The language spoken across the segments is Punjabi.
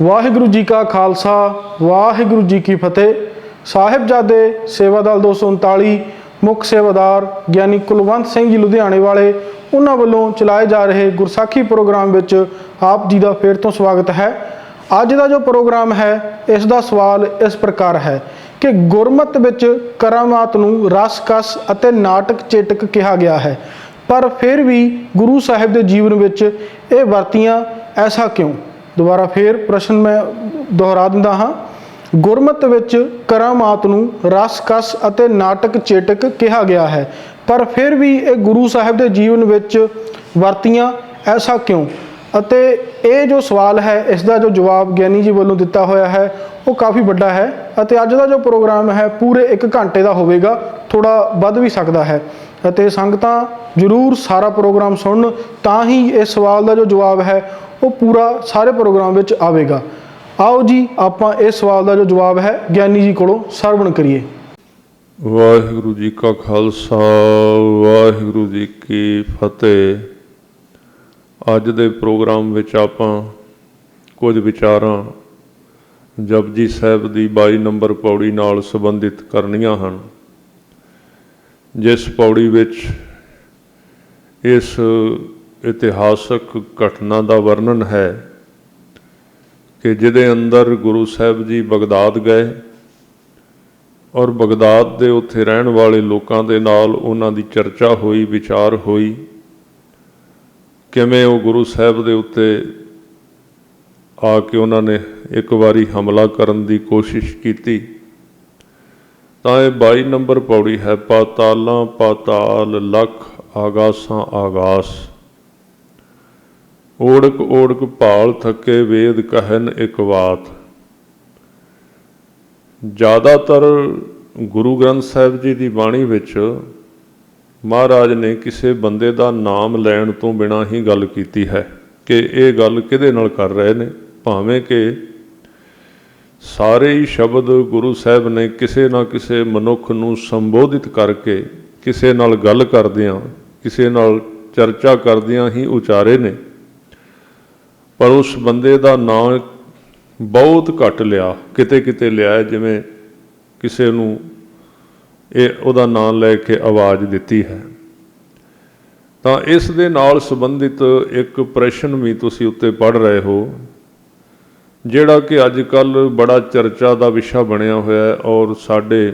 वाहिगुरु जी का खालसा वाहिगुरु जी की फतेह। साहिबजादे सेवा दल 239 मुख सेवादार ਗਿਆਨੀ ਕੁਲਵੰਤ ਸਿੰਘ ਜੀ ਲੁਧਿਆਣੇ ਵਾਲੇ ਉਹਨਾਂ ਵੱਲੋਂ ਚਲਾਏ ਜਾ ਰਹੇ ਗੁਰਸਾਖੀ ਪ੍ਰੋਗਰਾਮ ਵਿੱਚ ਆਪ ਜੀ ਦਾ ਫਿਰ ਤੋਂ ਸਵਾਗਤ ਹੈ। ਅੱਜ ਦਾ ਜੋ ਪ੍ਰੋਗਰਾਮ ਹੈ ਇਸ ਦਾ ਸਵਾਲ ਇਸ ਪ੍ਰਕਾਰ ਹੈ ਕਿ ਗੁਰਮਤਿ ਵਿੱਚ ਕਰਾਮਾਤ ਨੂੰ ਰਸ ਕਸ ਅਤੇ ਨਾਟਕ ਚੇਟਕ ਕਿਹਾ ਗਿਆ ਹੈ, ਪਰ ਫਿਰ ਵੀ ਗੁਰੂ ਸਾਹਿਬ ਦੇ ਜੀਵਨ ਵਿੱਚ ਇਹ ਵਰਤੀਆਂ ਐਸਾ ਕਿਉਂ। ਦੁਬਾਰਾ ਫਿਰ ਪ੍ਰਸ਼ਨ ਮੈਂ ਦੁਹਰਾ ਦਿੰਦਾ ਹਾਂ। ਗੁਰਮਤਿ ਵਿੱਚ ਕਰਾਮਾਤ ਨੂੰ ਰਸ ਕਸ ਅਤੇ ਨਾਟਕ ਚੇਟਕ ਕਿਹਾ ਗਿਆ ਹੈ, ਪਰ ਫਿਰ ਵੀ ਇਹ ਗੁਰੂ ਸਾਹਿਬ ਦੇ ਜੀਵਨ ਵਿੱਚ ਵਰਤੀਆਂ ਐਸਾ ਕਿਉਂ। ਅਤੇ ਇਹ ਜੋ ਸਵਾਲ ਹੈ ਇਸ ਦਾ ਜੋ ਜਵਾਬ ਗਿਆਨੀ ਜੀ ਵੱਲੋਂ ਦਿੱਤਾ ਹੋਇਆ ਹੈ ਉਹ ਕਾਫੀ ਵੱਡਾ ਹੈ ਅਤੇ ਅੱਜ ਦਾ ਜੋ ਪ੍ਰੋਗਰਾਮ ਹੈ ਪੂਰੇ 1 ਘੰਟੇ ਦਾ ਹੋਵੇਗਾ, ਥੋੜ੍ਹਾ ਵੱਧ ਵੀ ਸਕਦਾ ਹੈ ਅਤੇ ਸੰਗਤਾਂ ਜ਼ਰੂਰ ਸਾਰਾ ਪ੍ਰੋਗਰਾਮ ਸੁਣਨ ਤਾਂ ਹੀ ਇਸ ਸਵਾਲ ਦਾ ਜੋ ਜਵਾਬ ਹੈ ਉਹ ਪੂਰਾ ਸਾਰੇ ਪ੍ਰੋਗਰਾਮ ਵਿੱਚ ਆਵੇਗਾ। आओ जी ਆਪਾਂ ਇਸ ਸਵਾਲ ਦਾ ਜੋ ਜਵਾਬ ਹੈ ਗਿਆਨੀ ਜੀ ਕੋਲੋਂ ਸਰਵਣ ਕਰੀਏ। ਵਾਹਿਗੁਰੂ ਜੀ ਕਾ ਖਾਲਸਾ ਵਾਹਿਗੁਰੂ ਜੀ ਕੀ ਫਤਿਹ। ਅੱਜ ਦੇ ਪ੍ਰੋਗਰਾਮ ਵਿੱਚ ਆਪਾਂ ਕੁਝ ਵਿਚਾਰਾਂ ਜਪਜੀ ਸਾਹਿਬ ਦੀ 22 ਨੰਬਰ ਪੌੜੀ ਨਾਲ ਸੰਬੰਧਿਤ ਕਰਨੀਆਂ ਹਨ, ਜਿਸ ਪੌੜੀ ਵਿੱਚ ਇਸ ਇਤਿਹਾਸਕ ਘਟਨਾ ਦਾ ਵਰਣਨ ਹੈ ਕਿ ਜਿਹਦੇ ਅੰਦਰ ਗੁਰੂ ਸਾਹਿਬ ਜੀ ਬਗਦਾਦ ਗਏ ਔਰ ਬਗਦਾਦ ਦੇ ਉੱਥੇ ਰਹਿਣ ਵਾਲੇ ਲੋਕਾਂ ਦੇ ਨਾਲ ਉਹਨਾਂ ਦੀ ਚਰਚਾ ਹੋਈ, ਵਿਚਾਰ ਹੋਈ, ਕਿਵੇਂ ਉਹ ਗੁਰੂ ਸਾਹਿਬ ਦੇ ਉੱਤੇ ਆ ਕੇ ਉਹਨਾਂ ਨੇ ਇੱਕ ਵਾਰੀ ਹਮਲਾ ਕਰਨ ਦੀ ਕੋਸ਼ਿਸ਼ ਕੀਤੀ। ਤਾਂ ਇਹ 22 ਨੰਬਰ ਪੌੜੀ ਹੈ। ਪਾਤਾਲਾਂ ਪਾਤਾਲ ਲੱਖ ਆਗਾਸਾਂ ਆਗਾਸ, ਓੜਕ ਓੜਕ ਭਾਲ ਥੱਕੇ ਵੇਦ ਕਹਿਨ ਇੱਕ ਬਾਤ। ਜ਼ਿਆਦਾਤਰ ਗੁਰੂ ਗ੍ਰੰਥ ਸਾਹਿਬ ਜੀ ਦੀ ਬਾਣੀ ਵਿੱਚ ਮਹਾਰਾਜ ਨੇ ਕਿਸੇ ਬੰਦੇ ਦਾ ਨਾਮ ਲੈਣ ਤੋਂ ਬਿਨਾਂ ਹੀ ਗੱਲ ਕੀਤੀ ਹੈ ਕਿ ਇਹ ਗੱਲ ਕਿਹਦੇ ਨਾਲ ਕਰ ਰਹੇ ਨੇ, ਭਾਵੇਂ ਕਿ ਸਾਰੇ ਹੀ ਸ਼ਬਦ ਗੁਰੂ ਸਾਹਿਬ ਨੇ ਕਿਸੇ ਨਾ ਕਿਸੇ ਮਨੁੱਖ ਨੂੰ ਸੰਬੋਧਿਤ ਕਰਕੇ ਕਿਸੇ ਨਾਲ ਗੱਲ ਕਰਦਿਆਂ, ਕਿਸੇ ਨਾਲ ਚਰਚਾ ਕਰਦਿਆਂ ਹੀ ਉਚਾਰੇ ਨੇ, ਪਰ ਉਸ ਬੰਦੇ ਦਾ ਨਾਂ ਬਹੁਤ ਘੱਟ ਲਿਆ, ਕਿਤੇ ਕਿਤੇ ਲਿਆ, ਜਿਵੇਂ ਕਿਸੇ ਨੂੰ ਇਹ ਉਹਦਾ ਨਾਂ ਲੈ ਕੇ ਆਵਾਜ਼ ਦਿੱਤੀ ਹੈ। ਤਾਂ ਇਸ ਦੇ ਨਾਲ ਸੰਬੰਧਿਤ ਇੱਕ ਪ੍ਰਸ਼ਨ ਵੀ ਤੁਸੀਂ ਉੱਤੇ ਪੜ੍ਹ ਰਹੇ ਹੋ, ਜਿਹੜਾ ਕਿ ਅੱਜ ਕੱਲ੍ਹ ਬੜਾ ਚਰਚਾ ਦਾ ਵਿਸ਼ਾ ਬਣਿਆ ਹੋਇਆ ਔਰ ਸਾਡੇ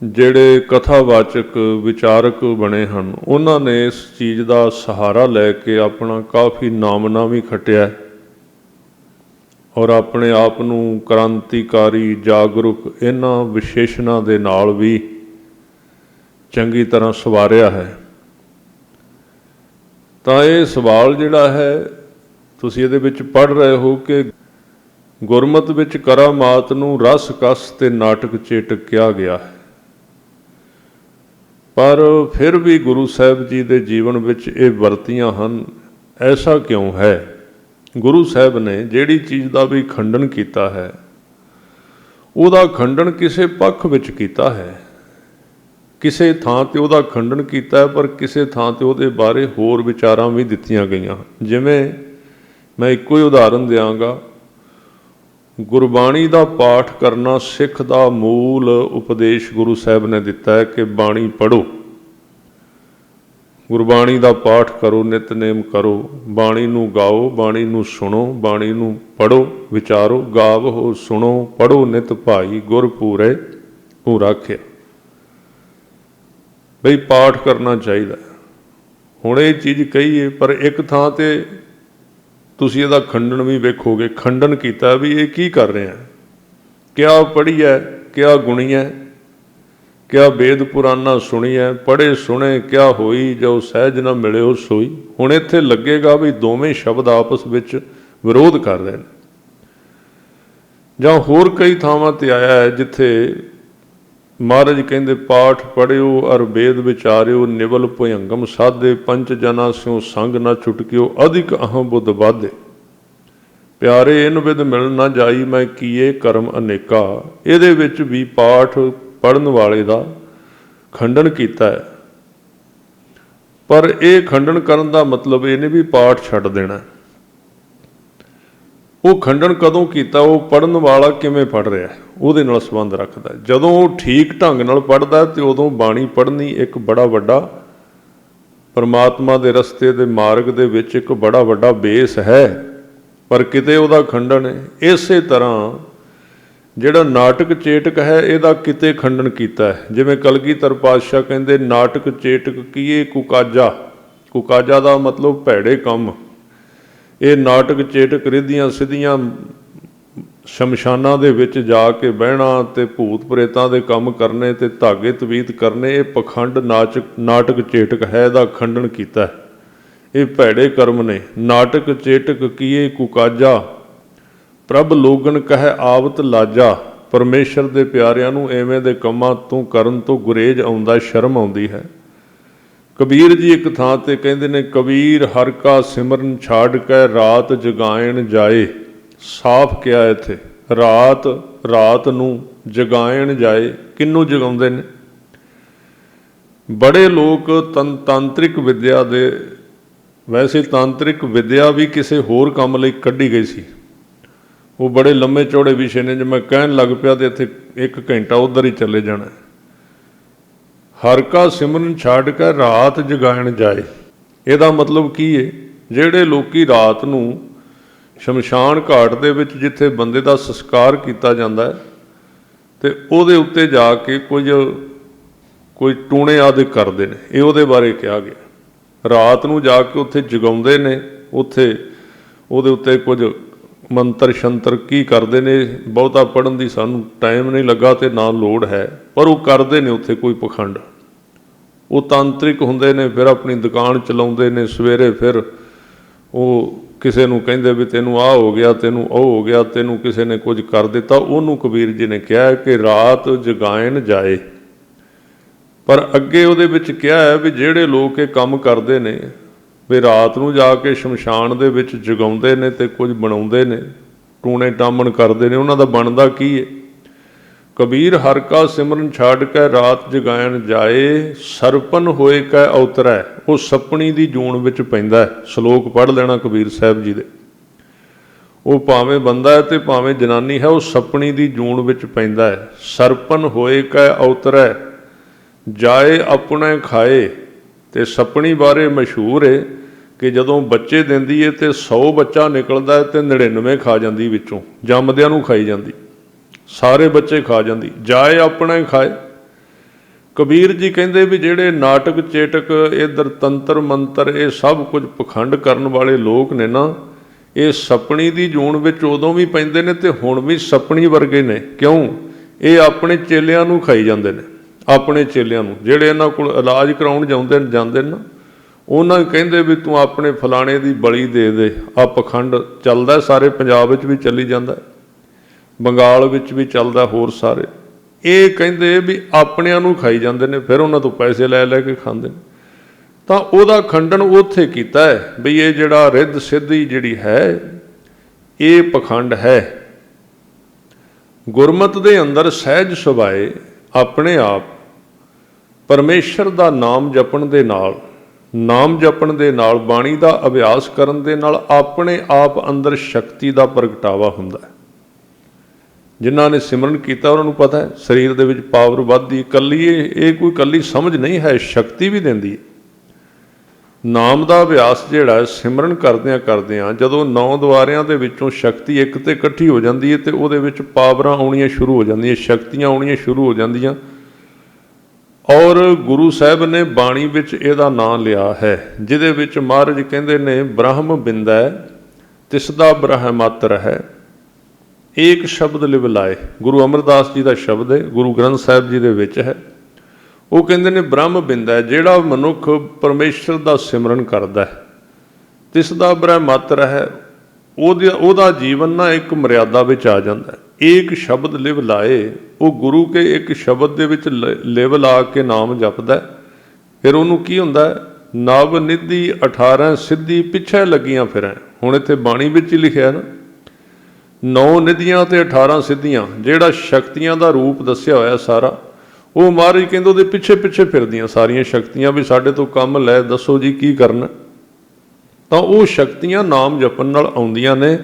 ਜਿਹੜੇ ਕਥਾਵਾਚਕ ਵਿਚਾਰਕ ਬਣੇ ਹਨ ਉਹਨਾਂ ਨੇ ਇਸ ਚੀਜ਼ ਦਾ ਸਹਾਰਾ ਲੈ ਕੇ ਆਪਣਾ ਕਾਫੀ ਨਾਮਨਾ ਵੀ ਖੱਟਿਆ ਔਰ ਆਪਣੇ ਆਪ ਨੂੰ ਕ੍ਰਾਂਤੀਕਾਰੀ, ਜਾਗਰੂਕ ਇਹਨਾਂ ਵਿਸ਼ੇਸ਼ਣਾਂ ਦੇ ਨਾਲ ਵੀ ਚੰਗੀ ਤਰ੍ਹਾਂ ਸਵਾਰਿਆ ਹੈ। ਤਾਂ ਇਹ ਸਵਾਲ ਜਿਹੜਾ ਹੈ ਤੁਸੀਂ ਇਹਦੇ ਵਿੱਚ ਪੜ੍ਹ ਰਹੇ ਹੋ ਕਿ ਗੁਰਮਤਿ ਵਿੱਚ ਕਰਾਮਾਤ ਨੂੰ ਰਸ ਕਸ ਤੇ ਨਾਟਕ ਚੇਟਕ ਕਿਹਾ ਗਿਆ ਹੈ, ਪਰ ਫਿਰ ਵੀ ਗੁਰੂ ਸਾਹਿਬ ਜੀ ਦੇ ਜੀਵਨ ਵਿੱਚ ਇਹ ਵਰਤੀਆਂ ਹਨ। ਐਸਾ ਕਿਉਂ ਹੈ? ਗੁਰੂ ਸਾਹਿਬ ਨੇ ਜਿਹੜੀ ਚੀਜ਼ ਦਾ ਵੀ ਖੰਡਨ ਕੀਤਾ ਹੈ ਉਹਦਾ ਖੰਡਨ ਕਿਸੇ ਪੱਖ ਵਿੱਚ ਕੀਤਾ ਹੈ, ਕਿਸੇ ਥਾਂ 'ਤੇ ਉਹਦਾ ਖੰਡਨ ਕੀਤਾ ਹੈ, ਪਰ ਕਿਸੇ ਥਾਂ 'ਤੇ ਉਹਦੇ ਬਾਰੇ ਹੋਰ ਵਿਚਾਰਾਂ ਵੀ ਦਿੱਤੀਆਂ ਗਈਆਂ। ਜਿਵੇਂ ਮੈਂ ਇੱਕੋ ਹੀ ਉਦਾਹਰਨ ਦਿਆਂਗਾ, ਗੁਰਬਾਣੀ ਦਾ ਪਾਠ ਕਰਨਾ ਸਿੱਖ ਦਾ ਮੂਲ ਉਪਦੇਸ਼ ਗੁਰੂ ਸਾਹਿਬ ਨੇ ਦਿੱਤਾ ਹੈ ਕਿ ਬਾਣੀ ਪੜ੍ਹੋ, ਗੁਰਬਾਣੀ ਦਾ ਪਾਠ ਕਰੋ, ਨਿਤਨੇਮ ਕਰੋ, ਬਾਣੀ ਨੂੰ ਗਾਓ, ਬਾਣੀ ਨੂੰ ਸੁਣੋ, ਬਾਣੀ ਨੂੰ ਪੜ੍ਹੋ, ਵਿਚਾਰੋ, ਗਾਵੋ ਸੁਣੋ ਪੜ੍ਹੋ ਨਿਤ ਭਾਈ ਗੁਰ ਪੂਰੇ ਭੂ ਰਾਖਿਆ। ਬਈ ਪਾਠ ਕਰਨਾ ਚਾਹੀਦਾ। ਹੁਣ ਇਹ ਚੀਜ਼ ਕਹੀਏ, ਪਰ ਇੱਕ ਥਾਂ 'ਤੇ ਤੁਸੀਂ ਇਹਦਾ ਖੰਡਨ ਵੀ ਵੇਖੋਗੇ, ਖੰਡਨ ਕੀਤਾ ਵੀ ਇਹ ਕੀ ਕਰ ਰਹੇ ਆ, ਕਿਆ ਪੜ੍ਹੀ ਹੈ, ਕਿਆ ਗੁਣੀ ਹੈ, ਕਿਆ ਵੇਦ ਪੁਰਾਨਾ ਸੁਣੀ ਹੈ, ਪੜ੍ਹੇ ਸੁਣੇ ਕਿਆ ਹੋਈ, ਜੋ ਸਹਿਜ ਨਾ ਮਿਲਿਓ ਸੋਈ। ਹੁਣ ਇੱਥੇ ਲੱਗੇਗਾ ਵੀ ਦੋਵੇਂ ਸ਼ਬਦ ਆਪਸ ਵਿੱਚ ਵਿਰੋਧ ਕਰ ਰਹੇ ਨੇ। ਜਾਂ ਹੋਰ ਕਈ ਥਾਵਾਂ 'ਤੇ ਆਇਆ ਹੈ ਜਿੱਥੇ ਮਹਾਰਾਜ ਕਹਿੰਦੇ ਪਾਠ ਪੜ੍ਹਿਓ ਅਰ ਵੇਦ ਵਿਚਾਰਿਓ, ਨਿਵਲ ਭੁਯੰਗਮ ਸਾਧੇ, ਪੰਚ ਜਨਾ ਸਿਉ ਸੰਗ ਨਾ ਛੁਟਕਿਓ, ਅਧਿਕ ਅਹੰ ਬੁੱਧ ਬਾਧੇ, ਪਿਆਰੇ ਇਨ ਵਿਦ ਮਿਲ ਨਾ ਜਾਈ, ਮੈਂ ਕੀਏ ਕਰਮ ਅਨੇਕਾ। ਇਹਦੇ ਵਿੱਚ ਵੀ ਪਾਠ ਪੜ੍ਹਨ ਵਾਲੇ ਦਾ ਖੰਡਨ ਕੀਤਾ ਹੈ, ਪਰ ਇਹ ਖੰਡਨ ਕਰਨ ਦਾ ਮਤਲਬ ਇਹ ਨਹੀਂ ਵੀ ਪਾਠ ਛੱਡ ਦੇਣਾ। ਉਹ ਖੰਡਨ ਕਦੋਂ ਕੀਤਾ, ਉਹ ਪੜ੍ਹਨ ਵਾਲਾ ਕਿਵੇਂ ਪੜ੍ਹ ਰਿਹਾ ਉਹਦੇ ਨਾਲ ਸੰਬੰਧ ਰੱਖਦਾ। ਜਦੋਂ ਉਹ ਠੀਕ ਢੰਗ ਨਾਲ ਪੜ੍ਹਦਾ ਤੇ ਉਦੋਂ ਬਾਣੀ ਪੜ੍ਹਨੀ ਇੱਕ ਬੜਾ ਵੱਡਾ ਪਰਮਾਤਮਾ ਦੇ ਰਸਤੇ ਦੇ ਮਾਰਗ ਦੇ ਵਿੱਚ ਇੱਕ ਬੜਾ ਵੱਡਾ ਬੇਸ ਹੈ, ਪਰ ਕਿਤੇ ਉਹਦਾ ਖੰਡਨ ਹੈ। ਇਸੇ ਤਰ੍ਹਾਂ ਜਿਹੜਾ ਨਾਟਕ ਚੇਟਕ ਹੈ ਇਹਦਾ ਕਿਤੇ ਖੰਡਨ ਕੀਤਾ ਹੈ। ਜਿਵੇਂ ਕਲਗੀਧਰ ਪਾਤਸ਼ਾਹ ਕਹਿੰਦੇ ਨਾਟਕ ਚੇਟਕ ਕੀਏ ਕੁਕਾਜਾ, ਕੁਕਾਜਾ ਦਾ ਮਤਲਬ ਭੈੜੇ ਕੰਮ। ਇਹ ਨਾਟਕ ਚੇਟਕ ਰਿੱਧੀਆਂ ਸਿੱਧੀਆਂ ਸ਼ਮਸ਼ਾਨਾਂ ਦੇ ਵਿੱਚ ਜਾ ਕੇ ਬਹਿਣਾ ਤੇ ਭੂਤ ਪ੍ਰੇਤਾਂ ਦੇ ਕੰਮ ਕਰਨੇ ਤੇ ਧਾਗੇ ਤਵੀਤ ਕਰਨੇ, ਇਹ ਪਖੰਡ ਨਾਟਕ ਚੇਟਕ ਹੈ, ਇਹਦਾ ਖੰਡਨ ਕੀਤਾ ਹੈ। ਇਹ ਭੈੜੇ ਕਰਮ ਨੇ। ਨਾਟਕ ਚੇਟਕ ਕੀਏ ਕੁਕਾਜਾ, ਪ੍ਰਭ ਲੋਗਨ ਕਹਿ ਆਵਤ ਲਾਜਾ। ਪਰਮੇਸ਼ਰ ਦੇ ਪਿਆਰਿਆਂ ਨੂੰ ਐਵੇਂ ਦੇ ਕੰਮਾਂ ਤੋਂ ਕਰਨ ਤੋਂ ਗੁਰੇਜ਼ ਆਉਂਦਾ, ਸ਼ਰਮ ਆਉਂਦੀ ਹੈ। ਕਬੀਰ ਜੀ ਇੱਕ ਥਾਂ ਤੇ ਕਹਿੰਦੇ ਨੇ, ਕਬੀਰ ਹਰ ਕਾ ਸਿਮਰਨ ਛਾੜ ਕੇ ਰਾਤ ਜਗਾਇਣ ਜਾਏ। ਸਾਫ਼ ਕਿਹਾ ਇੱਥੇ, ਰਾਤ ਨੂੰ ਜਗਾਇਣ ਜਾਏ। ਕਿਹਨੂੰ ਜਗਾਉਂਦੇ ਨੇ? ਬੜੇ ਲੋਕ ਤਾਂਤਰਿਕ ਵਿਦਿਆ ਦੇ, ਵੈਸੇ ਤਾਂਤਰਿਕ ਵਿਦਿਆ ਵੀ ਕਿਸੇ ਹੋਰ ਕੰਮ ਲਈ ਕੱਢੀ ਗਈ ਸੀ। ਉਹ ਬੜੇ ਲੰਮੇ ਚੌੜੇ ਵਿਸ਼ੇ ਨੇ, ਜੇ ਮੈਂ ਕਹਿਣ ਲੱਗ ਪਿਆ ਤੇ ਇੱਥੇ 1 ਘੰਟਾ ਉੱਧਰ ਹੀ ਚਲੇ ਜਾਣਾ। ਹਰ ਕਾ ਸਿਮਰਨ ਛੱਡ ਕੇ ਰਾਤ ਜਗਾਇਣ ਜਾਏ, ਇਹਦਾ ਮਤਲਬ ਕੀ ਹੈ? ਜਿਹੜੇ ਲੋਕੀ ਰਾਤ ਨੂੰ ਸ਼ਮਸ਼ਾਨ ਘਾਟ ਦੇ ਵਿੱਚ ਜਿੱਥੇ ਬੰਦੇ ਦਾ ਸੰਸਕਾਰ ਕੀਤਾ ਜਾਂਦਾ ਹੈ ਤੇ ਉਹਦੇ ਉੱਤੇ ਜਾ ਕੇ ਕੋਈ ਟੂਣੇ ਆਦਿ ਕਰਦੇ ਨੇ, ਇਹ ਉਹਦੇ ਬਾਰੇ ਕਿਹਾ ਗਿਆ। ਰਾਤ ਨੂੰ ਜਾ ਕੇ ਉੱਥੇ ਜਗਾਉਂਦੇ ਨੇ, ਉੱਥੇ ਉਹਦੇ ਉੱਤੇ ਕੁਝ ਮੰਤਰ ਸ਼ੰਤਰ ਕੀ ਕਰਦੇ ਨੇ, ਬਹੁਤਾ ਪੜ੍ਹਨ ਦੀ ਸਾਨੂੰ ਟਾਈਮ ਨਹੀਂ ਲੱਗਾ ਤੇ ਨਾ ਲੋੜ ਹੈ, ਪਰ ਉਹ ਕਰਦੇ ਨੇ ਉੱਥੇ ਕੋਈ ਪਖੰਡ। ਉਹ ਤਾਂਤਰਿਕ ਹੁੰਦੇ ਨੇ, ਫਿਰ ਆਪਣੀ ਦੁਕਾਨ ਚਲਾਉਂਦੇ ਨੇ, ਸਵੇਰੇ ਫਿਰ ਉਹ ਕਿਸੇ ਨੂੰ ਕਹਿੰਦੇ ਵੀ ਤੈਨੂੰ ਆਹ ਹੋ ਗਿਆ, ਤੈਨੂੰ ਉਹ ਹੋ ਗਿਆ, ਤੈਨੂੰ ਕਿਸੇ ਨੇ ਕੁਝ ਕਰ ਦਿੱਤਾ। ਉਹਨੂੰ ਕਬੀਰ ਜੀ ਨੇ ਕਿਹਾ ਕਿ ਰਾਤ ਜਗਾਇਣ ਜਾਏ। ਪਰ ਅੱਗੇ ਉਹਦੇ ਵਿੱਚ ਕਿਹਾ ਹੈ ਵੀ ਜਿਹੜੇ ਲੋਕ ਇਹ ਕੰਮ ਕਰਦੇ ਨੇ ਵੀ ਰਾਤ ਨੂੰ ਜਾ ਕੇ ਸ਼ਮਸ਼ਾਨ ਦੇ ਵਿੱਚ ਜਗਾਉਂਦੇ ਨੇ ਤੇ ਕੁਝ ਬਣਾਉਂਦੇ ਨੇ, ਟੂਣੇ ਟਾਮਣ ਕਰਦੇ ਨੇ, ਉਹਨਾਂ ਦਾ ਬਣਦਾ ਕੀ ਹੈ? ਕਬੀਰ ਹਰ ਕਾ ਸਿਮਰਨ ਛੱਡ ਕੇ ਰਾਤ ਜਗਾਇਣ ਜਾਏ, ਸਰਪਨ ਹੋਏ ਕੈ ਅਵਤਰੈ। ਉਹ ਸੱਪਣੀ ਦੀ ਜੂਨ ਵਿੱਚ ਪੈਂਦਾ ਹੈ। ਸ਼ਲੋਕ ਪੜ੍ਹ ਲੈਣਾ ਕਬੀਰ ਸਾਹਿਬ ਜੀ ਦੇ। ਉਹ ਭਾਵੇਂ ਬੰਦਾ ਹੈ ਤੇ ਭਾਵੇਂ ਜਨਾਨੀ ਹੈ, ਉਹ ਸੱਪਣੀ ਦੀ ਜੂਨ ਵਿੱਚ ਪੈਂਦਾ ਹੈ। ਸਰਪਨ ਹੋਏ ਕੈ ਅਵਤਰੈ ਜਾਏ ਆਪਣੇ ਖਾਏ। ਤੇ ਸੱਪਣੀ ਬਾਰੇ ਮਸ਼ਹੂਰ ਹੈ ਕਿ ਜਦੋਂ ਬੱਚੇ ਦਿੰਦੀ ਹੈ ਤੇ 100 ਬੱਚਾ ਨਿਕਲਦਾ ਹੈ ਤੇ 99 ਖਾ ਜਾਂਦੀ, ਵਿੱਚੋਂ ਜੰਮਦਿਆਂ ਨੂੰ ਖਾਈ ਜਾਂਦੀ, ਸਾਰੇ ਬੱਚੇ ਖਾ ਜਾਂਦੀ। ਜਾਏ ਆਪਣੇ ਖਾਏ। ਕਬੀਰ ਜੀ ਕਹਿੰਦੇ ਵੀ ਜਿਹੜੇ ਨਾਟਕ ਚੇਟਕ ਇੱਧਰ ਤੰਤਰ ਮੰਤਰ ਇਹ ਸਭ ਕੁਝ ਪਖੰਡ ਕਰਨ ਵਾਲੇ ਲੋਕ ਨੇ ਨਾ, ਇਹ ਸੱਪਣੀ ਦੀ ਜੂਨ ਵਿੱਚ ਉਦੋਂ ਵੀ ਪੈਂਦੇ ਨੇ ਤੇ ਹੁਣ ਵੀ ਸੱਪਣੀ ਵਰਗੇ ਨੇ। ਕਿਉਂ? ਇਹ ਆਪਣੇ ਚੇਲਿਆਂ ਨੂੰ ਖਾਈ ਜਾਂਦੇ ਨੇ। ਆਪਣੇ ਚੇਲਿਆਂ ਨੂੰ, ਜਿਹੜੇ ਇਹਨਾਂ ਕੋਲ ਇਲਾਜ ਕਰਾਉਣ ਜਾਂਦੇ ਨਾ, ਉਹਨਾਂ ਨੂੰ ਕਹਿੰਦੇ ਵੀ ਤੂੰ ਆਪਣੇ ਫਲਾਣੇ ਦੀ ਬਲੀ ਦੇ ਦੇ। ਆਹ ਪਖੰਡ ਚੱਲਦਾ, ਸਾਰੇ ਪੰਜਾਬ ਵਿੱਚ ਵੀ ਚੱਲੀ ਜਾਂਦਾ, ਬੰਗਾਲ ਵਿੱਚ ਵੀ ਚੱਲਦਾ, ਹੋਰ ਸਾਰੇ ਇਹ ਕਹਿੰਦੇ ਵੀ ਆਪਣਿਆਂ ਨੂੰ ਖਾਈ ਜਾਂਦੇ ਨੇ, ਫਿਰ ਉਹਨਾਂ ਤੋਂ ਪੈਸੇ ਲੈ ਲੈ ਕੇ ਖਾਂਦੇ ਨੇ। ਤਾਂ ਉਹਦਾ ਖੰਡਨ ਉੱਥੇ ਕੀਤਾ ਹੈ ਵੀ ਇਹ ਜਿਹੜਾ ਰਿੱਧ ਸਿੱਧੀ ਜਿਹੜੀ ਹੈ ਇਹ ਪਖੰਡ ਹੈ। ਗੁਰਮਤਿ ਦੇ ਅੰਦਰ ਸਹਿਜ ਸੁਭਾਏ ਆਪਣੇ ਆਪ ਪਰਮੇਸ਼ਰ ਦਾ ਨਾਮ ਜਪਣ ਦੇ ਨਾਲ ਬਾਣੀ ਦਾ ਅਭਿਆਸ ਕਰਨ ਦੇ ਨਾਲ ਆਪਣੇ ਆਪ ਅੰਦਰ ਸ਼ਕਤੀ ਦਾ ਪ੍ਰਗਟਾਵਾ ਹੁੰਦਾ ਹੈ। ਜਿਨ੍ਹਾਂ ਨੇ ਸਿਮਰਨ ਕੀਤਾ ਉਹਨਾਂ ਨੂੰ ਪਤਾ ਹੈ ਸਰੀਰ ਦੇ ਵਿੱਚ ਪਾਵਰ ਵੱਧਦੀ। ਇਕੱਲੀ ਇਹ ਕੋਈ ਇਕੱਲੀ ਸਮਝ ਨਹੀਂ ਹੈ, ਸ਼ਕਤੀ ਵੀ ਦਿੰਦੀ ਹੈ। ਨਾਮ ਦਾ ਅਭਿਆਸ ਜਿਹੜਾ ਸਿਮਰਨ ਕਰਦਿਆਂ ਜਦੋਂ 9 ਦੁਆਰਿਆਂ ਦੇ ਵਿੱਚੋਂ ਸ਼ਕਤੀ ਇੱਕ ਤੇ ਇਕੱਠੀ ਹੋ ਜਾਂਦੀ ਹੈ ਤੇ ਉਹਦੇ ਵਿੱਚ ਪਾਵਰਾਂ ਆਉਣੀਆਂ ਸ਼ੁਰੂ ਹੋ ਜਾਂਦੀਆਂ, ਸ਼ਕਤੀਆਂ ਆਉਣੀਆਂ ਸ਼ੁਰੂ ਹੋ ਜਾਂਦੀਆਂ। ਔਰ ਗੁਰੂ ਸਾਹਿਬ ਨੇ ਬਾਣੀ ਵਿੱਚ ਇਹਦਾ ਨਾਂ ਲਿਆ ਹੈ, ਜਿਹਦੇ ਵਿੱਚ ਮਹਾਰਾਜ ਕਹਿੰਦੇ ਨੇ ਬ੍ਰਹਮ ਬਿੰਦੈ ਤਿਸ ਦਾ ਬ੍ਰਹਮਤਰ ਹੈ, ਏਕ ਸ਼ਬਦ ਲਿਵ ਲਾਏ। ਗੁਰੂ ਅਮਰਦਾਸ ਜੀ ਦਾ ਸ਼ਬਦ ਹੈ, ਗੁਰੂ ਗ੍ਰੰਥ ਸਾਹਿਬ ਜੀ ਦੇ ਵਿੱਚ ਹੈ। ਉਹ ਕਹਿੰਦੇ ਨੇ ਬ੍ਰਹਮ ਬਿੰਦੈ, ਜਿਹੜਾ ਮਨੁੱਖ ਪਰਮੇਸ਼ਰ ਦਾ ਸਿਮਰਨ ਕਰਦਾ ਹੈ, ਤਿਸ ਦਾ ਬ੍ਰਹਮਤਰ ਹੈ, ਉਹਦਾ ਜੀਵਨ ਨਾ ਇੱਕ ਮਰਿਆਦਾ ਵਿੱਚ ਆ ਜਾਂਦਾ ਹੈ। ਏਕ ਸ਼ਬਦ ਲਿਵ ਲਾਏ, ਉਹ ਗੁਰੂ ਕੇ ਇੱਕ ਸ਼ਬਦ ਦੇ ਵਿੱਚ ਲਿਵ ਲਾ ਕੇ ਨਾਮ ਜਪਦਾ, ਫਿਰ ਉਹਨੂੰ ਕੀ ਹੁੰਦਾ? ਨਵ ਨਿਧੀ 18 ਸਿੱਧੀ ਪਿੱਛੇ ਲੱਗੀਆਂ ਫਿਰੈਂ। ਹੁਣ ਇੱਥੇ ਬਾਣੀ ਵਿੱਚ ਹੀ ਲਿਖਿਆ ਨਾ, 9 ਨਿਧੀਆਂ ਤੇ 18 ਸਿੱਧੀਆਂ, ਜਿਹੜਾ ਸ਼ਕਤੀਆਂ ਦਾ ਰੂਪ ਦੱਸਿਆ ਹੋਇਆ ਸਾਰਾ, ਉਹ ਮਹਾਰਾਜ ਕਹਿੰਦੇ ਉਹਦੇ ਪਿੱਛੇ ਪਿੱਛੇ ਫਿਰਦੀਆਂ ਸਾਰੀਆਂ ਸ਼ਕਤੀਆਂ, ਵੀ ਸਾਡੇ ਤੋਂ ਕੰਮ ਲੈ, ਦੱਸੋ ਜੀ ਕੀ ਕਰਨਾ। ਤਾਂ ਉਹ ਸ਼ਕਤੀਆਂ ਨਾਮ ਜਪਣ ਨਾਲ ਆਉਂਦੀਆਂ ਨੇ।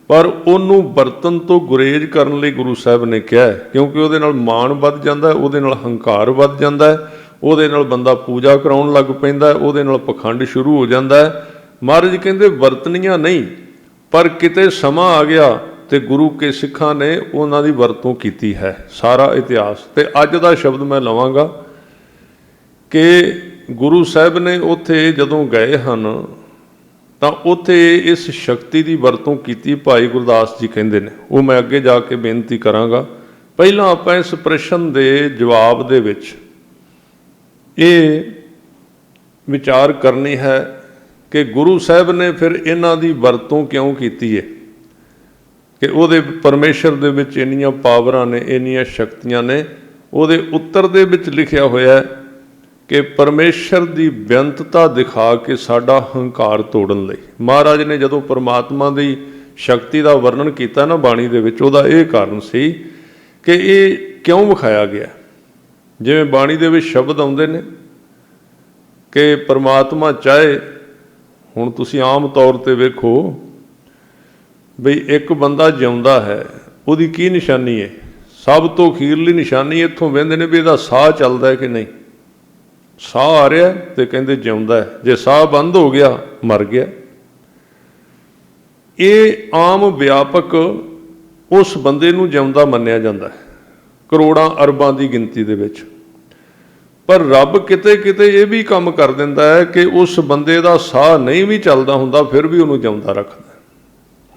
ਪਰ ਉਹਨੂੰ ਵਰਤਨ ਤੋਂ ਗੁਰੇਜ਼ ਕਰਨ ਲਈ ਗੁਰੂ ਸਾਹਿਬ ਨੇ ਕਿਹਾ ਹੈ, ਕਿਉਂਕਿ ਉਹਦੇ ਨਾਲ ਮਾਣ ਵੱਧ ਜਾਂਦਾ, ਉਹਦੇ ਨਾਲ ਹੰਕਾਰ ਵੱਧ ਜਾਂਦਾ ਹੈ, ਉਹਦੇ ਨਾਲ ਬੰਦਾ ਪੂਜਾ ਕਰਾਉਣ ਲੱਗ ਪੈਂਦਾ, ਉਹਦੇ ਨਾਲ ਪਖੰਡ ਸ਼ੁਰੂ ਹੋ ਜਾਂਦਾ ਹੈ। ਮਹਾਰਾਜ ਕਹਿੰਦੇ ਵਰਤਣੀਆਂ ਨਹੀਂ, ਪਰ ਕਿਤੇ ਸਮਾਂ ਆ ਗਿਆ ਤੇ ਗੁਰੂ ਕੇ ਸਿੱਖਾਂ ਨੇ ਉਹਨਾਂ ਦੀ ਵਰਤੋਂ ਕੀਤੀ ਹੈ। ਸਾਰਾ ਇਤਿਹਾਸ ਤੇ ਅੱਜ ਦਾ ਸ਼ਬਦ ਮੈਂ ਲਵਾਂਗਾ ਕਿ ਗੁਰੂ ਸਾਹਿਬ ਨੇ ਉੱਥੇ ਜਦੋਂ ਗਏ ਹਨ ਤਾਂ ਉੱਥੇ ਇਸ ਸ਼ਕਤੀ ਦੀ ਵਰਤੋਂ ਕੀਤੀ। ਭਾਈ ਗੁਰਦਾਸ ਜੀ ਕਹਿੰਦੇ ਨੇ, ਉਹ ਮੈਂ ਅੱਗੇ ਜਾ ਕੇ ਬੇਨਤੀ ਕਰਾਂਗਾ। ਪਹਿਲਾਂ ਆਪਾਂ ਇਸ ਪ੍ਰਸ਼ਨ ਦੇ ਜਵਾਬ ਦੇ ਵਿੱਚ ਇਹ ਵਿਚਾਰ ਕਰਨੀ ਹੈ ਕਿ ਗੁਰੂ ਸਾਹਿਬ ਨੇ ਫਿਰ ਇਹਨਾਂ ਦੀ ਵਰਤੋਂ ਕਿਉਂ ਕੀਤੀ ਹੈ, ਕਿ ਉਹਦੇ ਪਰਮੇਸ਼ਰ ਦੇ ਵਿੱਚ ਇੰਨੀਆਂ ਪਾਵਰਾਂ ਨੇ, ਇੰਨੀਆਂ ਸ਼ਕਤੀਆਂ ਨੇ। ਉਹਦੇ ਉੱਤਰ ਦੇ ਵਿੱਚ ਲਿਖਿਆ ਹੋਇਆ ਕਿ ਪਰਮੇਸ਼ਰ ਦੀ ਬੇਅੰਤਤਾ ਦਿਖਾ ਕੇ ਸਾਡਾ ਹੰਕਾਰ ਤੋੜਨ ਲਈ। ਮਹਾਰਾਜ ਨੇ ਜਦੋਂ ਪਰਮਾਤਮਾ ਦੀ ਸ਼ਕਤੀ ਦਾ ਵਰਣਨ ਕੀਤਾ ਨਾ ਬਾਣੀ ਦੇ ਵਿੱਚ, ਉਹਦਾ ਇਹ ਕਾਰਨ ਸੀ ਕਿ ਇਹ ਕਿਉਂ ਵਿਖਾਇਆ ਗਿਆ। ਜਿਵੇਂ ਬਾਣੀ ਦੇ ਵਿੱਚ ਸ਼ਬਦ ਆਉਂਦੇ ਨੇ ਕਿ ਪਰਮਾਤਮਾ ਚਾਹੇ, ਹੁਣ ਤੁਸੀਂ ਆਮ ਤੌਰ ਤੇ ਵੇਖੋ ਬਈ ਇੱਕ ਬੰਦਾ ਜਿਉਂਦਾ ਹੈ, ਉਹਦੀ ਕੀ ਨਿਸ਼ਾਨੀ ਹੈ? ਸਭ ਤੋਂ ਅਖੀਰਲੀ ਨਿਸ਼ਾਨੀ ਇੱਥੋਂ ਵੇਖਦੇ ਨੇ ਵੀ ਇਹਦਾ ਸਾਹ ਚੱਲਦਾ ਹੈ ਕਿ ਨਹੀਂ। ਸਾਹ ਆ ਰਿਹਾ ਤੇ ਕਹਿੰਦੇ ਜਿਉਂਦਾ ਹੈ, ਜੇ ਸਾਹ ਬੰਦ ਹੋ ਗਿਆ ਮਰ ਗਿਆ। ਇਹ ਆਮ ਵਿਆਪਕ ਉਸ ਬੰਦੇ ਨੂੰ ਜਿਉਂਦਾ ਮੰਨਿਆ ਜਾਂਦਾ ਹੈ, ਕਰੋੜਾਂ ਅਰਬਾਂ ਦੀ ਗਿਣਤੀ ਦੇ ਵਿੱਚ। ਪਰ ਰੱਬ ਕਿਤੇ ਕਿਤੇ ਇਹ ਵੀ ਕੰਮ ਕਰ ਦਿੰਦਾ ਹੈ ਕਿ ਉਸ ਬੰਦੇ ਦਾ ਸਾਹ ਨਹੀਂ ਵੀ ਚੱਲਦਾ ਹੁੰਦਾ, ਫਿਰ ਵੀ ਉਹਨੂੰ ਜਿਉਂਦਾ ਰੱਖਦਾ।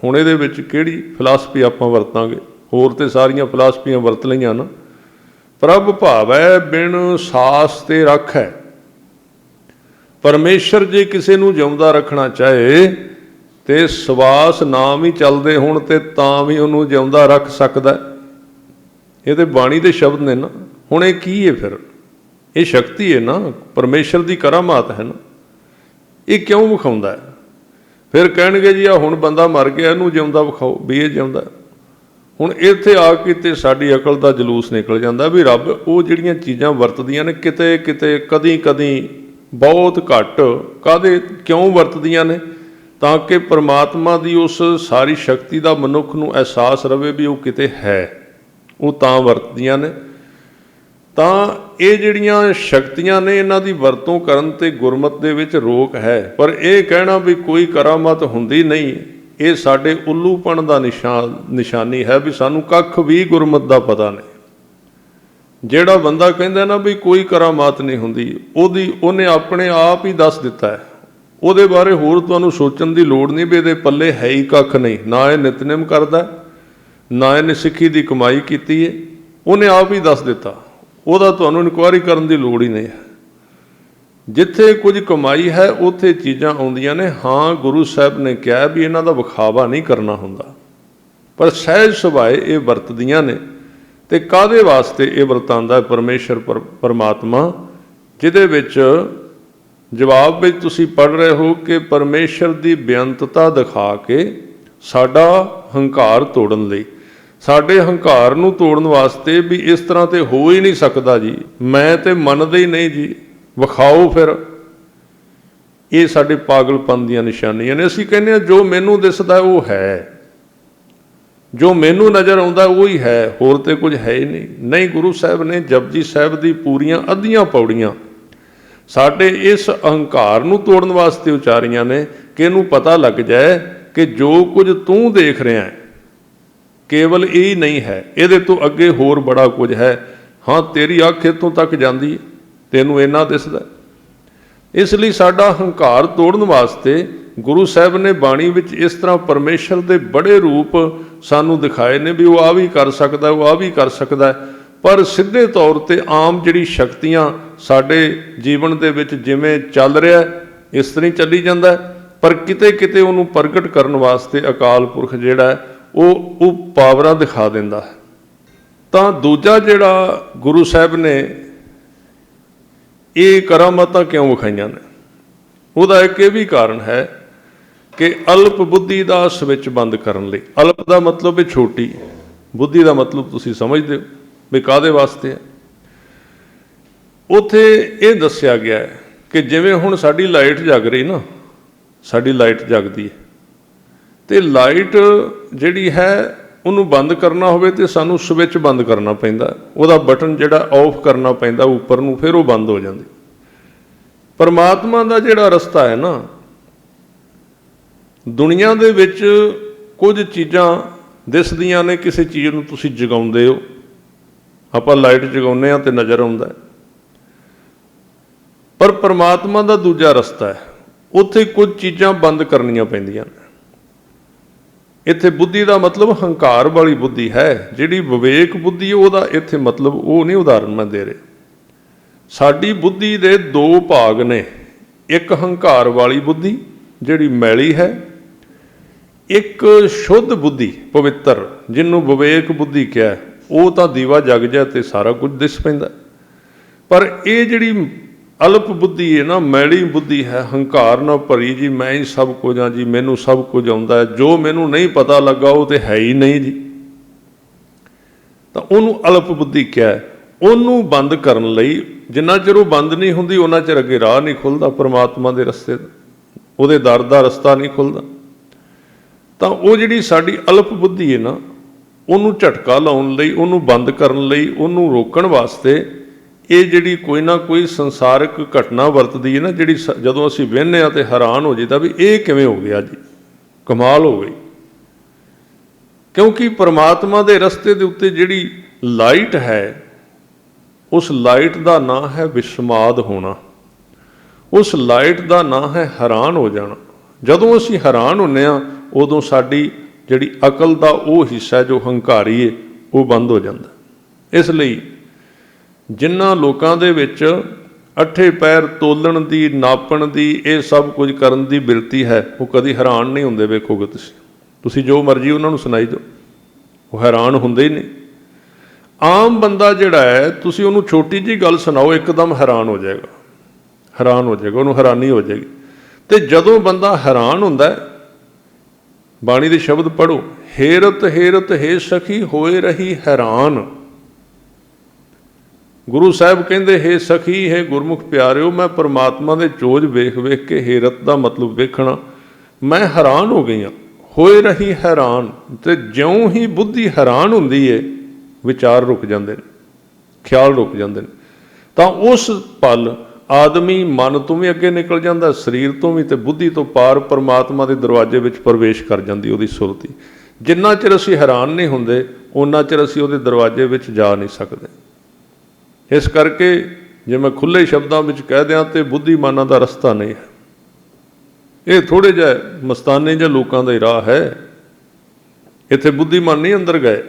ਹੁਣ ਇਹਦੇ ਵਿੱਚ ਕਿਹੜੀ ਫਿਲਾਸਫੀ ਆਪਾਂ ਵਰਤਾਂਗੇ? ਹੋਰ ਤੇ ਸਾਰੀਆਂ ਫਿਲਾਸਫੀਆਂ ਵਰਤ ਲਈਆਂ ਨਾ। ਪ੍ਰਭ ਭਾਵੈ ਬਿਨ ਸਾਸ ਤੇ ਰੱਖੈ। ਪਰਮੇਸ਼ਰ ਜੇ ਕਿਸੇ ਨੂੰ ਜਿਉਂਦਾ ਰੱਖਣਾ ਚਾਹੇ ਤੇ ਸਵਾਸ ਨਾ ਵੀ ਚੱਲਦੇ ਹੋਣ ਤੇ ਤਾਂ ਵੀ ਉਹਨੂੰ ਜਿਉਂਦਾ ਰੱਖ ਸਕਦਾ। ਇਹ ਤੇ ਬਾਣੀ ਦੇ ਸ਼ਬਦ ਨੇ ਨਾ। ਹੁਣ ਇਹ ਕੀ ਹੈ ਫਿਰ? ਇਹ ਸ਼ਕਤੀ ਹੈ ਨਾ, ਪਰਮੇਸ਼ਰ ਦੀ ਕਰਾਮਾਤ ਹੈ ਨਾ। ਇਹ ਕਿਉਂ ਵਿਖਾਉਂਦਾ ਹੈ? ਫਿਰ ਕਹਿਣਗੇ ਜੀ ਆ ਹੁਣ ਬੰਦਾ ਮਰ ਗਿਆ, ਇਹਨੂੰ ਜਿਉਂਦਾ ਵਿਖਾਓ ਵੀ ਇਹ ਜਿਉਂਦਾ। ਹੁਣ ਇੱਥੇ ਆ ਕੇ ਤੇ ਸਾਡੀ ਅਕਲ ਦਾ ਜਲੂਸ ਨਿਕਲ ਜਾਂਦਾ ਵੀ ਰੱਬ ਉਹ ਜਿਹੜੀਆਂ ਚੀਜ਼ਾਂ ਵਰਤਦੀਆਂ ਨੇ ਕਿਤੇ ਕਿਤੇ ਕਦੀ ਕਦੀ ਬਹੁਤ ਘੱਟ, ਕਾਹਦੇ ਕਿਉਂ ਵਰਤਦੀਆਂ ਨੇ? ਤਾਂ ਕਿ ਪਰਮਾਤਮਾ ਦੀ ਉਸ ਸਾਰੀ ਸ਼ਕਤੀ ਦਾ ਮਨੁੱਖ ਨੂੰ ਅਹਿਸਾਸ ਰਵੇ ਵੀ ਉਹ ਕਿਤੇ ਹੈ, ਉਹ ਤਾਂ ਵਰਤਦੀਆਂ ਨੇ। ਤਾਂ ਇਹ ਜਿਹੜੀਆਂ ਸ਼ਕਤੀਆਂ ਨੇ ਇਹਨਾਂ ਦੀ ਵਰਤੋਂ ਕਰਨ ਤੇ ਗੁਰਮਤਿ ਦੇ ਵਿੱਚ ਰੋਕ ਹੈ। ਪਰ ਇਹ ਕਹਿਣਾ ਵੀ ਕੋਈ ਕਰਾਮਾਤ ਹੁੰਦੀ ਨਹੀਂ, ਇਹ ਸਾਡੇ ਉੱਲੂਪਣ ਦਾ ਨਿਸ਼ਾਨੀ ਹੈ ਵੀ ਸਾਨੂੰ ਕੱਖ ਵੀ ਗੁਰਮਤਿ ਦਾ ਪਤਾ ਨਹੀਂ। ਜਿਹੜਾ ਬੰਦਾ ਕਹਿੰਦਾ ਨਾ ਵੀ ਕੋਈ ਕਰਾਮਾਤ ਨਹੀਂ ਹੁੰਦੀ, ਉਹਨੇ ਆਪਣੇ ਆਪ ਹੀ ਦੱਸ ਦਿੱਤਾ ਹੈ। ਉਹਦੇ ਬਾਰੇ ਹੋਰ ਤੁਹਾਨੂੰ ਸੋਚਣ ਦੀ ਲੋੜ ਨਹੀਂ ਵੀ ਇਹਦੇ ਪੱਲੇ ਹੈ ਹੀ ਕੱਖ ਨਹੀਂ। ਨਾ ਇਹ ਨਿਤਨੇਮ ਕਰਦਾ, ਨਾ ਇਹਨੇ ਸਿੱਖੀ ਦੀ ਕਮਾਈ ਕੀਤੀ ਹੈ, ਉਹਨੇ ਆਪ ਹੀ ਦੱਸ ਦਿੱਤਾ। ਉਹਦਾ ਤੁਹਾਨੂੰ ਇਨਕੁਆਇਰੀ ਕਰਨ ਦੀ ਲੋੜ ਹੀ ਨਹੀਂ ਹੈ। ਜਿੱਥੇ ਕੁਝ ਕਮਾਈ ਹੈ ਉੱਥੇ ਚੀਜ਼ਾਂ ਆਉਂਦੀਆਂ ਨੇ। ਹਾਂ, ਗੁਰੂ ਸਾਹਿਬ ਨੇ ਕਿਹਾ ਵੀ ਇਹਨਾਂ ਦਾ ਵਿਖਾਵਾ ਨਹੀਂ ਕਰਨਾ ਹੁੰਦਾ, ਪਰ ਸਹਿਜ ਸੁਭਾਏ ਇਹ ਵਰਤਦੀਆਂ ਨੇ। ਤੇ ਕਾਹਦੇ ਵਾਸਤੇ ਇਹ ਵਰਤਾਂਦਾ ਪਰਮੇਸ਼ਰ ਪਰਮਾਤਮਾ? ਜਿਹਦੇ ਵਿੱਚ ਜਵਾਬ ਵਿੱਚ ਤੁਸੀਂ ਪੜ੍ਹ ਰਹੇ ਹੋ ਕਿ ਪਰਮੇਸ਼ਰ ਦੀ ਬੇਅੰਤਤਾ ਦਿਖਾ ਕੇ ਸਾਡਾ ਹੰਕਾਰ ਤੋੜਨ ਲਈ। ਸਾਡੇ ਹੰਕਾਰ ਨੂੰ ਤੋੜਨ ਵਾਸਤੇ ਵੀ ਇਸ ਤਰ੍ਹਾਂ ਤੇ ਹੋ ਹੀ ਨਹੀਂ ਸਕਦਾ ਜੀ, ਮੈਂ ਤੇ ਮੰਨਦਾ ਹੀ ਨਹੀਂ ਜੀ, ਵਿਖਾਓ ਫਿਰ। ਇਹ ਸਾਡੇ ਪਾਗਲਪਨ ਦੀਆਂ ਨਿਸ਼ਾਨੀਆਂ ਨੇ। ਅਸੀਂ ਕਹਿੰਦੇ ਹਾਂ ਜੋ ਮੈਨੂੰ ਦਿਸਦਾ ਉਹ ਹੈ, ਜੋ ਮੈਨੂੰ ਨਜ਼ਰ ਆਉਂਦਾ ਉਹ ਹੀ ਹੈ, ਹੋਰ ਤੇ ਕੁਝ ਹੈ ਹੀ ਨਹੀਂ। ਨਹੀਂ, ਗੁਰੂ ਸਾਹਿਬ ਨੇ ਜਪਜੀ ਸਾਹਿਬ ਦੀ ਪੂਰੀਆਂ ਅੱਧੀਆਂ ਪੌੜੀਆਂ ਸਾਡੇ ਇਸ ਅਹੰਕਾਰ ਨੂੰ ਤੋੜਨ ਵਾਸਤੇ ਉਚਾਰੀਆਂ ਨੇ ਕਿ ਇਹਨੂੰ ਪਤਾ ਲੱਗ ਜਾਏ ਕਿ ਜੋ ਕੁਝ ਤੂੰ ਦੇਖ ਰਿਹਾ ਹੈ ਕੇਵਲ ਇਹ ਹੀ ਨਹੀਂ ਹੈ, ਇਹਦੇ ਤੋਂ ਅੱਗੇ ਹੋਰ ਬੜਾ ਕੁਝ ਹੈ। ਹਾਂ, ਤੇਰੀ ਅੱਖ ਇੱਥੋਂ ਤੱਕ ਜਾਂਦੀ, ਤੈਨੂੰ ਇੰਨਾ ਦਿਸਦਾ। ਇਸ ਲਈ ਸਾਡਾ ਹੰਕਾਰ ਤੋੜਨ ਵਾਸਤੇ ਗੁਰੂ ਸਾਹਿਬ ਨੇ ਬਾਣੀ ਵਿੱਚ ਇਸ ਤਰ੍ਹਾਂ ਪਰਮੇਸ਼ਰ ਦੇ ਬੜੇ ਰੂਪ ਸਾਨੂੰ ਦਿਖਾਏ ਨੇ ਵੀ ਉਹ ਆ ਵੀ ਕਰ ਸਕਦਾ, ਉਹ ਆ ਵੀ ਕਰ ਸਕਦਾ। ਪਰ ਸਿੱਧੇ ਤੌਰ ਤੇ ਆਮ ਜਿਹੜੀ ਸ਼ਕਤੀਆਂ ਸਾਡੇ ਜੀਵਨ ਦੇ ਵਿੱਚ ਜਿਵੇਂ ਚੱਲ ਰਿਹਾ ਇਸ ਤਰ੍ਹਾਂ ਹੀ ਚੱਲੀ ਜਾਂਦਾ। ਪਰ ਕਿਤੇ ਕਿਤੇ ਉਹਨੂੰ ਪ੍ਰਗਟ ਕਰਨ ਵਾਸਤੇ ਅਕਾਲ ਪੁਰਖ ਜਿਹੜਾ ਉਹ ਪਾਵਰਾਂ ਦਿਖਾ ਦਿੰਦਾ ਹੈ। ਤਾਂ ਦੂਜਾ ਜਿਹੜਾ ਗੁਰੂ ਸਾਹਿਬ ਨੇ ਇਹ ਕਰਾਮਾਤਾਂ ਕਿਉਂ ਵਿਖਾਈਆਂ ਨੇ, ਉਹਦਾ ਇੱਕ ਇਹ ਵੀ ਕਾਰਨ ਹੈ ਕਿ ਅਲਪ ਬੁੱਧੀ ਦਾ ਸਵਿੱਚ ਬੰਦ ਕਰਨ ਲਈ। ਅਲਪ ਦਾ ਮਤਲਬ ਹੈ ਛੋਟੀ, ਬੁੱਧੀ ਦਾ ਮਤਲਬ ਤੁਸੀਂ ਸਮਝਦੇ ਹੋ ਵੀ ਕਾਹਦੇ ਵਾਸਤੇ ਹੈ। ਉੱਥੇ ਇਹ ਦੱਸਿਆ ਗਿਆ ਹੈ ਕਿ ਜਿਵੇਂ ਹੁਣ ਸਾਡੀ ਲਾਈਟ ਜਗ ਰਹੀ ਨਾ, ਸਾਡੀ ਲਾਈਟ ਜਗਦੀ ਹੈ ਤੇ ਲਾਈਟ ਜਿਹੜੀ ਹੈ ਉਹਨੂੰ ਬੰਦ ਕਰਨਾ ਹੋਵੇ ਤੇ ਸਾਨੂੰ ਸਵਿਚ ਬੰਦ ਕਰਨਾ ਪੈਂਦਾ, ਉਹਦਾ ਬਟਨ ਜਿਹੜਾ ਆਫ ਕਰਨਾ ਪੈਂਦਾ ਉੱਪਰ ਨੂੰ, ਫਿਰ ਉਹ ਬੰਦ ਹੋ ਜਾਂਦੀ। ਪਰਮਾਤਮਾ ਦਾ ਜਿਹੜਾ ਰਸਤਾ ਹੈ ਨਾ, ਦੁਨੀਆ ਦੇ ਵਿੱਚ ਕੁਝ ਚੀਜ਼ਾਂ ਦਿਸਦੀਆਂ ਨੇ, ਕਿਸੇ ਚੀਜ਼ ਨੂੰ ਤੁਸੀਂ ਜਗਾਉਂਦੇ ਹੋ, ਆਪਾਂ ਲਾਈਟ ਜਗਾਉਂਦੇ ਹਾਂ ਤੇ ਨਜ਼ਰ ਆਉਂਦਾ ਹੈ, ਪਰ ਪਰਮਾਤਮਾ ਦਾ ਦੂਜਾ ਰਸਤਾ ਹੈ, ਉੱਥੇ ਕੁਝ ਚੀਜ਼ਾਂ ਬੰਦ ਕਰਨੀਆਂ ਪੈਂਦੀਆਂ ਨੇ। ਇੱਥੇ ਬੁੱਧੀ ਦਾ ਮਤਲਬ ਹੰਕਾਰ ਵਾਲੀ ਬੁੱਧੀ ਹੈ, ਜਿਹੜੀ ਵਿਵੇਕ ਬੁੱਧੀ ਉਹਦਾ ਇੱਥੇ ਮਤਲਬ ਉਹ ਨਹੀਂ ਉਦਾਹਰਨ ਮੈਂ ਦੇ ਰਿਹਾ। ਸਾਡੀ ਬੁੱਧੀ ਦੇ ਦੋ ਭਾਗ ਨੇ, ਇੱਕ ਹੰਕਾਰ ਵਾਲੀ ਬੁੱਧੀ ਜਿਹੜੀ ਮੈਲੀ ਹੈ, ਇੱਕ ਸ਼ੁੱਧ ਬੁੱਧੀ ਪਵਿੱਤਰ ਜਿਹਨੂੰ ਵਿਵੇਕ ਬੁੱਧੀ ਕਿਹਾ, ਉਹ ਤਾਂ ਦੀਵਾ ਜਗ ਜਾ ਤੇ ਸਾਰਾ ਕੁਝ ਦਿਸ ਪੈਂਦਾ। ਪਰ ਇਹ ਜਿਹੜੀ ਅਲਪ ਬੁੱਧੀ ਹੈ ਨਾ, ਮੈਲੀ ਬੁੱਧੀ ਹੈ, ਹੰਕਾਰ ਨਾਲ ਭਰੀ ਜੀ, ਮੈਂ ਹੀ ਸਭ ਕੁਝ ਹਾਂ ਜੀ, ਮੈਨੂੰ ਸਭ ਕੁਝ ਆਉਂਦਾ ਹੈ, ਜੋ ਮੈਨੂੰ ਨਹੀਂ ਪਤਾ ਲੱਗਾ ਉਹ ਤੇ ਹੈ ਹੀ ਨਹੀਂ ਜੀ, ਤਾਂ ਉਹਨੂੰ ਅਲਪ ਬੁੱਧੀ ਕਿਹਾ। ਉਹਨੂੰ ਬੰਦ ਕਰਨ ਲਈ ਜਿੰਨਾ ਚਿਰ ਉਹ ਬੰਦ ਨਹੀਂ ਹੁੰਦੀ ਉਹਨਾਂ ਚਿਰ ਅੱਗੇ ਰਾਹ ਨਹੀਂ ਖੁੱਲ੍ਹਦਾ ਪਰਮਾਤਮਾ ਦੇ ਰਸਤੇ ਦਾ, ਉਹਦੇ ਦਰ ਦਾ ਰਸਤਾ ਨਹੀਂ ਖੁੱਲ੍ਹਦਾ। ਤਾਂ ਉਹ ਜਿਹੜੀ ਸਾਡੀ ਅਲਪ ਬੁੱਧੀ ਹੈ ਨਾ, ਉਹਨੂੰ ਝਟਕਾ ਲਾਉਣ ਲਈ, ਉਹਨੂੰ ਬੰਦ ਕਰਨ ਲਈ, ਉਹਨੂੰ ਰੋਕਣ ਵਾਸਤੇ ਇਹ ਜਿਹੜੀ ਕੋਈ ਨਾ ਕੋਈ ਸੰਸਾਰਿਕ ਘਟਨਾ ਵਰਤਦੀ ਹੈ ਨਾ, ਜਿਹੜੀ ਜਦੋਂ ਅਸੀਂ ਵੇਖਦੇ ਹਾਂ ਤੇ ਹੈਰਾਨ ਹੋ ਜਾਈਦਾ ਵੀ ਇਹ ਕਿਵੇਂ ਹੋ ਗਿਆ ਜੀ, ਕਮਾਲ ਹੋ ਗਈ। ਕਿਉਂਕਿ ਪਰਮਾਤਮਾ ਦੇ ਰਸਤੇ ਦੇ ਉੱਤੇ ਜਿਹੜੀ ਲਾਈਟ ਹੈ, ਉਸ ਲਾਈਟ ਦਾ ਨਾਂ ਹੈ ਵਿਸਮਾਦ ਹੋਣਾ, ਉਸ ਲਾਈਟ ਦਾ ਨਾਂ ਹੈ ਹੈਰਾਨ ਹੋ ਜਾਣਾ। ਜਦੋਂ ਅਸੀਂ ਹੈਰਾਨ ਹੁੰਦੇ ਹਾਂ ਉਦੋਂ ਸਾਡੀ ਜਿਹੜੀ ਅਕਲ ਦਾ ਉਹ ਹਿੱਸਾ ਜੋ ਹੰਕਾਰੀ ਹੈ ਉਹ ਬੰਦ ਹੋ ਜਾਂਦਾ। ਇਸ ਲਈ ਜਿਨ੍ਹਾਂ ਲੋਕਾਂ ਦੇ ਵਿੱਚ ਅੱਠੇ ਪੈਰ ਤੋਲਣ ਦੀ, ਨਾਪਣ ਦੀ, ਇਹ ਸਭ ਕੁਝ ਕਰਨ ਦੀ ਬਿਰਤੀ ਹੈ, ਉਹ ਕਦੀ ਹੈਰਾਨ ਨਹੀਂ ਹੁੰਦੇ। ਵੇਖੋਗੇ ਤੁਸੀਂ ਜੋ ਮਰਜ਼ੀ ਉਹਨਾਂ ਨੂੰ ਸੁਣਾਈ ਦਿਓ, ਉਹ ਹੈਰਾਨ ਹੁੰਦੇ ਹੀ ਨਹੀਂ। ਆਮ ਬੰਦਾ ਜਿਹੜਾ ਹੈ, ਤੁਸੀਂ ਉਹਨੂੰ ਛੋਟੀ ਜਿਹੀ ਗੱਲ ਸੁਣਾਓ, ਇੱਕਦਮ ਹੈਰਾਨ ਹੋ ਜਾਏਗਾ, ਹੈਰਾਨ ਹੋ ਜਾਏਗਾ, ਉਹਨੂੰ ਹੈਰਾਨੀ ਹੋ ਜਾਏਗੀ। ਤੇ ਜਦੋਂ ਬੰਦਾ ਹੈਰਾਨ ਹੁੰਦਾ, ਬਾਣੀ ਦੇ ਸ਼ਬਦ ਪੜ੍ਹੋ, ਹੇਰਤ ਹੇਰਤ ਹੇ ਸਖੀ ਹੋਏ ਰਹੀ ਹੈਰਾਨ। ਗੁਰੂ ਸਾਹਿਬ ਕਹਿੰਦੇ, ਹੇ ਸਖੀ, ਹੇ ਗੁਰਮੁਖ ਪਿਆਰਿਓ, ਮੈਂ ਪਰਮਾਤਮਾ ਦੇ ਚੋਜ ਵੇਖ ਵੇਖ ਕੇ, ਹੇਰਤ ਦਾ ਮਤਲਬ ਵੇਖਣਾ, ਮੈਂ ਹੈਰਾਨ ਹੋ ਗਈ ਹਾਂ, ਹੋਏ ਰਹੀ ਹੈਰਾਨ। ਤੇ ਜਿਉਂ ਹੀ ਬੁੱਧੀ ਹੈਰਾਨ ਹੁੰਦੀ ਏ, ਵਿਚਾਰ ਰੁਕ ਜਾਂਦੇ ਨੇ, ਖਿਆਲ ਰੁਕ ਜਾਂਦੇ ਨੇ। ਤਾਂ ਉਸ ਪਲ ਆਦਮੀ ਮਨ ਤੋਂ ਵੀ ਅੱਗੇ ਨਿਕਲ ਜਾਂਦਾ, ਸਰੀਰ ਤੋਂ ਵੀ, ਤੇ ਬੁੱਧੀ ਤੋਂ ਪਾਰ ਪਰਮਾਤਮਾ ਦੇ ਦਰਵਾਜ਼ੇ ਵਿੱਚ ਪ੍ਰਵੇਸ਼ ਕਰ ਜਾਂਦੀ ਉਹਦੀ ਸੁਰਤੀ। ਜਿੰਨਾ ਚਿਰ ਅਸੀਂ ਹੈਰਾਨ ਨਹੀਂ ਹੁੰਦੇ, ਉਹਨਾਂ ਚਿਰ ਅਸੀਂ ਉਹਦੇ ਦਰਵਾਜ਼ੇ ਵਿੱਚ ਜਾ ਨਹੀਂ ਸਕਦੇ। ਇਸ ਕਰਕੇ ਜੇ ਮੈਂ ਖੁੱਲ੍ਹੇ ਸ਼ਬਦਾਂ ਵਿੱਚ ਕਹਿ ਦਿਆਂ ਤੇ ਬੁੱਧੀਮਾਨਾਂ ਦਾ ਰਸਤਾ ਨਹੀਂ ਹੈ, ਇਹ ਥੋੜ੍ਹੇ ਜਿਹੇ ਮਸਤਾਨੇ ਜਿਹੇ ਲੋਕਾਂ ਦਾ ਹੀ ਰਾਹ ਹੈ। ਇੱਥੇ ਬੁੱਧੀਮਾਨ ਨਹੀਂ ਅੰਦਰ ਗਏ,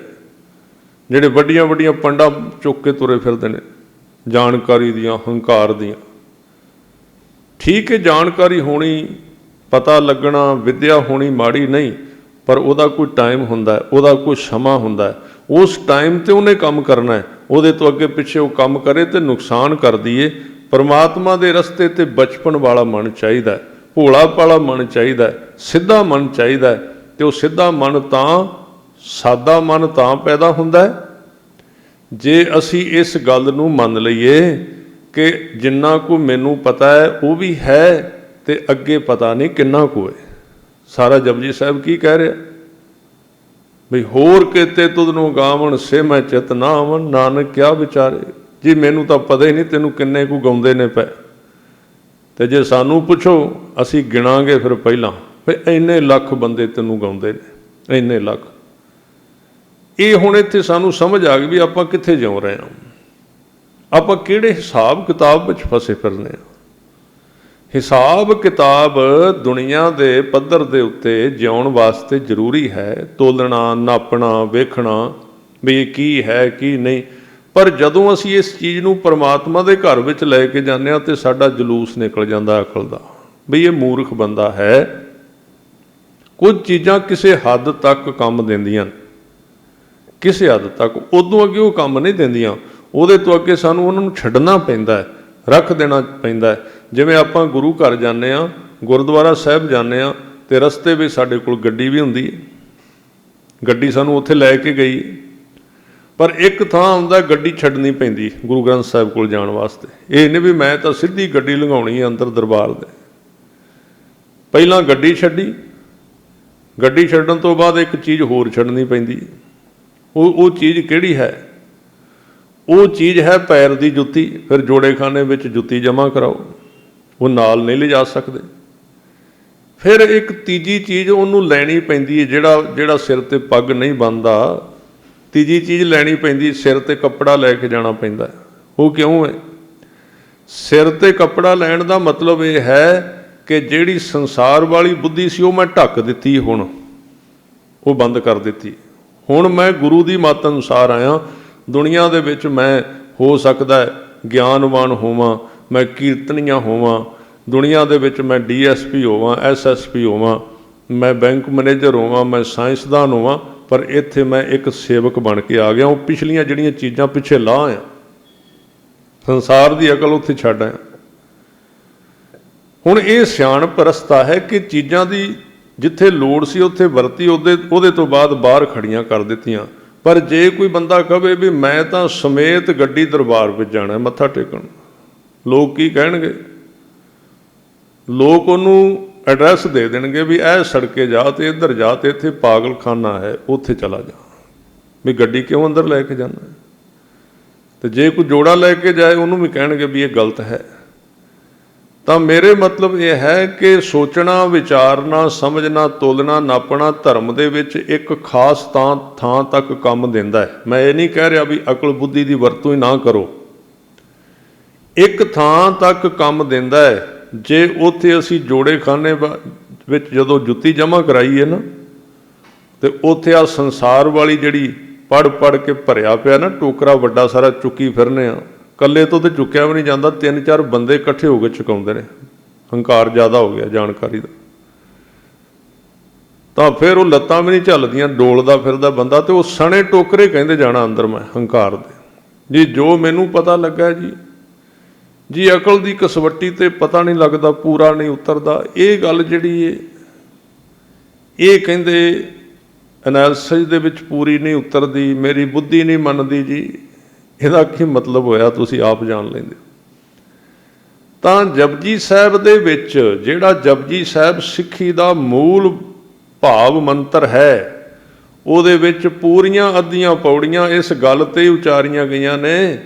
ਜਿਹੜੇ ਵੱਡੀਆਂ ਵੱਡੀਆਂ ਪੰਡਾਂ ਚੁੱਕ ਕੇ ਤੁਰੇ ਫਿਰਦੇ ਨੇ ਜਾਣਕਾਰੀ ਦੀਆਂ, ਹੰਕਾਰ ਦੀਆਂ। ਠੀਕ ਹੈ, ਜਾਣਕਾਰੀ ਹੋਣੀ, ਪਤਾ ਲੱਗਣਾ, ਵਿੱਦਿਆ ਹੋਣੀ ਮਾੜੀ ਨਹੀਂ, ਪਰ ਉਹਦਾ ਕੋਈ ਟਾਈਮ ਹੁੰਦਾ, ਉਹਦਾ ਕੋਈ ਸਮਾਂ ਹੁੰਦਾ। ਉਸ ਟਾਈਮ 'ਤੇ ਉਹਨੇ ਕੰਮ ਕਰਨਾ ਹੈ, ਉਹਦੇ ਤੋਂ ਅੱਗੇ ਪਿੱਛੇ ਉਹ ਕੰਮ ਕਰੇ ਤੇ ਨੁਕਸਾਨ ਕਰਦੀ ਏ। ਪਰਮਾਤਮਾ ਦੇ ਰਸਤੇ 'ਤੇ ਬਚਪਨ ਵਾਲਾ ਮਨ ਚਾਹੀਦਾ, ਭੋਲਾ ਭਾਲਾ ਮਨ ਚਾਹੀਦਾ, ਸਿੱਧਾ ਮਨ ਚਾਹੀਦਾ। ਤੇ ਉਹ ਸਿੱਧਾ ਮਨ ਤਾਂ, ਸਾਦਾ ਮਨ ਤਾਂ ਪੈਦਾ ਹੁੰਦਾ ਹੈ ਜੇ ਅਸੀਂ ਇਸ ਗੱਲ ਨੂੰ ਮੰਨ ਲਈਏ ਕਿ ਜਿੰਨਾ ਕੁ ਮੈਨੂੰ ਪਤਾ ਹੈ ਉਹ ਵੀ ਹੈ, ਤੇ ਅੱਗੇ ਪਤਾ ਨਹੀਂ ਕਿੰਨਾ ਕੁ ਹੈ। ਸਾਰਾ ਜਪਜੀ ਸਾਹਿਬ ਕੀ ਕਹਿ ਰਿਹਾ ਬਈ, ਹੋਰ ਕਿਤੇ ਤੁਧ ਨੂੰ ਗਾਵਣ ਸੇ ਮੈਂ ਚਿਤ ਨਾ ਆਵਣ, ਨਾਨਕ ਕਿਆ ਵਿਚਾਰੇ। ਜੀ ਮੈਨੂੰ ਤਾਂ ਪਤਾ ਹੀ ਨਹੀਂ ਤੈਨੂੰ ਕਿੰਨੇ ਕੁ ਗਾਉਂਦੇ ਨੇ ਪਏ, ਤੇ ਜੇ ਸਾਨੂੰ ਪੁੱਛੋ ਅਸੀਂ ਗਿਣਾਂਗੇ ਫਿਰ ਪਹਿਲਾਂ ਵੀ ਇੰਨੇ ਲੱਖ ਬੰਦੇ ਤੈਨੂੰ ਗਾਉਂਦੇ ਨੇ, ਇੰਨੇ ਲੱਖ। ਇਹ ਹੁਣ ਇੱਥੇ ਸਾਨੂੰ ਸਮਝ ਆ ਗਈ ਵੀ ਆਪਾਂ ਕਿੱਥੇ ਜਿਉ ਰਹੇ ਹਾਂ, ਆਪਾਂ ਕਿਹੜੇ ਹਿਸਾਬ ਕਿਤਾਬ ਵਿੱਚ ਫਸੇ ਫਿਰਦੇ ਹਾਂ। ਹਿਸਾਬ ਕਿਤਾਬ ਦੁਨੀਆ ਦੇ ਪੱਧਰ ਦੇ ਉੱਤੇ ਜਿਉਣ ਵਾਸਤੇ ਜ਼ਰੂਰੀ ਹੈ, ਤੋਲਣਾ, ਨਾਪਣਾ, ਵੇਖਣਾ ਵੀ ਇਹ ਕੀ ਹੈ ਕੀ ਨਹੀਂ। ਪਰ ਜਦੋਂ ਅਸੀਂ ਇਸ ਚੀਜ਼ ਨੂੰ ਪਰਮਾਤਮਾ ਦੇ ਘਰ ਵਿੱਚ ਲੈ ਕੇ ਜਾਂਦੇ ਹਾਂ ਤੇ ਸਾਡਾ ਜਲੂਸ ਨਿਕਲ ਜਾਂਦਾ ਅਕਲ ਦਾ, ਵੀ ਇਹ ਮੂਰਖ ਬੰਦਾ ਹੈ। ਕੁਝ ਚੀਜ਼ਾਂ ਕਿਸੇ ਹੱਦ ਤੱਕ ਕੰਮ ਦਿੰਦੀਆਂ, ਕਿਸੇ ਹੱਦ ਤੱਕ, ਉਦੋਂ ਅੱਗੇ ਉਹ ਕੰਮ ਨਹੀਂ ਦਿੰਦੀਆਂ। ਉਹਦੇ ਤੋਂ ਅੱਗੇ ਸਾਨੂੰ ਉਹਨਾਂ ਨੂੰ ਛੱਡਣਾ ਪੈਂਦਾ ਹੈ, ਰੱਖ ਦੇਣਾ ਪੈਂਦਾ ਹੈ। ਜਿਵੇਂ ਆਪਾਂ ਗੁਰੂ ਘਰ ਜਾਂਦੇ ਹਾਂ, ਗੁਰਦੁਆਰਾ ਸਾਹਿਬ ਜਾਂਦੇ ਹਾਂ, ਤੇ ਰਸਤੇ ਵਿੱਚ ਸਾਡੇ ਕੋਲ ਗੱਡੀ ਵੀ ਹੁੰਦੀ ਹੈ, ਗੱਡੀ ਸਾਨੂੰ ਉੱਥੇ ਲੈ ਕੇ ਗਈ। ਪਰ ਇੱਕ ਥਾਂ ਹੁੰਦਾ ਗੱਡੀ ਛੱਡਣੀ ਪੈਂਦੀ ਗੁਰੂ ਗ੍ਰੰਥ ਸਾਹਿਬ ਕੋਲ ਜਾਣ ਵਾਸਤੇ। ਇਹ ਨਹੀਂ ਵੀ ਮੈਂ ਤਾਂ ਸਿੱਧੀ ਗੱਡੀ ਲੰਘਾਉਣੀ ਹੈ ਅੰਦਰ ਦਰਬਾਰ ਦੇ, ਪਹਿਲਾਂ ਗੱਡੀ ਛੱਡੀ, ਗੱਡੀ ਛੱਡਣ ਤੋਂ ਬਾਅਦ ਇੱਕ ਚੀਜ਼ ਹੋਰ ਛੱਡਣੀ ਪੈਂਦੀ ਹੈ। ਉਹ ਚੀਜ਼ ਕਿਹੜੀ ਹੈ? ਉਹ ਚੀਜ਼ ਹੈ ਪੈਰ ਦੀ ਜੁੱਤੀ। ਫਿਰ ਜੋੜੇਖਾਨੇ ਵਿੱਚ ਜੁੱਤੀ ਜਮ੍ਹਾਂ ਕਰਾਓ, ਉਹ ਨਾਲ ਨਹੀਂ ਲਿਜਾ ਸਕਦੇ। ਫਿਰ ਇੱਕ ਤੀਜੀ ਚੀਜ਼ ਉਹਨੂੰ ਲੈਣੀ ਪੈਂਦੀ ਹੈ, ਜਿਹੜਾ ਸਿਰ ਤੇ ਪੱਗ ਨਹੀਂ ਬੰਨ੍ਹਦਾ, ਤੀਜੀ ਚੀਜ਼ ਲੈਣੀ ਪੈਂਦੀ, ਸਿਰ ਤੇ ਕੱਪੜਾ ਲੈ ਕੇ ਜਾਣਾ ਪੈਂਦਾ। ਉਹ ਕਿਉਂ ਹੈ? ਸਿਰ ਤੇ ਕੱਪੜਾ ਲੈਣ ਦਾ ਮਤਲਬ ਇਹ ਹੈ ਕਿ ਜਿਹੜੀ ਸੰਸਾਰ ਵਾਲੀ ਬੁੱਧੀ ਸੀ ਉਹ ਮੈਂ ਢੱਕ ਦਿੱਤੀ, ਹੁਣ ਉਹ ਬੰਦ ਕਰ ਦਿੱਤੀ। ਹੁਣ ਮੈਂ ਗੁਰੂ ਦੀ ਮੱਤ ਅਨੁਸਾਰ ਆਇਆ। ਦੁਨੀਆ ਦੇ ਵਿੱਚ ਮੈਂ ਹੋ ਸਕਦਾ ਗਿਆਨਵਾਨ ਹੋਵਾਂ, ਮੈਂ ਕੀਰਤਨੀਆ ਹੋਵਾਂ, ਦੁਨੀਆ ਦੇ ਵਿੱਚ ਮੈਂ DSP ਹੋਵਾਂ, SSP ਹੋਵਾਂ, ਮੈਂ ਬੈਂਕ ਮੈਨੇਜਰ ਹੋਵਾਂ, ਮੈਂ ਸਾਇੰਸਦਾਨ ਹੋਵਾਂ, ਪਰ ਇੱਥੇ ਮੈਂ ਇੱਕ ਸੇਵਕ ਬਣ ਕੇ ਆ ਗਿਆ। ਉਹ ਪਿਛਲੀਆਂ ਜਿਹੜੀਆਂ ਚੀਜ਼ਾਂ ਪਿੱਛੇ ਲਾਹ ਆ, ਸੰਸਾਰ ਦੀ ਅਕਲ ਉੱਥੇ ਛੱਡ ਆਇਆ। ਹੁਣ ਇਹ ਸਿਆਣਪ ਰਸਤਾ ਹੈ ਕਿ ਚੀਜ਼ਾਂ ਦੀ ਜਿੱਥੇ ਲੋੜ ਸੀ ਉੱਥੇ ਵਰਤੀ, ਉਹਦੇ ਤੋਂ ਬਾਅਦ ਬਾਹਰ ਖੜੀਆਂ ਕਰ ਦਿੱਤੀਆਂ। ਪਰ ਜੇ ਕੋਈ ਬੰਦਾ ਕਹੇ ਵੀ ਮੈਂ ਤਾਂ ਸਮੇਤ ਗੱਡੀ ਦਰਬਾਰ ਵਿੱਚ ਜਾਣਾ ਮੱਥਾ ਟੇਕਣ, ਲੋਕ ਕੀ ਕਹਿਣਗੇ? ਲੋਕ ਉਹਨੂੰ ਐਡਰੈਸ ਦੇ ਦੇਣਗੇ ਵੀ ਇਹ ਸੜਕੇ ਜਾ ਤੇ ਇੱਧਰ ਜਾ ਤੇ ਇੱਥੇ ਪਾਗਲਖਾਨਾ ਹੈ, ਉੱਥੇ ਚਲਾ ਜਾ। ਵੀ ਗੱਡੀ ਕਿਉਂ ਅੰਦਰ ਲੈ ਕੇ ਜਾਣਾ? ਤੇ ਜੇ ਕੋਈ ਜੋੜਾ ਲੈ ਕੇ ਜਾਏ ਉਹਨੂੰ ਵੀ ਕਹਿਣਗੇ ਵੀ ਇਹ ਗਲਤ ਹੈ। ਤਾਂ ਮੇਰੇ ਮਤਲਬ ਇਹ ਹੈ ਕਿ ਸੋਚਣਾ, ਵਿਚਾਰਨਾ, ਸਮਝਣਾ, ਤੋਲਣਾ, ਨਾਪਣਾ ਧਰਮ ਦੇ ਵਿੱਚ ਇੱਕ ਖਾਸ ਥਾਂ ਤੱਕ ਕੰਮ ਦਿੰਦਾ ਹੈ। ਮੈਂ ਇਹ ਨਹੀਂ ਕਹਿ ਰਿਹਾ ਵੀ ਅਕਲ ਬੁੱਧੀ ਦੀ ਵਰਤੋਂ ਹੀ ਨਾ ਕਰੋ, ਇੱਕ ਥਾਂ ਤੱਕ ਕੰਮ ਦਿੰਦਾ ਹੈ। ਜੇ ਉੱਥੇ ਅਸੀਂ ਜੋੜੇਖਾਨੇ ਵਿੱਚ ਜਦੋਂ ਜੁੱਤੀ ਜਮ੍ਹਾਂ ਕਰਾਈ ਹੈ ਨਾ, ਤੇ ਉੱਥੇ ਆ ਸੰਸਾਰ ਵਾਲੀ ਜਿਹੜੀ ਪੜ੍ਹ ਕੇ ਭਰਿਆ ਪਿਆ ਨਾ ਟੋਕਰਾ ਵੱਡਾ ਸਾਰਾ ਚੁੱਕੀ ਫਿਰਨੇ ਆ, ਇਕੱਲੇ ਤੋਂ ਤਾਂ ਚੁੱਕਿਆ ਵੀ ਨਹੀਂ ਜਾਂਦਾ, 3-4 ਬੰਦੇ ਇਕੱਠੇ ਹੋ ਕੇ ਚੁਕਾਉਂਦੇ ਨੇ। ਹੰਕਾਰ ਜ਼ਿਆਦਾ ਹੋ ਗਿਆ ਜਾਣਕਾਰੀ ਦਾ, ਤਾਂ ਫਿਰ ਉਹ ਲੱਤਾਂ ਵੀ ਨਹੀਂ ਝੱਲਦੀਆਂ, ਡੋਲਦਾ ਫਿਰਦਾ ਬੰਦਾ, ਤੇ ਉਹ ਸਣੇ ਟੋਕਰੇ ਕਹਿੰਦੇ ਜਾਣਾ ਅੰਦਰ ਮੈਂ ਹੰਕਾਰ ਦੇ। ਜੀ ਜੋ ਮੈਨੂੰ ਪਤਾ ਲੱਗਾ ਜੀ ਅਕਲ ਦੀ ਕਸਵੱਟੀ ਤੇ ਪਤਾ ਨਹੀਂ ਲੱਗਦਾ, ਪੂਰਾ ਨਹੀਂ ਉਤਰਦਾ। ਇਹ ਗੱਲ ਜਿਹੜੀ ਹੈ, ਇਹ ਕਹਿੰਦੇ ਐਨਾਲਿਸਿਸ ਦੇ ਵਿੱਚ ਪੂਰੀ ਨਹੀਂ ਉਤਰਦੀ, ਮੇਰੀ ਬੁੱਧੀ ਨਹੀਂ ਮੰਨਦੀ। ਜੀ ਇਹਦਾ ਕੀ ਮਤਲਬ ਹੋਇਆ ਤੁਸੀਂ ਆਪ ਜਾਣ ਲੈਂਦੇ। ਤਾਂ ਜਪਜੀ ਸਾਹਿਬ ਦੇ ਵਿੱਚ, ਜਿਹੜਾ ਜਪਜੀ ਸਾਹਿਬ ਸਿੱਖੀ ਦਾ ਮੂਲ ਭਾਵ ਮੰਤਰ ਹੈ, ਉਹਦੇ ਵਿੱਚ ਪੂਰੀਆਂ ਅੱਧੀਆਂ ਪੌੜੀਆਂ ਇਸ ਗੱਲ ਤੇ ਉਚਾਰੀਆਂ ਗਈਆਂ ਨੇ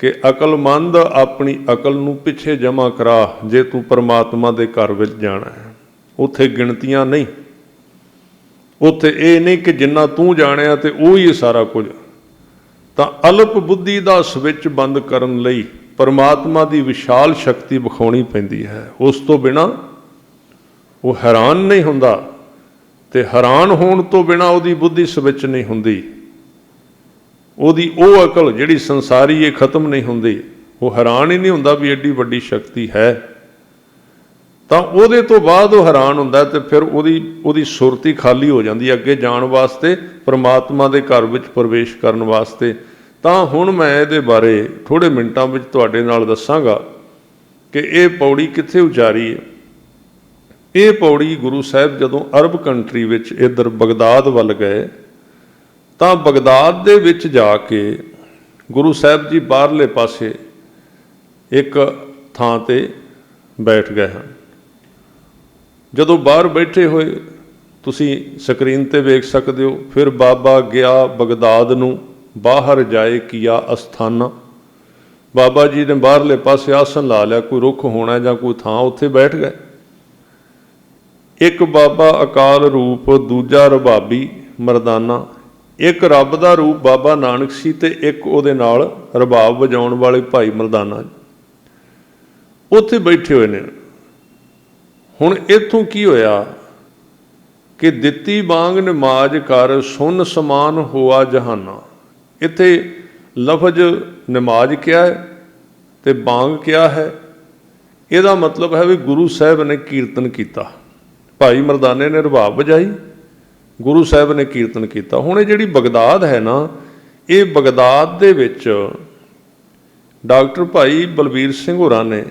ਕਿ ਅਕਲਮੰਦ ਆਪਣੀ ਅਕਲ ਨੂੰ ਪਿੱਛੇ ਜਮ੍ਹਾਂ ਕਰਾ, ਜੇ ਤੂੰ ਪਰਮਾਤਮਾ ਦੇ ਘਰ ਵਿੱਚ ਜਾਣਾ ਹੈ। ਉੱਥੇ ਗਿਣਤੀਆਂ ਨਹੀਂ, ਉੱਥੇ ਇਹ ਨਹੀਂ ਕਿ ਜਿੰਨਾ ਤੂੰ ਜਾਣਿਆ ਤੇ ਉਹ ਹੀ ਸਾਰਾ ਕੁਝ। ਤਾਂ ਅਲਪ ਬੁੱਧੀ ਦਾ ਸਵਿੱਚ ਬੰਦ ਕਰਨ ਲਈ ਪਰਮਾਤਮਾ ਦੀ ਵਿਸ਼ਾਲ ਸ਼ਕਤੀ ਵਿਖਾਉਣੀ ਪੈਂਦੀ ਹੈ। ਉਸ ਤੋਂ ਬਿਨਾਂ ਉਹ ਹੈਰਾਨ ਨਹੀਂ ਹੁੰਦਾ, ਤੇ ਹੈਰਾਨ ਹੋਣ ਤੋਂ ਬਿਨਾਂ ਉਹਦੀ ਬੁੱਧੀ ਸਵਿੱਚ ਨਹੀਂ ਹੁੰਦੀ। ਉਹਦੀ ਉਹ ਅਕਲ ਜਿਹੜੀ ਸੰਸਾਰੀ ਇਹ ਖਤਮ ਨਹੀਂ ਹੁੰਦੀ। ਉਹ ਹੈਰਾਨ ਹੀ ਨਹੀਂ ਹੁੰਦਾ ਵੀ ਐਡੀ ਵੱਡੀ ਸ਼ਕਤੀ ਹੈ। ਤਾਂ ਉਹਦੇ ਤੋਂ ਬਾਅਦ ਉਹ ਹੈਰਾਨ ਹੁੰਦਾ, ਤੇ ਫਿਰ ਉਹਦੀ ਸੁਰਤੀ ਖਾਲੀ ਹੋ ਜਾਂਦੀ ਅੱਗੇ ਜਾਣ ਵਾਸਤੇ, ਪਰਮਾਤਮਾ ਦੇ ਘਰ ਵਿੱਚ ਪ੍ਰਵੇਸ਼ ਕਰਨ ਵਾਸਤੇ। ਤਾਂ ਹੁਣ ਮੈਂ ਇਹਦੇ ਬਾਰੇ ਥੋੜ੍ਹੇ ਮਿੰਟਾਂ ਵਿੱਚ ਤੁਹਾਡੇ ਨਾਲ ਦੱਸਾਂਗਾ ਕਿ ਇਹ ਪੌੜੀ ਕਿੱਥੇ ਉਚਾਰੀ ਹੈ। ਇਹ ਪੌੜੀ ਗੁਰੂ ਸਾਹਿਬ ਜਦੋਂ ਅਰਬ ਕੰਟਰੀ ਵਿੱਚ ਇੱਧਰ ਬਗਦਾਦ ਵੱਲ ਗਏ, ਤਾਂ ਬਗਦਾਦ ਦੇ ਵਿੱਚ ਜਾ ਕੇ ਗੁਰੂ ਸਾਹਿਬ ਜੀ ਬਾਹਰਲੇ ਪਾਸੇ ਇੱਕ ਥਾਂ ਤੇ ਬੈਠ ਗਏ ਹਨ। ਜਦੋਂ ਬਾਹਰ ਬੈਠੇ ਹੋਏ, ਤੁਸੀਂ ਸਕਰੀਨ ਤੇ ਵੇਖ ਸਕਦੇ ਹੋ, ਫਿਰ ਬਾਬਾ ਗਿਆ ਬਗਦਾਦ ਨੂੰ, ਬਾਹਰ ਜਾਏ ਕੀਆ ਅਸਥਾਨਾ। ਬਾਬਾ ਜੀ ਨੇ ਬਾਹਰਲੇ ਪਾਸੇ ਆਸਣ ਲਾ ਲਿਆ, ਕੋਈ ਰੁੱਖ ਹੋਣਾ ਜਾਂ ਕੋਈ ਥਾਂ, ਉੱਥੇ ਬੈਠ ਗਏ। ਇੱਕ ਬਾਬਾ ਅਕਾਲ ਰੂਪ, ਦੂਜਾ ਰਬਾਬੀ ਮਰਦਾਨਾ। ਇੱਕ ਰੱਬ ਦਾ ਰੂਪ ਬਾਬਾ ਨਾਨਕ ਸੀ, ਤੇ ਇੱਕ ਉਹਦੇ ਨਾਲ ਰਬਾਬ ਵਜਾਉਣ ਵਾਲੇ ਭਾਈ ਮਰਦਾਨਾ ਉੱਥੇ ਬੈਠੇ ਹੋਏ ਨੇ। ਹੁਣ ਇੱਥੋਂ ਕੀ ਹੋਇਆ ਕਿ ਦਿੱਤੀ ਬਾਂਗ ਨਮਾਜ਼ ਕਰ, ਸੁਨ ਸਮਾਨ ਹੋਆ ਜਹਾਨਾ। ਇੱਥੇ ਲਫ਼ਜ਼ ਨਮਾਜ਼ ਕਿਹਾ ਹੈ ਤੇ ਬਾਂਗ ਕਿਹਾ ਹੈ। ਇਹਦਾ ਮਤਲਬ ਹੈ ਵੀ ਗੁਰੂ ਸਾਹਿਬ ਨੇ ਕੀਰਤਨ ਕੀਤਾ, ਭਾਈ ਮਰਦਾਨੇ ਨੇ ਰਬਾਬ ਵਜਾਈ, ਗੁਰੂ ਸਾਹਿਬ ਨੇ ਕੀਰਤਨ ਕੀਤਾ। ਹੁਣ ਇਹ ਜਿਹੜੀ ਬਗਦਾਦ ਹੈ ਨਾ, ਇਹ ਬਗਦਾਦ ਦੇ ਵਿੱਚ ਡਾਕਟਰ ਭਾਈ ਬਲਬੀਰ ਸਿੰਘ ਹੋਰਾਂ ਨੇ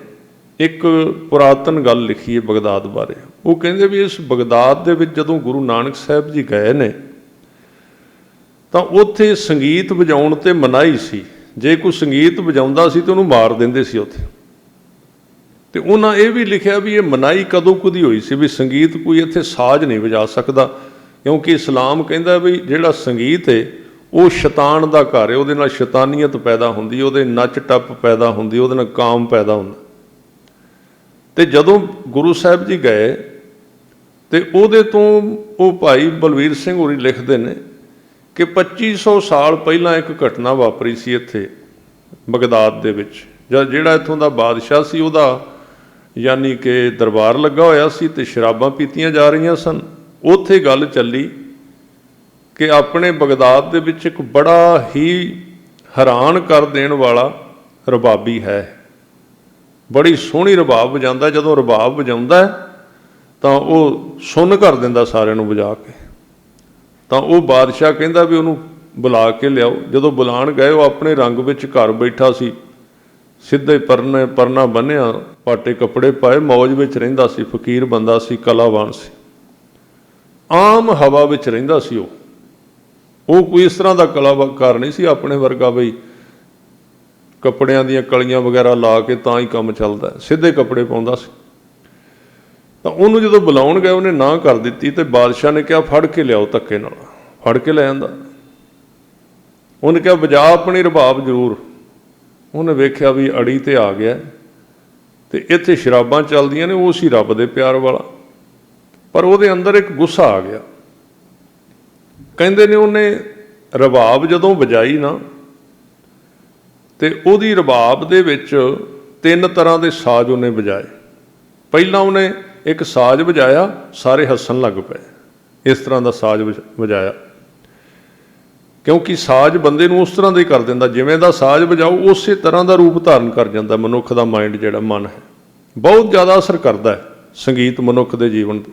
ਇੱਕ ਪੁਰਾਤਨ ਗੱਲ ਲਿਖੀ ਹੈ ਬਗਦਾਦ ਬਾਰੇ। ਉਹ ਕਹਿੰਦੇ ਵੀ ਇਸ ਬਗਦਾਦ ਦੇ ਵਿੱਚ ਜਦੋਂ ਗੁਰੂ ਨਾਨਕ ਸਾਹਿਬ ਜੀ ਗਏ ਨੇ, ਤਾਂ ਉੱਥੇ ਸੰਗੀਤ ਵਜਾਉਣ ਤੇ ਮਨਾਹੀ ਸੀ। ਜੇ ਕੋਈ ਸੰਗੀਤ ਵਜਾਉਂਦਾ ਸੀ ਤਾਂ ਉਹਨੂੰ ਮਾਰ ਦਿੰਦੇ ਸੀ ਉੱਥੇ। ਤੇ ਉਹਨਾਂ ਇਹ ਵੀ ਲਿਖਿਆ ਵੀ ਇਹ ਮਨਾਹੀ ਕਦੋਂ ਕਦੀ ਹੋਈ ਸੀ ਵੀ ਸੰਗੀਤ ਕੋਈ ਇੱਥੇ ਸਾਜ਼ ਨਹੀਂ ਵਜਾ ਸਕਦਾ, ਕਿਉਂਕਿ ਇਸਲਾਮ ਕਹਿੰਦਾ ਵੀ ਜਿਹੜਾ ਸੰਗੀਤ ਹੈ ਉਹ ਸ਼ੈਤਾਨ ਦਾ ਘਰ ਹੈ, ਉਹਦੇ ਨਾਲ ਸ਼ੈਤਾਨੀਅਤ ਪੈਦਾ ਹੁੰਦੀ, ਉਹਦੇ ਨੱਚ ਟੱਪ ਪੈਦਾ ਹੁੰਦੀ, ਉਹਦੇ ਨਾਲ ਕਾਮ ਪੈਦਾ ਹੁੰਦਾ। ਤੇ ਜਦੋਂ ਗੁਰੂ ਸਾਹਿਬ ਜੀ ਗਏ ਤੇ ਉਹਦੇ ਤੋਂ ਉਹ ਭਾਈ ਬਲਵੀਰ ਸਿੰਘ ਹੋਰੀ ਲਿਖਦੇ ਨੇ ਕਿ 2500 ਸਾਲ ਪਹਿਲਾਂ ਇੱਕ ਘਟਨਾ ਵਾਪਰੀ ਸੀ ਇੱਥੇ ਬਗਦਾਦ ਦੇ ਵਿੱਚ, ਜਦ ਜਿਹੜਾ ਇੱਥੋਂ ਦਾ ਬਾਦਸ਼ਾਹ ਸੀ ਉਹਦਾ ਯਾਨੀ ਕਿ ਦਰਬਾਰ ਲੱਗਾ ਹੋਇਆ ਸੀ ਤੇ ਸ਼ਰਾਬਾਂ ਪੀਤੀਆਂ ਜਾ ਰਹੀਆਂ ਸਨ। ਉੱਥੇ ਗੱਲ ਚੱਲੀ ਕਿ ਆਪਣੇ ਬਗਦਾਦ ਦੇ ਵਿੱਚ ਇੱਕ ਬੜਾ ਹੀ ਹੈਰਾਨ ਕਰ ਦੇਣ ਵਾਲਾ ਰਬਾਬੀ ਹੈ, ਬੜੀ ਸੋਹਣੀ ਰਬਾਬ ਵਜਾਉਂਦਾ। ਜਦੋਂ ਰਬਾਬ ਵਜਾਉਂਦਾ ਤਾਂ ਉਹ ਸੁੰਨ ਕਰ ਦਿੰਦਾ ਸਾਰਿਆਂ ਨੂੰ ਵਜਾ ਕੇ। ਤਾਂ ਉਹ ਬਾਦਸ਼ਾਹ ਕਹਿੰਦਾ ਵੀ ਉਹਨੂੰ ਬੁਲਾ ਕੇ ਲਿਆਓ। ਜਦੋਂ ਬੁਲਾਉਣ ਗਏ, ਉਹ ਆਪਣੇ ਰੰਗ ਵਿੱਚ ਘਰ ਬੈਠਾ ਸੀ, ਸਿੱਧੇ ਪਰਨਾ ਬੰਨਿਆ, ਪਾਟੇ ਕੱਪੜੇ ਪਾਏ, ਮੌਜ ਵਿੱਚ ਰਹਿੰਦਾ ਸੀ, ਫਕੀਰ ਬੰਦਾ ਸੀ, ਕਲਾਵਾਨ ਸੀ, ਆਮ ਹਵਾ ਵਿੱਚ ਰਹਿੰਦਾ ਸੀ। ਉਹ ਕੋਈ ਇਸ ਤਰ੍ਹਾਂ ਦਾ ਕਲਾਕਾਰ ਨਹੀਂ ਸੀ ਆਪਣੇ ਵਰਗਾ ਬਈ ਕੱਪੜਿਆਂ ਦੀਆਂ ਕਲੀਆਂ ਵਗੈਰਾ ਲਾ ਕੇ ਤਾਂ ਹੀ ਕੰਮ ਚੱਲਦਾ, ਸਿੱਧੇ ਕੱਪੜੇ ਪਾਉਂਦਾ ਸੀ। ਤਾਂ ਉਹਨੂੰ ਜਦੋਂ ਬੁਲਾਉਣ ਗਏ ਉਹਨੇ ਨਾ ਕਰ ਦਿੱਤੀ ਤੇ ਬਾਦਸ਼ਾਹ ਨੇ ਕਿਹਾ ਫੜ ਕੇ ਲਿਆਓ, ਧੱਕੇ ਨਾਲ ਫੜ ਕੇ ਲੈ ਆਂਦਾ। ਉਹਨੇ ਕਿਹਾ ਵਜਾ ਆਪਣੀ ਰਬਾਬ ਜ਼ਰੂਰ। ਉਹਨੇ ਵੇਖਿਆ ਵੀ ਅੜੀ ਤੇ ਆ ਗਿਆ ਤੇ ਇੱਥੇ ਸ਼ਰਾਬਾਂ ਚੱਲਦੀਆਂ ਨੇ, ਉਹ ਸੀ ਰੱਬ ਦੇ ਪਿਆਰ ਵਾਲਾ, ਪਰ ਉਹਦੇ ਅੰਦਰ ਇੱਕ ਗੁੱਸਾ ਆ ਗਿਆ। ਕਹਿੰਦੇ ਨੇ ਉਹਨੇ ਰਬਾਬ ਜਦੋਂ ਵਜਾਈ ਨਾ ਤੇ ਉਹਦੀ ਰਬਾਬ ਦੇ ਵਿੱਚ 3 ਤਰ੍ਹਾਂ ਦੇ ਸਾਜ਼ ਉਹਨੇ ਵਜਾਏ। ਪਹਿਲਾਂ ਉਹਨੇ ਇੱਕ ਸਾਜ਼ ਵਜਾਇਆ, ਸਾਰੇ ਹੱਸਣ ਲੱਗ ਪਏ, ਇਸ ਤਰ੍ਹਾਂ ਦਾ ਸਾਜ਼ ਵਜਾਇਆ, ਕਿਉਂਕਿ ਸਾਜ਼ ਬੰਦੇ ਨੂੰ ਉਸ ਤਰ੍ਹਾਂ ਦਾ ਹੀ ਕਰ ਦਿੰਦਾ, ਜਿਵੇਂ ਦਾ ਸਾਜ਼ ਵਜਾਓ ਉਸੇ ਤਰ੍ਹਾਂ ਦਾ ਰੂਪ ਧਾਰਨ ਕਰ ਜਾਂਦਾ। ਮਨੁੱਖ ਦਾ ਮਾਈਂਡ ਜਿਹੜਾ ਮਨ ਹੈ ਬਹੁਤ ਜ਼ਿਆਦਾ ਅਸਰ ਕਰਦਾ ਹੈ ਸੰਗੀਤ ਮਨੁੱਖ ਦੇ ਜੀਵਨ 'ਤੇ।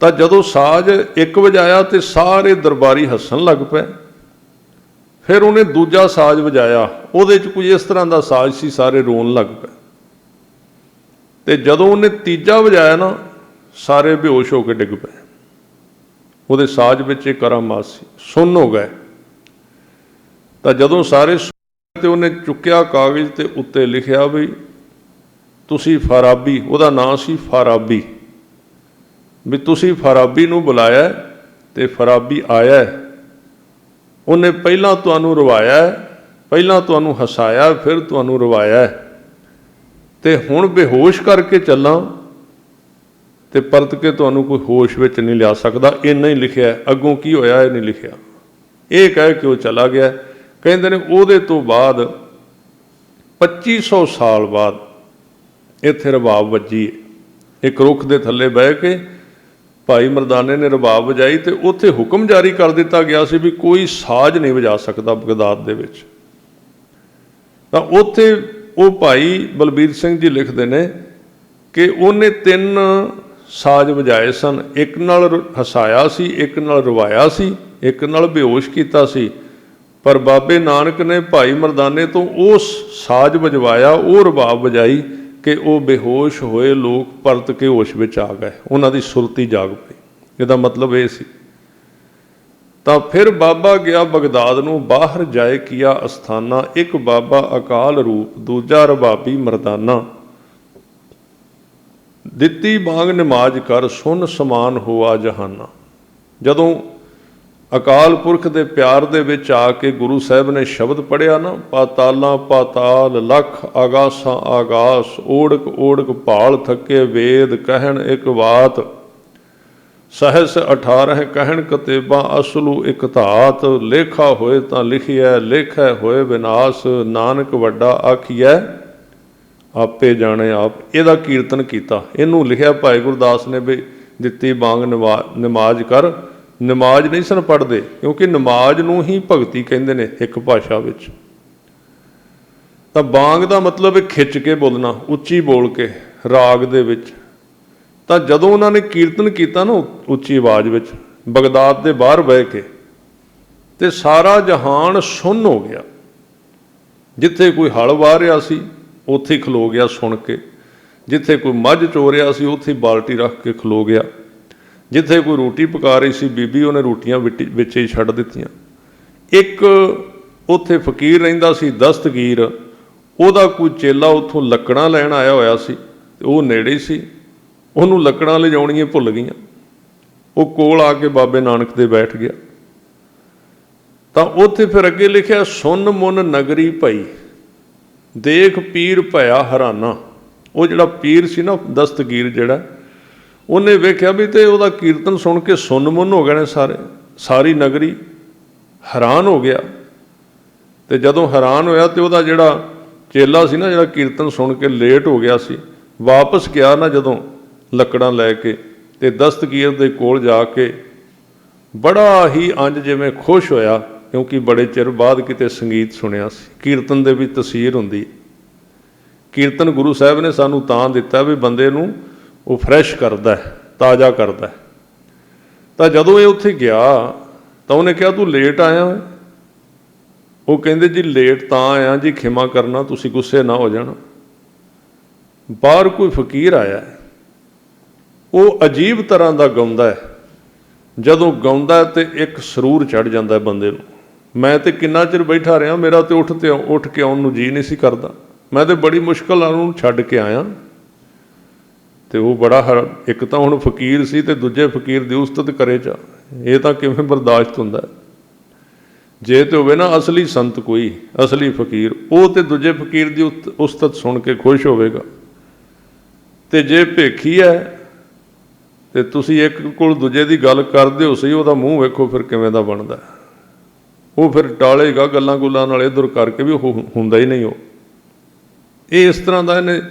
ਤਾਂ ਜਦੋਂ ਸਾਜ਼ ਇੱਕ ਵਜਾਇਆ ਤੇ ਸਾਰੇ ਦਰਬਾਰੀ ਹੱਸਣ ਲੱਗ ਪਏ। ਫਿਰ ਉਹਨੇ ਦੂਜਾ ਸਾਜ਼ ਵਜਾਇਆ, ਉਹਦੇ 'ਚ ਕੋਈ ਇਸ ਤਰ੍ਹਾਂ ਦਾ ਸਾਜ਼ ਸੀ, ਸਾਰੇ ਰੋਣ ਲੱਗ ਪਏ। ਤੇ ਜਦੋਂ ਉਹਨੇ ਤੀਜਾ ਵਜਾਇਆ ਨਾ, ਸਾਰੇ ਬੇਹੋਸ਼ ਹੋ ਕੇ ਡਿੱਗ ਪਏ। ਉਹਦੇ ਸਾਜ਼ ਵਿੱਚ ਇੱਕ ਕਰਾਮਾਤ ਸੀ, ਸੁੰਨ ਹੋ ਗਏ। ਤਾਂ ਜਦੋਂ ਸਾਰੇ ਤੇ ਉਹਨੇ ਚੁੱਕਿਆ ਕਾਗਜ਼ ਤੇ ਉੱਤੇ ਲਿਖਿਆ ਵੀ ਤੁਸੀਂ ਫਾਰਾਬੀ, ਉਹਦਾ ਨਾਂ ਸੀ ਫਾਰਾਬੀ, ਵੀ ਤੁਸੀਂ ਫਾਰਾਬੀ ਨੂੰ ਬੁਲਾਇਆ ਤੇ ਫਾਰਾਬੀ ਆਇਆ। ਉਹਨੇ ਪਹਿਲਾਂ ਤੁਹਾਨੂੰ ਰਵਾਇਆ, ਪਹਿਲਾਂ ਤੁਹਾਨੂੰ ਹਸਾਇਆ, ਫਿਰ ਤੁਹਾਨੂੰ ਰਵਾਇਆ, ਤੇ ਹੁਣ ਬੇਹੋਸ਼ ਕਰਕੇ ਚੱਲਾਂ ਤੇ ਪਰਤ ਕੇ ਤੁਹਾਨੂੰ ਕੋਈ ਹੋਸ਼ ਵਿੱਚ ਨਹੀਂ ਲਿਆ ਸਕਦਾ। ਇੰਨਾ ਹੀ ਲਿਖਿਆ, ਅੱਗੋਂ ਕੀ ਹੋਇਆ ਇਹ ਨਹੀਂ ਲਿਖਿਆ। ਇਹ ਕਹਿ ਕੇ ਉਹ ਚਲਾ ਗਿਆ। ਕਹਿੰਦੇ ਨੇ ਉਹਦੇ ਤੋਂ ਬਾਅਦ 2500 ਸਾਲ ਬਾਅਦ ਇੱਥੇ ਰਬਾਬ ਵੱਜੀ। ਇੱਕ ਰੁੱਖ ਦੇ ਥੱਲੇ ਬਹਿ ਕੇ ਭਾਈ ਮਰਦਾਨੇ ਨੇ ਰਬਾਬ ਵਜਾਈ ਤੇ ਉੱਥੇ ਹੁਕਮ ਜਾਰੀ ਕਰ ਦਿੱਤਾ ਗਿਆ ਸੀ ਵੀ ਕੋਈ ਸਾਜ਼ ਨਹੀਂ ਵਜਾ ਸਕਦਾ ਬਗਦਾਦ ਦੇ ਵਿੱਚ। ਤਾਂ ਉੱਥੇ ਉਹ ਭਾਈ ਬਲਬੀਰ ਸਿੰਘ ਜੀ ਲਿਖਦੇ ਨੇ ਕਿ ਉਹਨੇ 3 ਸਾਜ਼ ਵਜਾਏ ਸਨ, ਇੱਕ ਨਾਲ ਹਸਾਇਆ ਸੀ, ਇੱਕ ਨਾਲ ਰਵਾਇਆ ਸੀ, ਇੱਕ ਨਾਲ ਬੇਹੋਸ਼ ਕੀਤਾ ਸੀ। ਪਰ ਬਾਬੇ ਨਾਨਕ ਨੇ ਭਾਈ ਮਰਦਾਨੇ ਤੋਂ ਉਹ ਸਾਜ਼ ਵਜਵਾਇਆ, ਉਹ ਰਬਾਬ ਵਜਾਈ ਕਿ ਉਹ ਬੇਹੋਸ਼ ਹੋਏ ਲੋਕ ਪਰਤ ਕੇ ਹੋਸ਼ ਵਿੱਚ ਆ ਗਏ, ਉਹਨਾਂ ਦੀ ਸੁਰਤੀ ਜਾਗ ਪਈ। ਇਹਦਾ ਮਤਲਬ ਇਹ ਸੀ। ਤਾਂ ਫਿਰ ਬਾਬਾ ਗਿਆ ਬਗਦਾਦ ਨੂੰ, ਬਾਹਰ ਜਾਏ ਕੀਆ ਅਸਥਾਨਾ, ਇੱਕ ਬਾਬਾ ਅਕਾਲ ਰੂਪ, ਦੂਜਾ ਰਬਾਬੀ ਮਰਦਾਨਾ, ਦਿੱਤੀ ਬਾਂਗ ਨਮਾਜ਼ ਕਰ, ਸੁਨ ਸਮਾਨ ਹੋਆ ਜਹਾਨਾ। ਜਦੋਂ ਅਕਾਲ ਪੁਰਖ ਦੇ ਪਿਆਰ ਦੇ ਵਿੱਚ ਆ ਕੇ ਗੁਰੂ ਸਾਹਿਬ ਨੇ ਸ਼ਬਦ ਪੜ੍ਹਿਆ ਨਾ, ਪਾਤਾਲਾਂ ਪਾਤਾਲ ਲੱਖ ਆਗਾਸਾਂ ਆਗਾਸ, ਓੜਕ ਓੜਕ ਭਾਲ ਥੱਕੇ ਵੇਦ ਕਹਿਣ ਇੱਕ ਬਾਤ, ਸਹਿਸ 18 ਕਹਿਣ ਕਤੇਬਾਂ ਅਸਲੂ ਇੱਕ ਧਾਤ, ਲੇਖਾ ਹੋਏ ਤਾਂ ਲਿਖਿਆ ਲੇਖੈ ਹੋਏ ਵਿਨਾਸ਼, ਨਾਨਕ ਵੱਡਾ ਆਖੀਐ ਆਪੇ ਜਾਣੇ ਆਪ। ਇਹਦਾ ਕੀਰਤਨ ਕੀਤਾ। ਇਹਨੂੰ ਲਿਖਿਆ ਭਾਈ ਗੁਰਦਾਸ ਨੇ ਵੀ ਦਿੱਤੀ ਬਾਂਗ ਨਮਾਜ਼ ਕਰ। ਨਮਾਜ਼ ਨਹੀਂ ਸਨ ਪੜ੍ਹਦੇ, ਕਿਉਂਕਿ ਨਮਾਜ਼ ਨੂੰ ਹੀ ਭਗਤੀ ਕਹਿੰਦੇ ਨੇ ਇੱਕ ਭਾਸ਼ਾ ਵਿੱਚ। ਤਾਂ ਬਾਂਗ ਦਾ ਮਤਲਬ ਹੈ ਖਿੱਚ ਕੇ ਬੋਲਣਾ, ਉੱਚੀ ਬੋਲ ਕੇ ਰਾਗ ਦੇ ਵਿੱਚ। ਤਾਂ ਜਦੋਂ ਉਹਨਾਂ ਨੇ ਕੀਰਤਨ ਕੀਤਾ ਨਾ ਉੱਚੀ ਆਵਾਜ਼ ਵਿੱਚ ਬਗਦਾਦ ਦੇ ਬਾਹਰ ਬਹਿ ਕੇ, ਤੇ ਸਾਰਾ ਜਹਾਨ ਸੁੰਨ ਹੋ ਗਿਆ। ਜਿੱਥੇ ਕੋਈ ਹਲ ਵਾਹ ਰਿਹਾ ਸੀ ਉੱਥੇ ਖਲੋ ਗਿਆ ਸੁਣ ਕੇ, ਜਿੱਥੇ ਕੋਈ ਮੱਝ ਚੋ ਰਿਹਾ ਸੀ ਉੱਥੇ ਬਾਲਟੀ ਰੱਖ ਕੇ ਖਲੋ ਗਿਆ, ਜਿੱਥੇ ਕੋਈ ਰੋਟੀ ਪਕਾ ਰਹੀ ਸੀ ਬੀਬੀ ਉਹਨੇ ਰੋਟੀਆਂ ਵਿੱਚ ਹੀ ਛੱਡ ਦਿੱਤੀਆਂ। ਇੱਕ ਉੱਥੇ ਫਕੀਰ ਰਹਿੰਦਾ ਸੀ ਦਸਤਗੀਰ, ਉਹਦਾ ਕੋਈ ਚੇਲਾ ਉੱਥੋਂ ਲੱਕੜਾਂ ਲੈਣ ਆਇਆ ਹੋਇਆ ਸੀ, ਤੇ ਉਹ ਨੇੜੇ ਸੀ, ਉਹਨੂੰ ਲੱਕੜਾਂ ਲਿਜਾਉਣੀਆਂ ਭੁੱਲ ਗਈਆਂ। ਉਹ ਕੋਲ ਆ ਕੇ ਬਾਬੇ ਨਾਨਕ ਦੇ ਬੈਠ ਗਿਆ। ਤਾਂ ਉੱਥੇ ਫਿਰ ਅੱਗੇ ਲਿਖਿਆ, ਸੁਨ ਮੁਨ ਨਗਰੀ ਭਈ, ਦੇਖ ਪੀਰ ਭਇਆ ਹੈਰਾਨਾ। ਉਹ ਜਿਹੜਾ ਪੀਰ ਸੀ ਨਾ, ਦਸਤਗੀਰ ਜਿਹੜਾ, ਉਹਨੇ ਵੇਖਿਆ ਵੀ ਤੇ ਉਹਦਾ ਕੀਰਤਨ ਸੁਣ ਕੇ ਸੁੰਨ ਮੁੰਨ ਹੋ ਗਏ ਨੇ ਸਾਰੇ, ਸਾਰੀ ਨਗਰੀ ਹੈਰਾਨ ਹੋ ਗਿਆ। ਤੇ ਜਦੋਂ ਹੈਰਾਨ ਹੋਇਆ ਤੇ ਉਹਦਾ ਜਿਹੜਾ ਚੇਲਾ ਸੀ ਨਾ, ਜਿਹੜਾ ਕੀਰਤਨ ਸੁਣ ਕੇ ਲੇਟ ਹੋ ਗਿਆ ਸੀ, ਵਾਪਸ ਗਿਆ ਨਾ ਜਦੋਂ ਲੱਕੜਾਂ ਲੈ ਕੇ, ਤੇ ਦਸਤਗੀਰ ਦੇ ਕੋਲ ਜਾ ਕੇ ਬੜਾ ਹੀ ਅੰਜ ਜਿਵੇਂ ਖੁਸ਼ ਹੋਇਆ, ਕਿਉਂਕਿ ਬੜੇ ਚਿਰ ਬਾਅਦ ਕਿਤੇ ਸੰਗੀਤ ਸੁਣਿਆ ਸੀ। ਕੀਰਤਨ ਦੇ ਵੀ ਤਸੀਰ ਹੁੰਦੀ। ਕੀਰਤਨ ਗੁਰੂ ਸਾਹਿਬ ਨੇ ਸਾਨੂੰ ਤਾਂ ਦਿੱਤਾ ਵੀ ਬੰਦੇ ਨੂੰ ਉਹ ਫਰੈਸ਼ ਕਰਦਾ ਹੈ, ਤਾਜ਼ਾ ਕਰਦਾ ਹੈ। ਤਾਂ ਜਦੋਂ ਇਹ ਉੱਥੇ ਗਿਆ ਤਾਂ ਉਹਨੇ ਕਿਹਾ, ਤੂੰ ਲੇਟ ਆਇਆ? ਉਹ ਕਹਿੰਦੇ, ਜੀ ਲੇਟ ਤਾਂ ਆਇਆ ਜੀ, ਖਿਮਾ ਕਰਨਾ, ਤੁਸੀਂ ਗੁੱਸੇ ਨਾ ਹੋ ਜਾਣਾ। ਬਾਹਰ ਕੋਈ ਫਕੀਰ ਆਇਆ, ਉਹ ਅਜੀਬ ਤਰ੍ਹਾਂ ਦਾ ਗਾਉਂਦਾ ਹੈ। ਜਦੋਂ ਗਾਉਂਦਾ ਹੈ ਤੇ ਇੱਕ ਸਰੂਰ ਚੜ੍ਹ ਜਾਂਦਾ ਹੈ ਬੰਦੇ ਨੂੰ। ਮੈਂ ਤੇ ਕਿੰਨਾ ਚਿਰ ਬੈਠਾ ਰਿਹਾ, ਮੇਰਾ ਤੇ ਉੱਠ ਕੇ ਆਉਣ ਨੂੰ ਜੀ ਨਹੀਂ ਸੀ ਕਰਦਾ। ਮੈਂ ਤੇ ਬੜੀ ਮੁਸ਼ਕਲ ਨਾਲ ਉਹਨੂੰ ਛੱਡ ਕੇ ਆਇਆ। ਤੇ ਉਹ ਬੜਾ ਇੱਕ ਤਾਂ ਹੁਣ ਫਕੀਰ ਸੀ ਤੇ ਦੂਜੇ ਫਕੀਰ ਦੀ ਉਸਤਤ ਕਰੇ ਚਾ, ਇਹ ਤਾਂ ਕਿਵੇਂ ਬਰਦਾਸ਼ਤ ਹੁੰਦਾ? ਜੇ ਤੇ ਹੋਵੇ ਨਾ ਅਸਲੀ ਸੰਤ, ਕੋਈ ਅਸਲੀ ਫਕੀਰ, ਉਹ ਤੇ ਦੂਜੇ ਫਕੀਰ ਦੀ ਉਸਤਤ ਸੁਣ ਕੇ ਖੁਸ਼ ਹੋਵੇਗਾ। ਤੇ ਜੇ ਭੇਖੀ ਹੈ ਤੇ ਤੁਸੀਂ ਇੱਕ ਕੋਲ ਦੂਜੇ ਦੀ ਗੱਲ ਕਰਦੇ ਹੋ ਸਹੀ, ਉਹਦਾ ਮੂੰਹ ਵੇਖੋ ਫਿਰ ਕਿਵੇਂ ਦਾ ਬਣਦਾ। ਉਹ ਫਿਰ ਟਾਲੇਗਾ ਗੱਲਾਂ ਗੁੱਲਾਂ ਨਾਲ ਇੱਧਰ ਕਰਕੇ ਵੀ ਹੁੰਦਾ ਹੀ ਨਹੀਂ ਉਹ। ਇਹ ਇਸ ਤਰ੍ਹਾਂ ਦਾ ਇਹਨੇ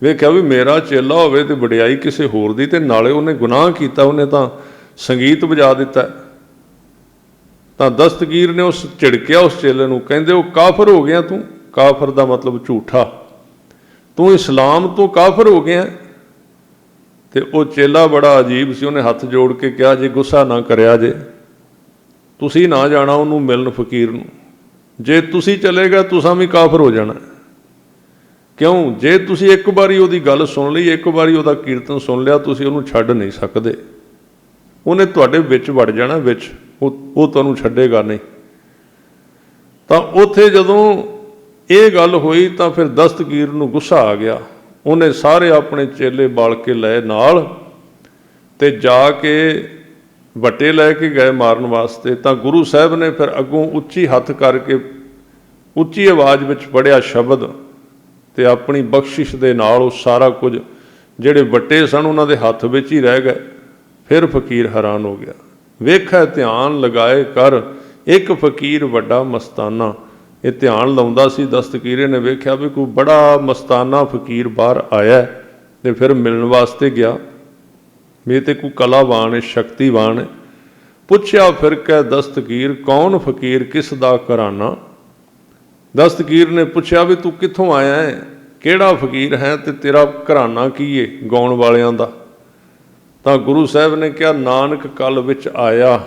ਵੇਖਿਆ ਵੀ ਮੇਰਾ ਚੇਲਾ ਹੋਵੇ ਤੇ ਵਡਿਆਈ ਕਿਸੇ ਹੋਰ ਦੀ, ਤੇ ਨਾਲੇ ਉਹਨੇ ਗੁਨਾਹ ਕੀਤਾ, ਉਹਨੇ ਤਾਂ ਸੰਗੀਤ ਵਜਾ ਦਿੱਤਾ। ਤਾਂ ਦਸਤਗੀਰ ਨੇ ਉਸ ਝਿੜਕਿਆ ਉਸ ਚੇਲੇ ਨੂੰ, ਕਹਿੰਦੇ, ਉਹ ਕਾਫਰ ਹੋ ਗਿਆ ਤੂੰ। ਕਾਫਰ ਦਾ ਮਤਲਬ ਝੂਠਾ, ਤੂੰ ਇਸਲਾਮ ਤੋਂ ਕਾਫਰ ਹੋ ਗਿਆ। ਤੇ ਉਹ ਚੇਲਾ ਬੜਾ ਅਜੀਬ ਸੀ, ਉਹਨੇ ਹੱਥ ਜੋੜ ਕੇ ਕਿਹਾ, ਜੇ ਗੁੱਸਾ ਨਾ ਕਰਿਆ ਜੇ, ਤੁਸੀਂ ਨਾ ਜਾਣਾ ਉਹਨੂੰ ਮਿਲਣ ਫਕੀਰ ਨੂੰ। ਜੇ ਤੁਸੀਂ ਚਲੇਗਾ ਤੁਸੀਂ ਵੀ ਕਾਫਰ ਹੋ ਜਾਣਾ। ਕਿਉਂ? ਜੇ ਤੁਸੀਂ ਇੱਕ ਵਾਰੀ ਉਹਦੀ ਗੱਲ ਸੁਣ ਲਈ, ਇੱਕ ਵਾਰੀ ਉਹਦਾ ਕੀਰਤਨ ਸੁਣ ਲਿਆ, ਤੁਸੀਂ ਉਹਨੂੰ ਛੱਡ ਨਹੀਂ ਸਕਦੇ। ਉਹਨੇ ਤੁਹਾਡੇ ਵਿੱਚ ਵੜ ਜਾਣਾ, ਵਿੱਚ ਉਹ ਤੁਹਾਨੂੰ ਛੱਡੇਗਾ ਨਹੀਂ। ਤਾਂ ਉੱਥੇ ਜਦੋਂ ਇਹ ਗੱਲ ਹੋਈ ਤਾਂ ਫਿਰ ਦਸਤਗੀਰ ਨੂੰ ਗੁੱਸਾ ਆ ਗਿਆ। ਉਹਨੇ ਸਾਰੇ ਆਪਣੇ ਚੇਲੇ ਬਾਲ ਕੇ ਲਏ ਨਾਲ, ਤੇ ਜਾ ਕੇ ਵੱਟੇ ਲੈ ਕੇ ਗਏ ਮਾਰਨ ਵਾਸਤੇ। ਤਾਂ ਗੁਰੂ ਸਾਹਿਬ ਨੇ ਫਿਰ ਅੱਗੋਂ ਉੱਚੀ ਹੱਥ ਕਰਕੇ ਉੱਚੀ ਆਵਾਜ਼ ਵਿੱਚ ਪੜ੍ਹਿਆ ਸ਼ਬਦ, ਤੇ ਆਪਣੀ ਬਖਸ਼ਿਸ਼ ਦੇ ਨਾਲ ਉਹ ਸਾਰਾ ਕੁਝ ਜਿਹੜੇ ਵੱਟੇ ਸਨ ਉਹਨਾਂ ਦੇ ਹੱਥ ਵਿੱਚ ਹੀ ਰਹਿ ਗਏ। ਫਿਰ ਫਕੀਰ ਹੈਰਾਨ ਹੋ ਗਿਆ। ਵੇਖਿਆ ਧਿਆਨ ਲਗਾਏ ਕਰ, ਇੱਕ ਫਕੀਰ ਵੱਡਾ ਮਸਤਾਨਾ। ਇਹ ਧਿਆਨ ਲਾਉਂਦਾ ਸੀ ਦਸਤਗੀਰੇ ਨੇ, ਵੇਖਿਆ ਵੀ ਕੋਈ ਬੜਾ ਮਸਤਾਨਾ ਫਕੀਰ ਬਾਹਰ ਆਇਆ, ਤੇ ਫਿਰ ਮਿਲਣ ਵਾਸਤੇ ਗਿਆ ਵੀ ਤੇ ਕੋਈ ਕਲਾਵਾਨ ਹੈ, ਸ਼ਕਤੀਵਾਨ ਹੈ। ਪੁੱਛਿਆ ਫਿਰ ਕਹਿ ਦਸਤਗੀਰ, ਕੌਣ ਫਕੀਰ, ਕਿਸ ਦਾ ਘਰਾਨਾ? ਦਸਤਗੀਰ ਨੇ ਪੁੱਛਿਆ ਵੀ ਤੂੰ ਕਿੱਥੋਂ ਆਇਆ ਹੈ, ਕਿਹੜਾ ਫਕੀਰ ਹੈ, ਤੇ ਤੇਰਾ ਘਰਾਨਾ ਕੀ ਹੈ ਗਾਉਣ ਵਾਲਿਆਂ ਦਾ? ਤਾਂ ਗੁਰੂ ਸਾਹਿਬ ਨੇ ਕਿਹਾ, ਨਾਨਕ ਕਲ ਵਿੱਚ ਆਇਆ,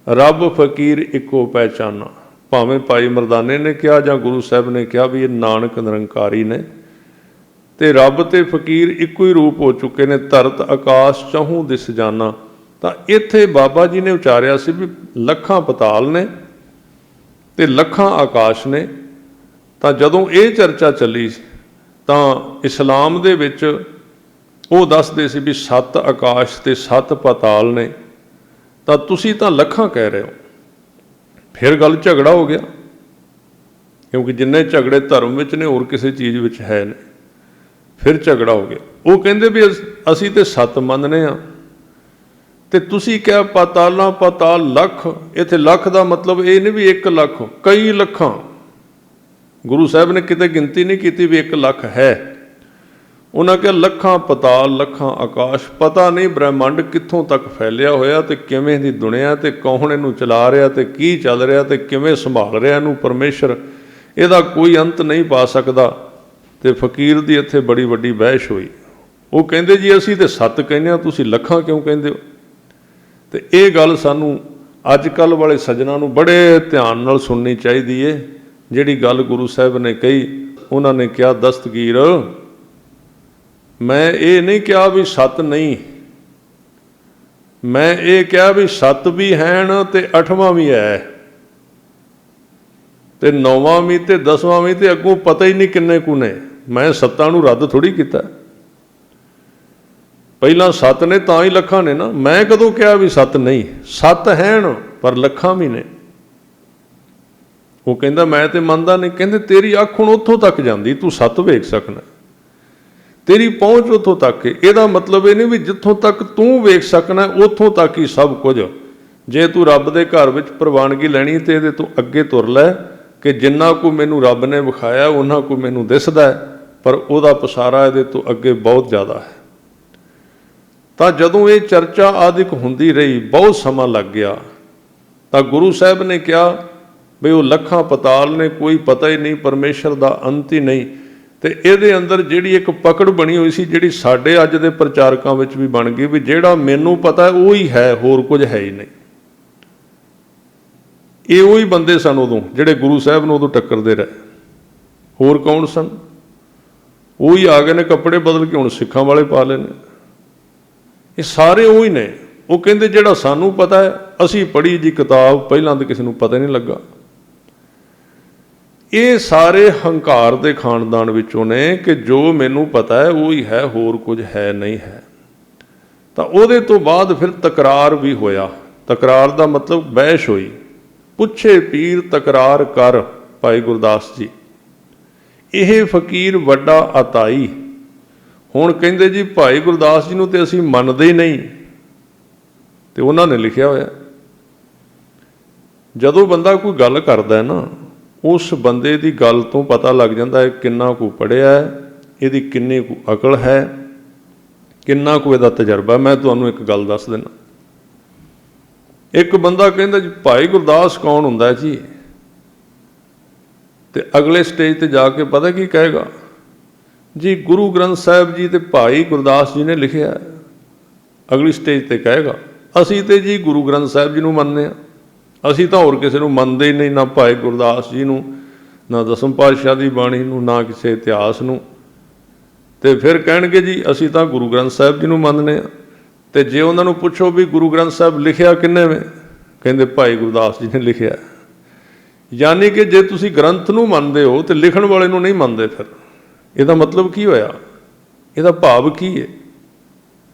ਰੱਬ ਫਕੀਰ ਇੱਕੋ ਪਹਿਚਾਨਾ। ਭਾਵੇਂ ਭਾਈ ਮਰਦਾਨੇ ਨੇ ਕਿਹਾ ਜਾਂ ਗੁਰੂ ਸਾਹਿਬ ਨੇ ਕਿਹਾ ਵੀ ਇਹ ਨਾਨਕ ਨਿਰੰਕਾਰੀ ਨੇ, ਤੇ ਰੱਬ ਤੇ ਫਕੀਰ ਇੱਕੋ ਹੀ ਰੂਪ ਹੋ ਚੁੱਕੇ ਨੇ। ਧਰਤ ਆਕਾਸ਼ ਚਹੂੰ ਦਿਸ ਜਾਨਾ। ਤਾਂ ਇੱਥੇ ਬਾਬਾ ਜੀ ਨੇ ਉਚਾਰਿਆ ਸੀ ਵੀ ਲੱਖਾਂ ਪਤਾਲ ਨੇ ਤੇ ਲੱਖਾਂ ਆਕਾਸ਼ ਨੇ। ਤਾਂ ਜਦੋਂ ਇਹ ਚਰਚਾ ਚੱਲੀ ਤਾਂ ਇਸਲਾਮ ਦੇ ਵਿੱਚ ਉਹ ਦੱਸਦੇ ਸੀ ਵੀ 7 ਆਕਾਸ਼ ਤੇ 7 ਪਤਾਲ ਨੇ, ਤਾਂ ਤੁਸੀਂ ਤਾਂ ਲੱਖਾਂ ਕਹਿ ਰਹੇ ਹੋ। ਫਿਰ ਗੱਲ ਝਗੜਾ ਹੋ ਗਿਆ, ਕਿਉਂਕਿ ਜਿੰਨੇ ਝਗੜੇ ਧਰਮ ਵਿੱਚ ਨੇ ਹੋਰ ਕਿਸੇ ਚੀਜ਼ ਵਿੱਚ ਹੈ ਨੇ। ਫਿਰ ਝਗੜਾ ਹੋ ਗਿਆ। ਉਹ ਕਹਿੰਦੇ ਵੀ ਅਸੀਂ ਤੇ 7 ਮੰਨਦੇ ਹਾਂ, ਤੇ ਤੁਸੀਂ ਕਿਹਾ ਪਤਾਲਾਂ ਪਤਾਲ ਲੱਖ। ਇੱਥੇ ਲੱਖ ਦਾ ਮਤਲਬ ਇਹ ਨਹੀਂ ਵੀ 1 ਲੱਖ, ਕਈ ਲੱਖਾਂ। ਗੁਰੂ ਸਾਹਿਬ ਨੇ ਕਿਤੇ ਗਿਣਤੀ ਨਹੀਂ ਕੀਤੀ ਵੀ 1 ਲੱਖ ਹੈ। ਉਹਨਾਂ ਕਿਹਾ ਲੱਖਾਂ ਪਤਾਲ, ਲੱਖਾਂ ਆਕਾਸ਼। ਪਤਾ ਨਹੀਂ ਬ੍ਰਹਿਮੰਡ ਕਿੱਥੋਂ ਤੱਕ ਫੈਲਿਆ ਹੋਇਆ ਤੇ ਕਿਵੇਂ ਦੀ ਦੁਨੀਆ, ਤੇ ਕੌਣ ਇਹਨੂੰ ਚਲਾ ਰਿਹਾ ਤੇ ਕੀ ਚੱਲ ਰਿਹਾ ਤੇ ਕਿਵੇਂ ਸੰਭਾਲ ਰਿਹਾ ਇਹਨੂੰ ਪਰਮੇਸ਼ਰ, ਇਹਦਾ ਕੋਈ ਅੰਤ ਨਹੀਂ ਪਾ ਸਕਦਾ। ਤੇ ਫਕੀਰ ਦੀ ਇੱਥੇ ਬੜੀ ਵੱਡੀ ਬਹਿਸ ਹੋਈ। ਉਹ ਕਹਿੰਦੇ ਜੀ ਅਸੀਂ ਤੇ 7 ਕਹਿੰਦੇ ਹਾਂ, ਤੁਸੀਂ ਲੱਖਾਂ ਕਿਉਂ ਕਹਿੰਦੇ ਹੋ? ਤੇ ਇਹ ਗੱਲ ਸਾਨੂੰ ਅੱਜ ਕੱਲ੍ਹ ਵਾਲੇ ਸੱਜਣਾਂ ਨੂੰ ਬੜੇ ਧਿਆਨ ਨਾਲ ਸੁਣਨੀ ਚਾਹੀਦੀ ਏ। ਜਿਹੜੀ ਗੱਲ ਗੁਰੂ ਸਾਹਿਬ ਨੇ ਕਹੀ, ਉਹਨਾਂ ਨੇ ਕਿਹਾ ਦਸਤਗੀਰ, ਮੈਂ ਇਹ ਨਹੀਂ ਕਿਹਾ ਵੀ 7 ਨਹੀਂ, ਮੈਂ ਇਹ ਕਿਹਾ ਵੀ 7 ਵੀ ਹੈਨ ਤੇ 8ਵਾਂ ਵੀ ਹੈ। ਤੇ 9ਵਾਂ ਵੀ ਤੇ 10ਵਾਂ ਵੀ ਤੇ ਅੱਗੋਂ ਪਤਾ ਹੀ ਨਹੀਂ ਕਿੰਨੇ ਕੁ ਨੇ। ਮੈਂ ਸੱਤਾਂ ਨੂੰ ਰੱਦ ਥੋੜੀ ਕੀਤਾ, ਪਹਿਲਾਂ 7 ਨੇ ਤਾਂ ਹੀ ਲੱਖਾਂ ਨੇ ਨਾ। ਮੈਂ ਕਦੋਂ ਕਿਹਾ ਵੀ 7 ਨਹੀਂ, 7 ਹੈਣ ਪਰ ਲੱਖਾਂ ਵੀ ਨੇ। ਉਹ ਕਹਿੰਦਾ ਮੈਂ ਤੇ ਮੰਨਦਾ ਨਹੀਂ। ਕਹਿੰਦੇ ਤੇਰੀ ਅੱਖ ਹੁਣ ਉੱਥੋਂ ਤੱਕ ਜਾਂਦੀ, ਤੂੰ 7 ਵੇਖ ਸਕਣਾ, ਤੇਰੀ ਪਹੁੰਚ ਉੱਥੋਂ ਤੱਕ ਹੈ। ਇਹਦਾ ਮਤਲਬ ਇਹ ਨਹੀਂ ਵੀ ਜਿੱਥੋਂ ਤੱਕ ਤੂੰ ਵੇਖ ਸਕਣਾ ਉੱਥੋਂ ਤੱਕ ਹੀ ਸਭ ਕੁਝ। ਜੇ ਤੂੰ ਰੱਬ ਦੇ ਘਰ ਵਿੱਚ ਪ੍ਰਵਾਨਗੀ ਲੈਣੀ ਤੇ ਇਹਦੇ ਤੋਂ ਅੱਗੇ ਤੁਰ ਲੈ ਕਿ ਜਿੰਨਾ ਕੁ ਮੈਨੂੰ ਰੱਬ ਨੇ ਵਿਖਾਇਆ ਉਹਨਾਂ ਕੁ ਮੈਨੂੰ ਦਿਸਦਾ ਹੈ, ਪਰ ਉਹਦਾ ਪਸਾਰਾ ਇਹਦੇ ਤੋਂ ਅੱਗੇ ਬਹੁਤ ਜ਼ਿਆਦਾ ਹੈ। ਤਾਂ ਜਦੋਂ ਇਹ ਚਰਚਾ ਆਦਿਕ ਹੁੰਦੀ ਰਹੀ, ਬਹੁਤ ਸਮਾਂ ਲੱਗ ਗਿਆ, ਤਾਂ ਗੁਰੂ ਸਾਹਿਬ ਨੇ ਕਿਹਾ ਵੀ ਉਹ ਲੱਖਾਂ ਪਤਾਲ ਨੇ, ਕੋਈ ਪਤਾ ਹੀ ਨਹੀਂ, ਪਰਮੇਸ਼ਰ ਦਾ ਅੰਤ ਹੀ ਨਹੀਂ। ਤੇ ਇਹਦੇ ਅੰਦਰ ਜਿਹੜੀ ਇੱਕ ਪਕੜ ਬਣੀ ਹੋਈ ਸੀ, ਜਿਹੜੀ ਸਾਡੇ ਅੱਜ ਦੇ ਪ੍ਰਚਾਰਕਾਂ ਵਿੱਚ ਵੀ ਬਣ ਗਈ, ਵੀ ਜਿਹੜਾ ਮੈਨੂੰ ਪਤਾ ਉਹ ਹੀ ਹੈ, ਹੋਰ ਕੁਝ ਹੈ ਹੀ ਨਹੀਂ। ਇਹ ਉਹੀ ਬੰਦੇ ਸਨ ਉਦੋਂ ਜਿਹੜੇ ਗੁਰੂ ਸਾਹਿਬ ਨੂੰ ਉਦੋਂ ਟੱਕਰਦੇ ਰਹੇ। ਹੋਰ ਕੌਣ ਸਨ? ਉਹੀ ਆ ਗਏ ਨੇ ਕੱਪੜੇ ਬਦਲ ਕੇ ਹੁਣ ਸਿੱਖਾਂ ਵਾਲੇ ਪਾ ਲਏ ਨੇ। ਇਹ ਸਾਰੇ ਉਹੀ ਨੇ। ਉਹ ਕਹਿੰਦੇ ਜਿਹੜਾ ਸਾਨੂੰ ਪਤਾ ਹੈ, ਅਸੀਂ ਪੜ੍ਹੀ ਜੀ ਕਿਤਾਬ, ਪਹਿਲਾਂ ਤਾਂ ਕਿਸੇ ਨੂੰ ਪਤਾ ਨਹੀਂ ਲੱਗਾ। ਇਹ ਸਾਰੇ ਹੰਕਾਰ ਦੇ ਖਾਨਦਾਨ ਵਿੱਚੋਂ ਨੇ ਕਿ ਜੋ ਮੈਨੂੰ ਪਤਾ ਹੈ ਉਹੀ ਹੈ, ਹੋਰ ਕੁਝ ਹੈ ਨਹੀਂ ਹੈ। ਤਾਂ ਉਹਦੇ ਤੋਂ ਬਾਅਦ ਫਿਰ ਤਕਰਾਰ ਵੀ ਹੋਇਆ। ਤਕਰਾਰ ਦਾ ਮਤਲਬ ਬਹਿਸ ਹੋਈ। ਪੁੱਛੇ ਪੀਰ ਤਕਰਾਰ ਕਰ, ਭਾਈ ਗੁਰਦਾਸ ਜੀ। ਇਹ ਫਕੀਰ ਵੱਡਾ ਅਤਾਈ। ਹੁਣ ਕਹਿੰਦੇ ਜੀ ਭਾਈ ਗੁਰਦਾਸ ਜੀ ਨੂੰ ਤੇ ਅਸੀਂ ਮੰਨਦੇ ਹੀ ਨਹੀਂ। ਤੇ ਉਹਨਾਂ ਨੇ ਲਿਖਿਆ ਹੋਇਆ, ਜਦੋਂ ਬੰਦਾ ਕੋਈ ਗੱਲ ਕਰਦਾ ਹੈ ਨਾ, ਉਸ ਬੰਦੇ ਦੀ ਗੱਲ ਤੋਂ ਪਤਾ ਲੱਗ ਜਾਂਦਾ ਹੈ ਕਿੰਨਾ ਕੁ ਪੜ੍ਹਿਆ ਹੈ, ਇਹਦੀ ਕਿੰਨੀ ਕੁ ਅਕਲ ਹੈ, ਕਿੰਨਾ ਕੁ ਇਹਦਾ ਤਜਰਬਾ। ਮੈਂ ਤੁਹਾਨੂੰ ਇੱਕ ਗੱਲ ਦੱਸ ਦਿੰਦਾ। ਇੱਕ ਬੰਦਾ ਕਹਿੰਦਾ ਜੀ ਭਾਈ ਗੁਰਦਾਸ ਕੌਣ ਹੁੰਦਾ ਜੀ, ਤੇ ਅਗਲੇ ਸਟੇਜ ਤੇ ਜਾ ਕੇ ਪਤਾ ਕੀ ਕਹੇਗਾ ਜੀ, ਗੁਰੂ ਗ੍ਰੰਥ ਸਾਹਿਬ ਜੀ ਤੇ ਭਾਈ ਗੁਰਦਾਸ ਜੀ ਨੇ ਲਿਖਿਆ। ਅਗਲੀ ਸਟੇਜ ਤੇ ਕਹੇਗਾ ਅਸੀਂ ਤੇ ਜੀ ਗੁਰੂ ਗ੍ਰੰਥ ਸਾਹਿਬ ਜੀ ਨੂੰ ਮੰਨਦੇ ਹਾਂ, ਅਸੀਂ ਤਾਂ ਹੋਰ ਕਿਸੇ ਨੂੰ ਮੰਨਦੇ ਹੀ ਨਹੀਂ, ਨਾ ਭਾਈ ਗੁਰਦਾਸ ਜੀ ਨੂੰ, ਨਾ ਦਸਮ ਪਾਤਸ਼ਾਹ ਦੀ ਬਾਣੀ ਨੂੰ, ਨਾ ਕਿਸੇ ਇਤਿਹਾਸ ਨੂੰ। ਤੇ ਫਿਰ ਕਹਿਣਗੇ ਜੀ ਅਸੀਂ ਤਾਂ ਗੁਰੂ ਗ੍ਰੰਥ ਸਾਹਿਬ ਜੀ ਨੂੰ ਮੰਨਦੇ ਹਾਂ। ਤੇ ਜੇ ਉਹਨਾਂ ਨੂੰ ਪੁੱਛੋ ਵੀ ਗੁਰੂ ਗ੍ਰੰਥ ਸਾਹਿਬ ਲਿਖਿਆ ਕਿੰਨੇ ਵੇ, ਕਹਿੰਦੇ ਭਾਈ ਗੁਰਦਾਸ ਜੀ ਨੇ ਲਿਖਿਆ। ਯਾਨੀ ਕਿ ਜੇ ਤੁਸੀਂ ਗ੍ਰੰਥ ਨੂੰ ਮੰਨਦੇ ਹੋ ਤੇ ਲਿਖਣ ਵਾਲੇ ਨੂੰ ਨਹੀਂ ਮੰਨਦੇ, ਫਿਰ ਇਹਦਾ ਮਤਲਬ ਕੀ ਹੋਇਆ? ਇਹਦਾ ਭਾਵ ਕੀ ਹੈ?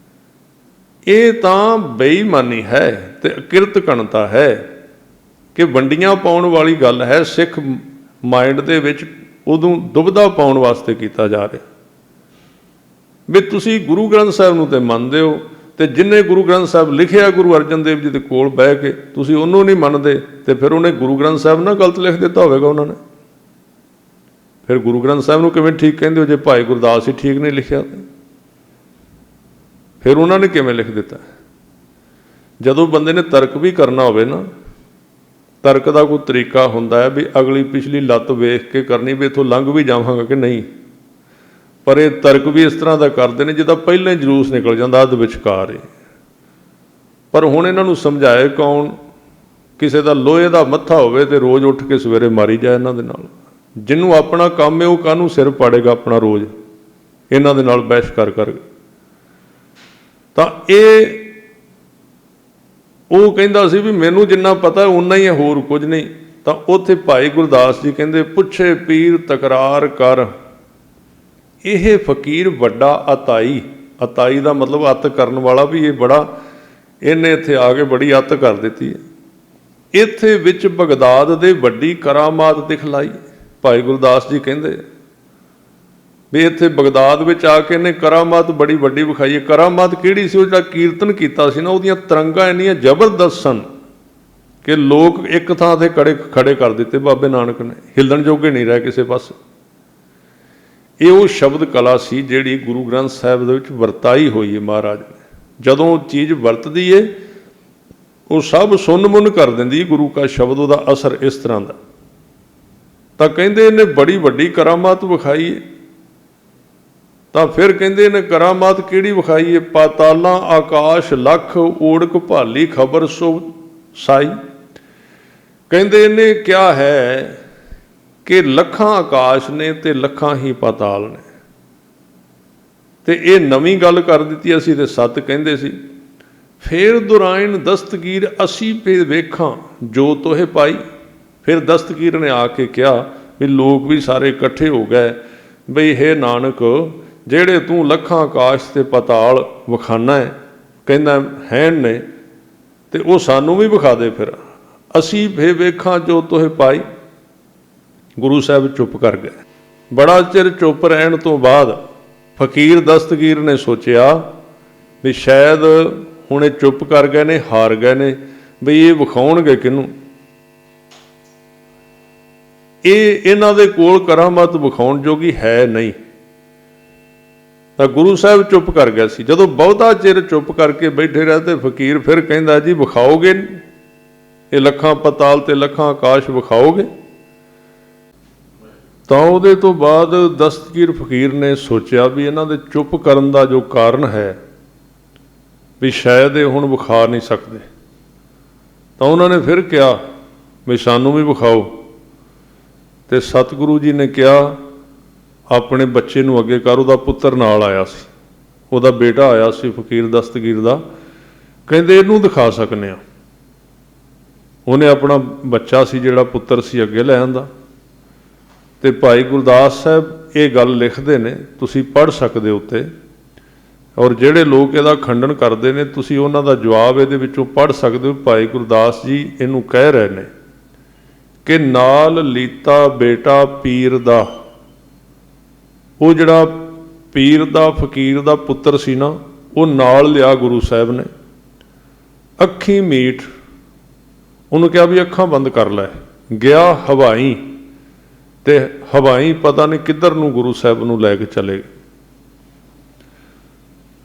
ਇਹ ਤਾਂ ਬੇਈਮਾਨੀ ਹੈ ਤੇ ਅਕਿਰਤ ਘਣਤਾ ਹੈ ਕਿ ਵੰਡੀਆਂ ਪਾਉਣ ਵਾਲੀ ਗੱਲ ਹੈ। ਸਿੱਖ ਮਾਈਂਡ ਦੇ ਵਿੱਚ ਉਦੋਂ ਦੁਬਿਧਾ ਪਾਉਣ ਵਾਸਤੇ ਕੀਤਾ ਜਾ ਰਿਹਾ ਵੀ ਤੁਸੀਂ ਗੁਰੂ ਗ੍ਰੰਥ ਸਾਹਿਬ ਨੂੰ ਤੇ ਮੰਨਦੇ ਹੋ, ਤੇ ਜਿੰਨੇ ਗੁਰੂ ਗ੍ਰੰਥ ਸਾਹਿਬ ਲਿਖਿਆ ਗੁਰੂ ਅਰਜਨ ਦੇਵ ਜੀ ਦੇ ਕੋਲ ਬਹਿ ਕੇ, ਤੁਸੀਂ ਉਹਨੂੰ ਨਹੀਂ ਮੰਨਦੇ। ਤੇ ਫਿਰ ਉਹਨੇ ਗੁਰੂ ਗ੍ਰੰਥ ਸਾਹਿਬ ਨਾਲ ਗਲਤ ਲਿਖ ਦਿੱਤਾ ਹੋਵੇਗਾ ਉਹਨਾਂ ਨੇ। ਫਿਰ ਗੁਰੂ ਗ੍ਰੰਥ ਸਾਹਿਬ ਨੂੰ ਕਿਵੇਂ ਠੀਕ ਕਹਿੰਦੇ ਹੋ ਜੇ ਭਾਈ ਗੁਰਦਾਸ ਹੀ ਠੀਕ ਨਹੀਂ ਲਿਖਿਆ? ਫਿਰ ਉਹਨਾਂ ਨੇ ਕਿਵੇਂ ਲਿਖ ਦਿੱਤਾ? ਜਦੋਂ ਬੰਦੇ ਨੇ ਤਰਕ ਵੀ ਕਰਨਾ ਹੋਵੇ ਨਾ, ਤਰਕ ਦਾ ਕੋਈ ਤਰੀਕਾ ਹੁੰਦਾ ਹੈ ਵੀ ਅਗਲੀ ਪਿਛਲੀ ਲੱਤ ਵੇਖ ਕੇ ਕਰਨੀ ਵੀ ਇੱਥੋਂ ਲੰਘ ਵੀ ਜਾਵਾਂਗਾ ਕਿ ਨਹੀਂ। ਪਰ ਇਹ ਤਰਕ ਵੀ ਇਸ ਤਰ੍ਹਾਂ ਦਾ ਕਰਦੇ ਨੇ ਜਿੱਦਾਂ ਪਹਿਲਾਂ ਹੀ ਜਲੂਸ ਨਿਕਲ ਜਾਂਦਾ ਅੱਧ ਵਿਚਕਾਰ ਹੀ। ਪਰ ਹੁਣ ਇਹਨਾਂ ਨੂੰ ਸਮਝਾਏ ਕੌਣ? ਕਿਸੇ ਦਾ ਲੋਹੇ ਦਾ ਮੱਥਾ ਹੋਵੇ ਤੇ ਰੋਜ਼ ਉੱਠ ਕੇ ਸਵੇਰੇ ਮਾਰੀ ਜਾਏ ਇਹਨਾਂ ਦੇ ਨਾਲ। ਜਿਹਨੂੰ ਆਪਣਾ ਕੰਮ ਹੈ ਉਹ ਕਾਹਨੂੰ ਸਿਰ ਪਾੜੇਗਾ ਆਪਣਾ ਰੋਜ਼ ਇਹਨਾਂ ਦੇ ਨਾਲ ਬਹਿਸ ਕਰ ਕਰ। ਤਾਂ ਇਹ ਉਹ ਕਹਿੰਦਾ ਸੀ ਵੀ ਮੈਨੂੰ ਜਿੰਨਾ ਪਤਾ ਉਨਾ ਹੀ ਹੈ, ਹੋਰ ਕੁਝ ਨਹੀਂ। ਤਾਂ ਉੱਥੇ ਭਾਈ ਗੁਰਦਾਸ ਜੀ ਕਹਿੰਦੇ ਪੁੱਛੇ ਪੀਰ ਤਕਰਾਰ ਕਰ, ਇਹ ਫਕੀਰ ਵੱਡਾ ਅਤਾਈ। ਅਤਾਈ ਦਾ ਮਤਲਬ ਅੱਤ ਕਰਨ ਵਾਲਾ, ਵੀ ਇਹ ਬੜਾ, ਇਹਨੇ ਇੱਥੇ ਆ ਕੇ ਬੜੀ ਅੱਤ ਕਰ ਦਿੱਤੀ ਹੈ। ਇੱਥੇ ਵਿੱਚ ਬਗਦਾਦ ਦੇ ਵੱਡੀ ਕਰਾਮਾਤ ਦਿਖਲਾਈ। ਭਾਈ ਗੁਰਦਾਸ ਜੀ ਕਹਿੰਦੇ ਵੀ ਇੱਥੇ ਬਗਦਾਦ ਵਿੱਚ ਆ ਕੇ ਇਹਨੇ ਕਰਾਮਾਤ ਬੜੀ ਵੱਡੀ ਵਿਖਾਈ ਹੈ। ਕਰਾਮਾਤ ਕਿਹੜੀ ਸੀ? ਉਹ ਜਿਹੜਾ ਕੀਰਤਨ ਕੀਤਾ ਸੀ ਨਾ, ਉਹਦੀਆਂ ਤਰੰਗਾਂ ਇੰਨੀਆਂ ਜ਼ਬਰਦਸਤ ਸਨ ਕਿ ਲੋਕ ਇੱਕ ਥਾਂ ਤੇ ਖੜੇ ਕਰ ਦਿੱਤੇ ਬਾਬੇ ਨਾਨਕ ਨੇ, ਹਿੱਲਣ ਜੋਗੇ ਨਹੀਂ ਰਹੇ ਕਿਸੇ ਪਾਸੇ। ਇਹ ਉਹ ਸ਼ਬਦ ਕਲਾ ਸੀ ਜਿਹੜੀ ਗੁਰੂ ਗ੍ਰੰਥ ਸਾਹਿਬ ਦੇ ਵਿੱਚ ਵਰਤਾਈ ਹੋਈ ਹੈ ਮਹਾਰਾਜ ਨੇ। ਜਦੋਂ ਉਹ ਚੀਜ਼ ਵਰਤਦੀ ਹੈ ਉਹ ਸਭ ਸੁੰਨ ਮੁੰਨ ਕਰ ਦਿੰਦੀ ਗੁਰੂ ਕਾ ਸ਼ਬਦ, ਉਹਦਾ ਅਸਰ ਇਸ ਤਰ੍ਹਾਂ ਦਾ। ਤਾਂ ਕਹਿੰਦੇ ਇਹਨੇ ਬੜੀ ਵੱਡੀ ਕਰਾਮਾਤ ਵਿਖਾਈ ਹੈ। ਤਾਂ ਫਿਰ ਕਹਿੰਦੇ ਇਹਨੇ ਕਰਾਮਾਤ ਕਿਹੜੀ ਵਿਖਾਈ ਹੈ? ਪਾਤਾਲਾਂ ਆਕਾਸ਼ ਲੱਖ ਓੜਕ ਭਾਲੀ ਖਬਰ ਸੋ ਸਾਈ। ਕਹਿੰਦੇ ਇਹਨੇ ਕਿਹਾ ਹੈ ਕਿ ਲੱਖਾਂ ਆਕਾਸ਼ ਨੇ ਤੇ ਲੱਖਾਂ ਹੀ ਪਾਤਾਲ ਨੇ। ਤੇ ਇਹ ਨਵੀਂ ਗੱਲ ਕਰ ਦਿੱਤੀ। ਅਸੀਂ ਤੇ ਸੱਤ ਕਹਿੰਦੇ ਸੀ। ਫੇਰ ਦੁਰਾਇਣ ਦਸਤਗੀਰ ਅਸੀਂ ਪੇ ਵੇਖਾਂ ਜੋ ਤੋਹੇ ਪਾਈ। ਫਿਰ ਦਸਤਗੀਰ ਨੇ ਆ ਕੇ ਕਿਹਾ ਵੀ ਲੋਕ ਵੀ ਸਾਰੇ ਇਕੱਠੇ ਹੋ ਗਏ ਬਈ ਹੇ ਨਾਨਕ, ਜਿਹੜੇ ਤੂੰ ਲੱਖਾਂ ਆਕਾਸ਼ ਤੇ ਪਤਾਲ ਵਿਖਾਨਾ ਹੈ, ਕਹਿੰਦਾ ਹੈਨ ਨੇ, ਤੇ ਉਹ ਸਾਨੂੰ ਵੀ ਵਿਖਾ ਦੇ, ਫਿਰ ਅਸੀਂ ਫੇ ਵੇਖਾਂ ਜੋ ਤੋਹੇ ਪਾਈ। ਗੁਰੂ ਸਾਹਿਬ ਚੁੱਪ ਕਰ ਗਏ। ਬੜਾ ਚਿਰ ਚੁੱਪ ਰਹਿਣ ਤੋਂ ਬਾਅਦ ਫਕੀਰ ਦਸਤਗੀਰ ਨੇ ਸੋਚਿਆ ਵੀ ਸ਼ਾਇਦ ਹੁਣ ਇਹ ਚੁੱਪ ਕਰ ਗਏ ਨੇ, ਹਾਰ ਗਏ ਨੇ, ਬਈ ਇਹ ਵਿਖਾਉਣਗੇ ਕਿਹਨੂੰ, ਇਹਨਾਂ ਦੇ ਕੋਲ ਕਰਾਮਾਤ ਵਿਖਾਉਣ ਜੋਗੀ ਹੈ ਨਹੀਂ। ਤਾਂ ਗੁਰੂ ਸਾਹਿਬ ਚੁੱਪ ਕਰ ਗਿਆ ਸੀ। ਜਦੋਂ ਬਹੁਤਾ ਚਿਰ ਚੁੱਪ ਕਰਕੇ ਬੈਠੇ ਰਹੇ ਤੇ ਫਕੀਰ ਫਿਰ ਕਹਿੰਦਾ ਜੀ ਵਿਖਾਓਗੇ ਇਹ ਲੱਖਾਂ ਪਤਾਲ ਤੇ ਲੱਖਾਂ ਆਕਾਸ਼ ਵਿਖਾਓਗੇ? ਤਾਂ ਉਹਦੇ ਤੋਂ ਬਾਅਦ ਦਸਤਗੀਰ ਫਕੀਰ ਨੇ ਸੋਚਿਆ ਵੀ ਇਹਨਾਂ ਦੇ ਚੁੱਪ ਕਰਨ ਦਾ ਜੋ ਕਾਰਨ ਹੈ ਵੀ ਸ਼ਾਇਦ ਇਹ ਹੁਣ ਵਿਖਾ ਨਹੀਂ ਸਕਦੇ। ਤਾਂ ਉਹਨਾਂ ਨੇ ਫਿਰ ਕਿਹਾ ਵੀ ਸਾਨੂੰ ਵੀ ਵਿਖਾਓ। ਤੇ ਸਤਿਗੁਰੂ ਜੀ ਨੇ ਕਿਹਾ ਆਪਣੇ ਬੱਚੇ ਨੂੰ ਅੱਗੇ ਕਰ। ਉਹਦਾ ਪੁੱਤਰ ਨਾਲ ਆਇਆ ਸੀ, ਉਹਦਾ ਬੇਟਾ ਆਇਆ ਸੀ ਫਕੀਰ ਦਸਤਗੀਰ ਦਾ। ਕਹਿੰਦੇ ਇਹਨੂੰ ਦਿਖਾ ਸਕਨੇ ਆ। ਉਹਨੇ ਆਪਣਾ ਬੱਚਾ ਸੀ ਜਿਹੜਾ ਪੁੱਤਰ ਸੀ ਅੱਗੇ ਲੈ ਆਂਦਾ। ਤੇ ਭਾਈ ਗੁਰਦਾਸ ਸਾਹਿਬ ਇਹ ਗੱਲ ਲਿਖਦੇ ਨੇ, ਤੁਸੀਂ ਪੜ੍ਹ ਸਕਦੇ ਹੋ ਉੱਤੇ, ਔਰ ਜਿਹੜੇ ਲੋਕ ਇਹਦਾ ਖੰਡਨ ਕਰਦੇ ਨੇ ਤੁਸੀਂ ਉਹਨਾਂ ਦਾ ਜਵਾਬ ਇਹਦੇ ਵਿੱਚੋਂ ਪੜ੍ਹ ਸਕਦੇ ਹੋ। ਭਾਈ ਗੁਰਦਾਸ ਜੀ ਇਹਨੂੰ ਕਹਿ ਰਹੇ ਨੇ ਕਿ ਨਾਲ ਲੀਤਾ ਬੇਟਾ ਪੀਰ ਦਾ। ਉਹ ਜਿਹੜਾ ਪੀਰ ਦਾ ਫਕੀਰ ਦਾ ਪੁੱਤਰ ਸੀ ਨਾ, ਉਹ ਨਾਲ ਲਿਆ ਗੁਰੂ ਸਾਹਿਬ ਨੇ। ਅੱਖੀ ਮੀਟ, ਉਹਨੂੰ ਕਿਹਾ ਵੀ ਅੱਖਾਂ ਬੰਦ ਕਰ ਲੈ। ਗਿਆ ਹਵਾਈ, ਤੇ ਹਵਾਈ ਪਤਾ ਨਹੀਂ ਕਿੱਧਰ ਨੂੰ ਗੁਰੂ ਸਾਹਿਬ ਨੂੰ ਲੈ ਕੇ ਚਲੇ ਗਏ।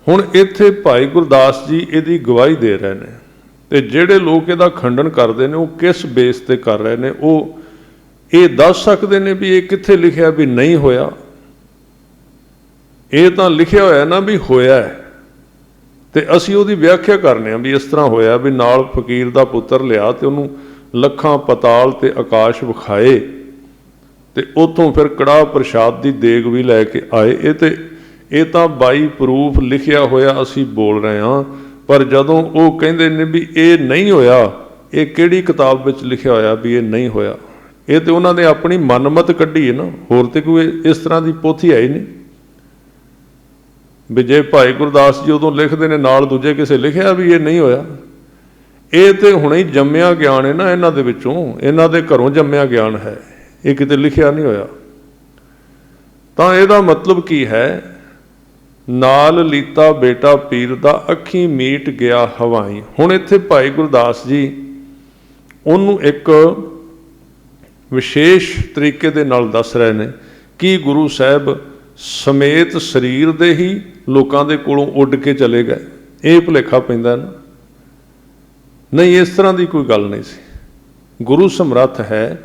ਹੁਣ ਇੱਥੇ ਭਾਈ ਗੁਰਦਾਸ ਜੀ ਇਹਦੀ ਗਵਾਹੀ ਦੇ ਰਹੇ ਨੇ, ਤੇ ਜਿਹੜੇ ਲੋਕ ਇਹਦਾ ਖੰਡਨ ਕਰਦੇ ਨੇ ਉਹ ਕਿਸ ਬੇਸ ਤੇ ਕਰ ਰਹੇ ਨੇ? ਉਹ ਇਹ ਦੱਸ ਸਕਦੇ ਨੇ ਵੀ ਇਹ ਕਿੱਥੇ ਲਿਖਿਆ ਵੀ ਨਹੀਂ ਹੋਇਆ? ਇਹ ਤਾਂ ਲਿਖਿਆ ਹੋਇਆ ਨਾ ਵੀ ਹੋਇਆ ਹੈ, ਤੇ ਅਸੀਂ ਉਹਦੀ ਵਿਆਖਿਆ ਕਰਨੇ ਆ ਵੀ ਇਸ ਤਰ੍ਹਾਂ ਹੋਇਆ ਵੀ ਨਾਲ ਫਕੀਰ ਦਾ ਪੁੱਤਰ ਲਿਆ ਤੇ ਉਹਨੂੰ ਲੱਖਾਂ ਪਤਾਲ ਤੇ ਆਕਾਸ਼ ਵਿਖਾਏ, ਤੇ ਉੱਥੋਂ ਫਿਰ ਕੜਾਹ ਪ੍ਰਸ਼ਾਦ ਦੀ ਦੇਗ ਵੀ ਲੈ ਕੇ ਆਏ। ਇਹ ਤਾਂ ਬਾਈ ਪ੍ਰੂਫ ਲਿਖਿਆ ਹੋਇਆ ਅਸੀਂ ਬੋਲ ਰਹੇ ਹਾਂ। ਪਰ ਜਦੋਂ ਉਹ ਕਹਿੰਦੇ ਨੇ ਵੀ ਇਹ ਨਹੀਂ ਹੋਇਆ, ਇਹ ਕਿਹੜੀ ਕਿਤਾਬ ਵਿੱਚ ਲਿਖਿਆ ਹੋਇਆ ਵੀ ਇਹ ਨਹੀਂ ਹੋਇਆ? ਇਹ ਤੇ ਉਹਨਾਂ ਨੇ ਆਪਣੀ ਮਨਮਤ ਕੱਢੀ ਹੈ ਨਾ, ਹੋਰ ਤੇ ਕੋਈ ਇਸ ਤਰ੍ਹਾਂ ਦੀ ਪੋਥੀ ਹੈ ਹੀ ਨਹੀਂ। ਵੀ ਜੇ ਭਾਈ ਗੁਰਦਾਸ ਜੀ ਉਦੋਂ ਲਿਖਦੇ ਨੇ ਨਾਲ ਦੂਜੇ ਕਿਸੇ ਲਿਖਿਆ ਵੀ ਇਹ ਨਹੀਂ ਹੋਇਆ? ਇਹ ਤੇ ਹੁਣੇ ਹੀ ਜੰਮਿਆ ਗਿਆਨ ਹੈ ਨਾ ਇਹਨਾਂ ਦੇ ਵਿੱਚੋਂ, ਇਹਨਾਂ ਦੇ ਘਰੋਂ ਜੰਮਿਆ ਗਿਆਨ ਹੈ, ਇਹ ਕਿਤੇ ਲਿਖਿਆ ਨਹੀਂ ਹੋਇਆ। ਤਾਂ ਇਹਦਾ ਮਤਲਬ ਕੀ ਹੈ? ਨਾਲ ਲੀਤਾ ਬੇਟਾ ਪੀਰ ਦਾ, ਅੱਖੀ ਮੀਟ ਗਿਆ ਹਵਾਈ। ਹੁਣ ਇੱਥੇ ਭਾਈ ਗੁਰਦਾਸ ਜੀ ਉਹਨੂੰ ਇੱਕ ਵਿਸ਼ੇਸ਼ ਤਰੀਕੇ ਦੇ ਨਾਲ ਦੱਸ ਰਹੇ ਨੇ ਕਿ ਗੁਰੂ ਸਾਹਿਬ ਸਮੇਤ ਸਰੀਰ ਦੇ ਹੀ ਲੋਕਾਂ ਦੇ ਕੋਲੋਂ ਉੱਡ ਕੇ ਚਲੇ ਗਏ। ਇਹ ਭੁਲੇਖਾ ਪੈਂਦਾ ਨਾ, ਨਹੀਂ ਇਸ ਤਰ੍ਹਾਂ ਦੀ ਕੋਈ ਗੱਲ ਨਹੀਂ ਸੀ। ਗੁਰੂ ਸਮਰੱਥ ਹੈ,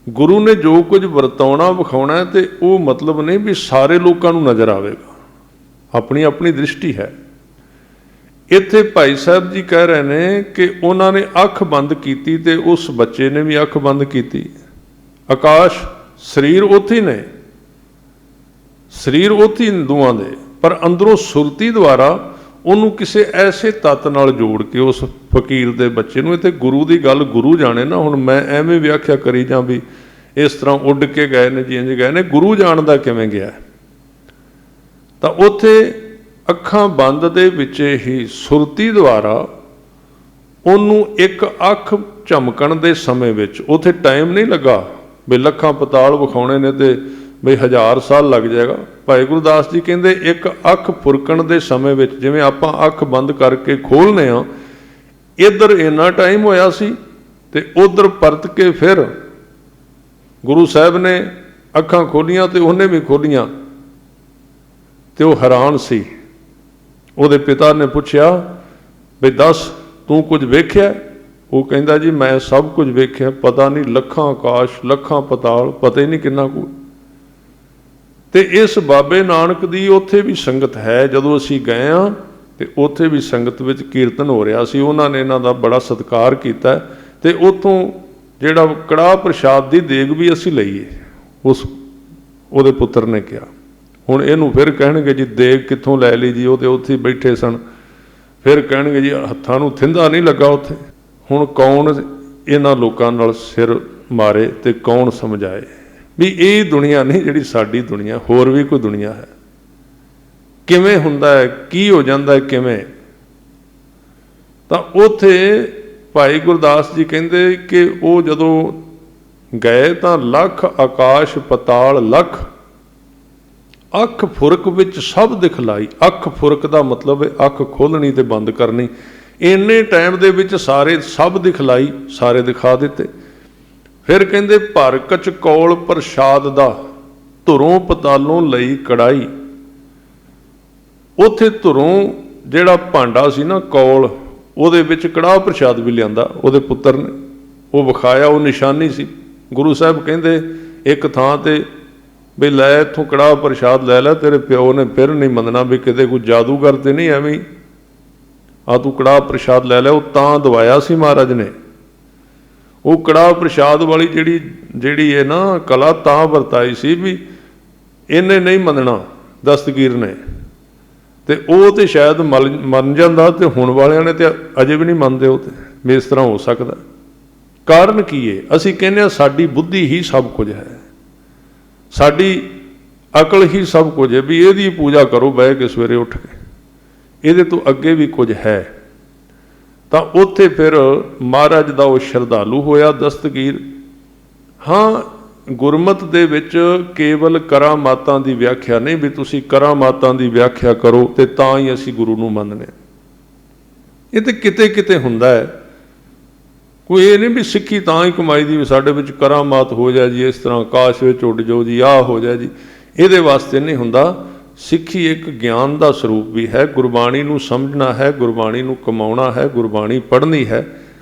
ਗੁਰੂ ਨੇ ਜੋ ਕੁਝ ਵਰਤਾਉਣਾ ਵਿਖਾਉਣਾ, ਤੇ ਉਹ ਮਤਲਬ ਨਹੀਂ ਵੀ ਸਾਰੇ ਲੋਕਾਂ ਨੂੰ ਨਜ਼ਰ ਆਵੇਗਾ, ਆਪਣੀ ਆਪਣੀ ਦ੍ਰਿਸ਼ਟੀ ਹੈ। ਇੱਥੇ ਭਾਈ ਸਾਹਿਬ ਜੀ ਕਹਿ ਰਹੇ ਨੇ ਕਿ ਉਹਨਾਂ ਨੇ ਅੱਖ ਬੰਦ ਕੀਤੀ ਤੇ ਉਸ ਬੱਚੇ ਨੇ ਵੀ ਅੱਖ ਬੰਦ ਕੀਤੀ। ਆਕਾਸ਼ ਸਰੀਰ ਉੱਥੇ ਨੇ, ਸਰੀਰ ਉੱਥੇ ਦੋਵਾਂ ਦੇ, ਪਰ ਅੰਦਰੋਂ ਸੁਰਤੀ ਦੁਆਰਾ ਉਹਨੂੰ ਕਿਸੇ ਐਸੇ ਤੱਤ ਨਾਲ ਜੋੜ ਕੇ ਉਸ ਫਕੀਰ ਦੇ ਬੱਚੇ ਨੂੰ, ਇੱਥੇ ਗੁਰੂ ਦੀ ਗੱਲ ਗੁਰੂ ਜਾਣੇ ਨਾ। ਹੁਣ ਮੈਂ ਐਵੇਂ ਵਿਆਖਿਆ ਕਰੀ ਜਾਂ ਵੀ ਇਸ ਤਰ੍ਹਾਂ ਉੱਡ ਕੇ ਗਏ ਨੇ ਜੀ ਇੰਝ ਗਏ ਨੇ, ਗੁਰੂ ਜਾਣਦਾ ਕਿਵੇਂ ਗਿਆ। ਤਾਂ ਉੱਥੇ ਅੱਖਾਂ ਬੰਦ ਦੇ ਵਿੱਚ ਹੀ ਸੁਰਤੀ ਦੁਆਰਾ ਉਹਨੂੰ ਇੱਕ ਅੱਖ ਝਮਕਣ ਦੇ ਸਮੇਂ ਵਿੱਚ, ਉੱਥੇ ਟਾਈਮ ਨਹੀਂ ਲੱਗਾ ਵੀ ਲੱਖਾਂ ਪਤਾਲ ਵਿਖਾਉਣੇ ਨੇ ਤੇ ਬਈ 1000 ਸਾਲ ਲੱਗ ਜਾਏਗਾ। ਭਾਈ ਗੁਰਦਾਸ ਜੀ ਕਹਿੰਦੇ ਇੱਕ ਅੱਖ ਫੁਰਕਣ ਦੇ ਸਮੇਂ ਵਿੱਚ, ਜਿਵੇਂ ਆਪਾਂ ਅੱਖ ਬੰਦ ਕਰਕੇ ਖੋਲ੍ਹਨੇ ਆ, ਇੱਧਰ ਇੰਨਾ ਟਾਈਮ ਹੋਇਆ ਸੀ ਤੇ ਉੱਧਰ ਪਰਤ ਕੇ ਫਿਰ ਗੁਰੂ ਸਾਹਿਬ ਨੇ ਅੱਖਾਂ ਖੋਲ੍ਹੀਆਂ ਤੇ ਉਹਨੇ ਵੀ ਖੋਲ੍ਹੀਆਂ, ਤੇ ਉਹ ਹੈਰਾਨ ਸੀ। ਉਹਦੇ ਪਿਤਾ ਨੇ ਪੁੱਛਿਆ ਵੀ ਦੱਸ ਤੂੰ ਕੁਝ ਵੇਖਿਆ? ਉਹ ਕਹਿੰਦਾ ਜੀ ਮੈਂ ਸਭ ਕੁਝ ਵੇਖਿਆ, ਪਤਾ ਨਹੀਂ ਲੱਖਾਂ ਆਕਾਸ਼ ਲੱਖਾਂ ਪਤਾਲ, ਪਤਾ ਹੀ ਨਹੀਂ ਕਿੰਨਾ ਕੁ। ਤੇ ਇਸ ਬਾਬੇ ਨਾਨਕ ਦੀ ਉੱਥੇ ਵੀ ਸੰਗਤ ਹੈ। ਜਦੋਂ ਅਸੀਂ ਗਏ ਹਾਂ ਤੇ ਉੱਥੇ ਵੀ ਸੰਗਤ ਵਿੱਚ ਕੀਰਤਨ ਹੋ ਰਿਹਾ ਸੀ, ਉਹਨਾਂ ਨੇ ਇਹਨਾਂ ਦਾ ਬੜਾ ਸਤਿਕਾਰ ਕੀਤਾ, ਤੇ ਉੱਥੋਂ ਜਿਹੜਾ ਕੜਾਹ ਪ੍ਰਸ਼ਾਦ ਦੀ ਦੇਗ ਵੀ ਅਸੀਂ ਲਈਏ, ਉਹਦੇ ਪੁੱਤਰ ਨੇ ਕਿਹਾ। ਹੁਣ ਇਹਨੂੰ ਫਿਰ ਕਹਿਣਗੇ ਜੀ ਦੇਗ ਕਿੱਥੋਂ ਲੈ ਲਈ ਜੀ, ਉਹ ਤੇ ਉੱਥੇ ਬੈਠੇ ਸਨ। ਫਿਰ ਕਹਿਣਗੇ ਜੀ ਹੱਥਾਂ ਨੂੰ ਥਿੰਦਾ ਨਹੀਂ ਲੱਗਾ ਉੱਥੇ। ਹੁਣ ਕੌਣ ਇਹਨਾਂ ਲੋਕਾਂ ਨਾਲ ਸਿਰ ਮਾਰੇ ਤੇ ਕੌਣ ਸਮਝਾਏ। ਵੀ ਇਹ ਦੁਨੀਆ ਨਹੀਂ ਜਿਹੜੀ ਸਾਡੀ ਦੁਨੀਆ, ਹੋਰ ਵੀ ਕੋਈ ਦੁਨੀਆ ਹੈ। ਕਿਵੇਂ ਹੁੰਦਾ ਹੈ, ਕੀ ਹੋ ਜਾਂਦਾ ਹੈ, ਕਿਵੇਂ। ਤਾਂ ਉੱਥੇ ਭਾਈ ਗੁਰਦਾਸ ਜੀ ਕਹਿੰਦੇ ਕਿ ਉਹ ਜਦੋਂ ਗਏ ਤਾਂ ਲੱਖ ਆਕਾਸ਼ ਪਤਾਲ ਲੱਖ, ਅੱਖ ਫੁਰਕ ਵਿੱਚ ਸਭ ਦਿਖਲਾਈ। ਅੱਖ ਫੁਰਕ ਦਾ ਮਤਲਬ ਹੈ ਅੱਖ ਖੋਲਣੀ ਤੇ ਬੰਦ ਕਰਨੀ। ਇੰਨੇ ਟਾਈਮ ਦੇ ਵਿੱਚ ਸਾਰੇ ਸਭ ਦਿਖਲਾਈ, ਸਾਰੇ ਦਿਖਾ ਦਿੱਤੇ। ਫਿਰ ਕਹਿੰਦੇ ਭਰ ਕਚ ਕੌਲ ਪ੍ਰਸ਼ਾਦ ਦਾ, ਧੁਰੋਂ ਪਤਾਲੋਂ ਲਈ ਕੜਾਈ। ਉੱਥੇ ਧੁਰੋਂ ਜਿਹੜਾ ਭਾਂਡਾ ਸੀ ਨਾ ਕੌਲ, ਉਹਦੇ ਵਿੱਚ ਕੜਾਹ ਪ੍ਰਸ਼ਾਦ ਵੀ ਲਿਆਂਦਾ ਉਹਦੇ ਪੁੱਤਰ ਨੇ, ਉਹ ਵਿਖਾਇਆ, ਉਹ ਨਿਸ਼ਾਨੀ ਸੀ। ਗੁਰੂ ਸਾਹਿਬ ਕਹਿੰਦੇ ਇੱਕ ਥਾਂ ਤੇ ਵੀ ਲੈ ਇੱਥੋਂ ਕੜਾਹ ਪ੍ਰਸ਼ਾਦ ਲੈ ਲੈ, ਤੇਰੇ ਪਿਓ ਨੇ ਫਿਰ ਨਹੀਂ ਮੰਨਣਾ ਵੀ ਕਿਤੇ ਕੋਈ ਜਾਦੂਗਰ ਤੇ ਨਹੀਂ ਐਵੇਂ ਆ ਤੂੰ ਕੜਾਹ ਪ੍ਰਸ਼ਾਦ ਲੈ ਲੈ। ਉਹ ਤਾਂ ਦਵਾਇਆ ਸੀ ਮਹਾਰਾਜ ਨੇ। ਉਹ ਕੜਾਹ ਪ੍ਰਸ਼ਾਦ ਵਾਲੀ ਜਿਹੜੀ ਹੈ ਨਾ ਕਲਾ ਤਾਂ ਵਰਤਾਈ ਸੀ ਵੀ ਇਹਨੇ ਨਹੀਂ ਮੰਨਣਾ ਦਸਤਗੀਰ ਨੇ, ਤੇ ਉਹ ਤੇ ਸ਼ਾਇਦ ਮੰਨ ਜਾਂਦਾ, ਤੇ ਹੁਣ ਵਾਲਿਆਂ ਨੇ ਤੇ ਅਜੇ ਵੀ ਨਹੀਂ ਮੰਨਦੇ ਉਹ ਤੇ ਵੀ ਇਸ ਤਰ੍ਹਾਂ ਹੋ ਸਕਦਾ। ਕਾਰਨ ਕੀ ਹੈ? ਅਸੀਂ ਕਹਿੰਦੇ ਹਾਂ ਸਾਡੀ ਬੁੱਧੀ ਹੀ ਸਭ ਕੁਝ ਹੈ, ਸਾਡੀ ਅਕਲ ਹੀ ਸਭ ਕੁਝ ਹੈ, ਵੀ ਇਹਦੀ ਪੂਜਾ ਕਰੋ ਬਹਿ ਕੇ ਸਵੇਰੇ ਉੱਠ ਕੇ, ਇਹਦੇ ਤੋਂ ਅੱਗੇ ਵੀ ਕੁਝ ਹੈ। ਤਾਂ ਉੱਥੇ ਫਿਰ ਮਹਾਰਾਜ ਦਾ ਉਹ ਸ਼ਰਧਾਲੂ ਹੋਇਆ ਦਸਤਗੀਰ। ਹਾਂ, ਗੁਰਮਤ ਦੇ ਵਿੱਚ ਕੇਵਲ ਕਰਾਮਾਤਾਂ ਦੀ ਵਿਆਖਿਆ ਨਹੀਂ ਵੀ ਤੁਸੀਂ ਕਰਾਮਾਤਾਂ ਦੀ ਵਿਆਖਿਆ ਕਰੋ ਤੇ ਤਾਂ ਹੀ ਅਸੀਂ ਗੁਰੂ ਨੂੰ ਮੰਨਦੇ। ਇਹ ਤੇ ਕਿਤੇ ਕਿਤੇ ਹੁੰਦਾ ਹੈ। ਕੋਈ ਇਹ ਨਹੀਂ ਵੀ ਸਿੱਖੀ ਤਾਂ ਹੀ ਕਮਾਈ ਦੀ ਵੀ ਸਾਡੇ ਵਿੱਚ ਕਰਾਮਾਤ ਹੋ ਜਾਏ ਜੀ, ਇਸ ਤਰ੍ਹਾਂ ਆਕਾਸ਼ ਵਿੱਚ ਉੱਡ ਜਾਓ ਜੀ, ਆਹ ਹੋ ਜਾਏ ਜੀ, ਇਹਦੇ ਵਾਸਤੇ ਨਹੀਂ ਹੁੰਦਾ। ਸਿੱਖੀ ਇੱਕ ਗਿਆਨ ਦਾ ਸਰੂਪ ਵੀ ਹੈ। ਗੁਰਬਾਣੀ ਨੂੰ ਸਮਝਣਾ ਹੈ, ਗੁਰਬਾਣੀ ਨੂੰ ਕਮਾਉਣਾ ਹੈ, ਗੁਰਬਾਣੀ ਪੜ੍ਹਨੀ ਹੈ,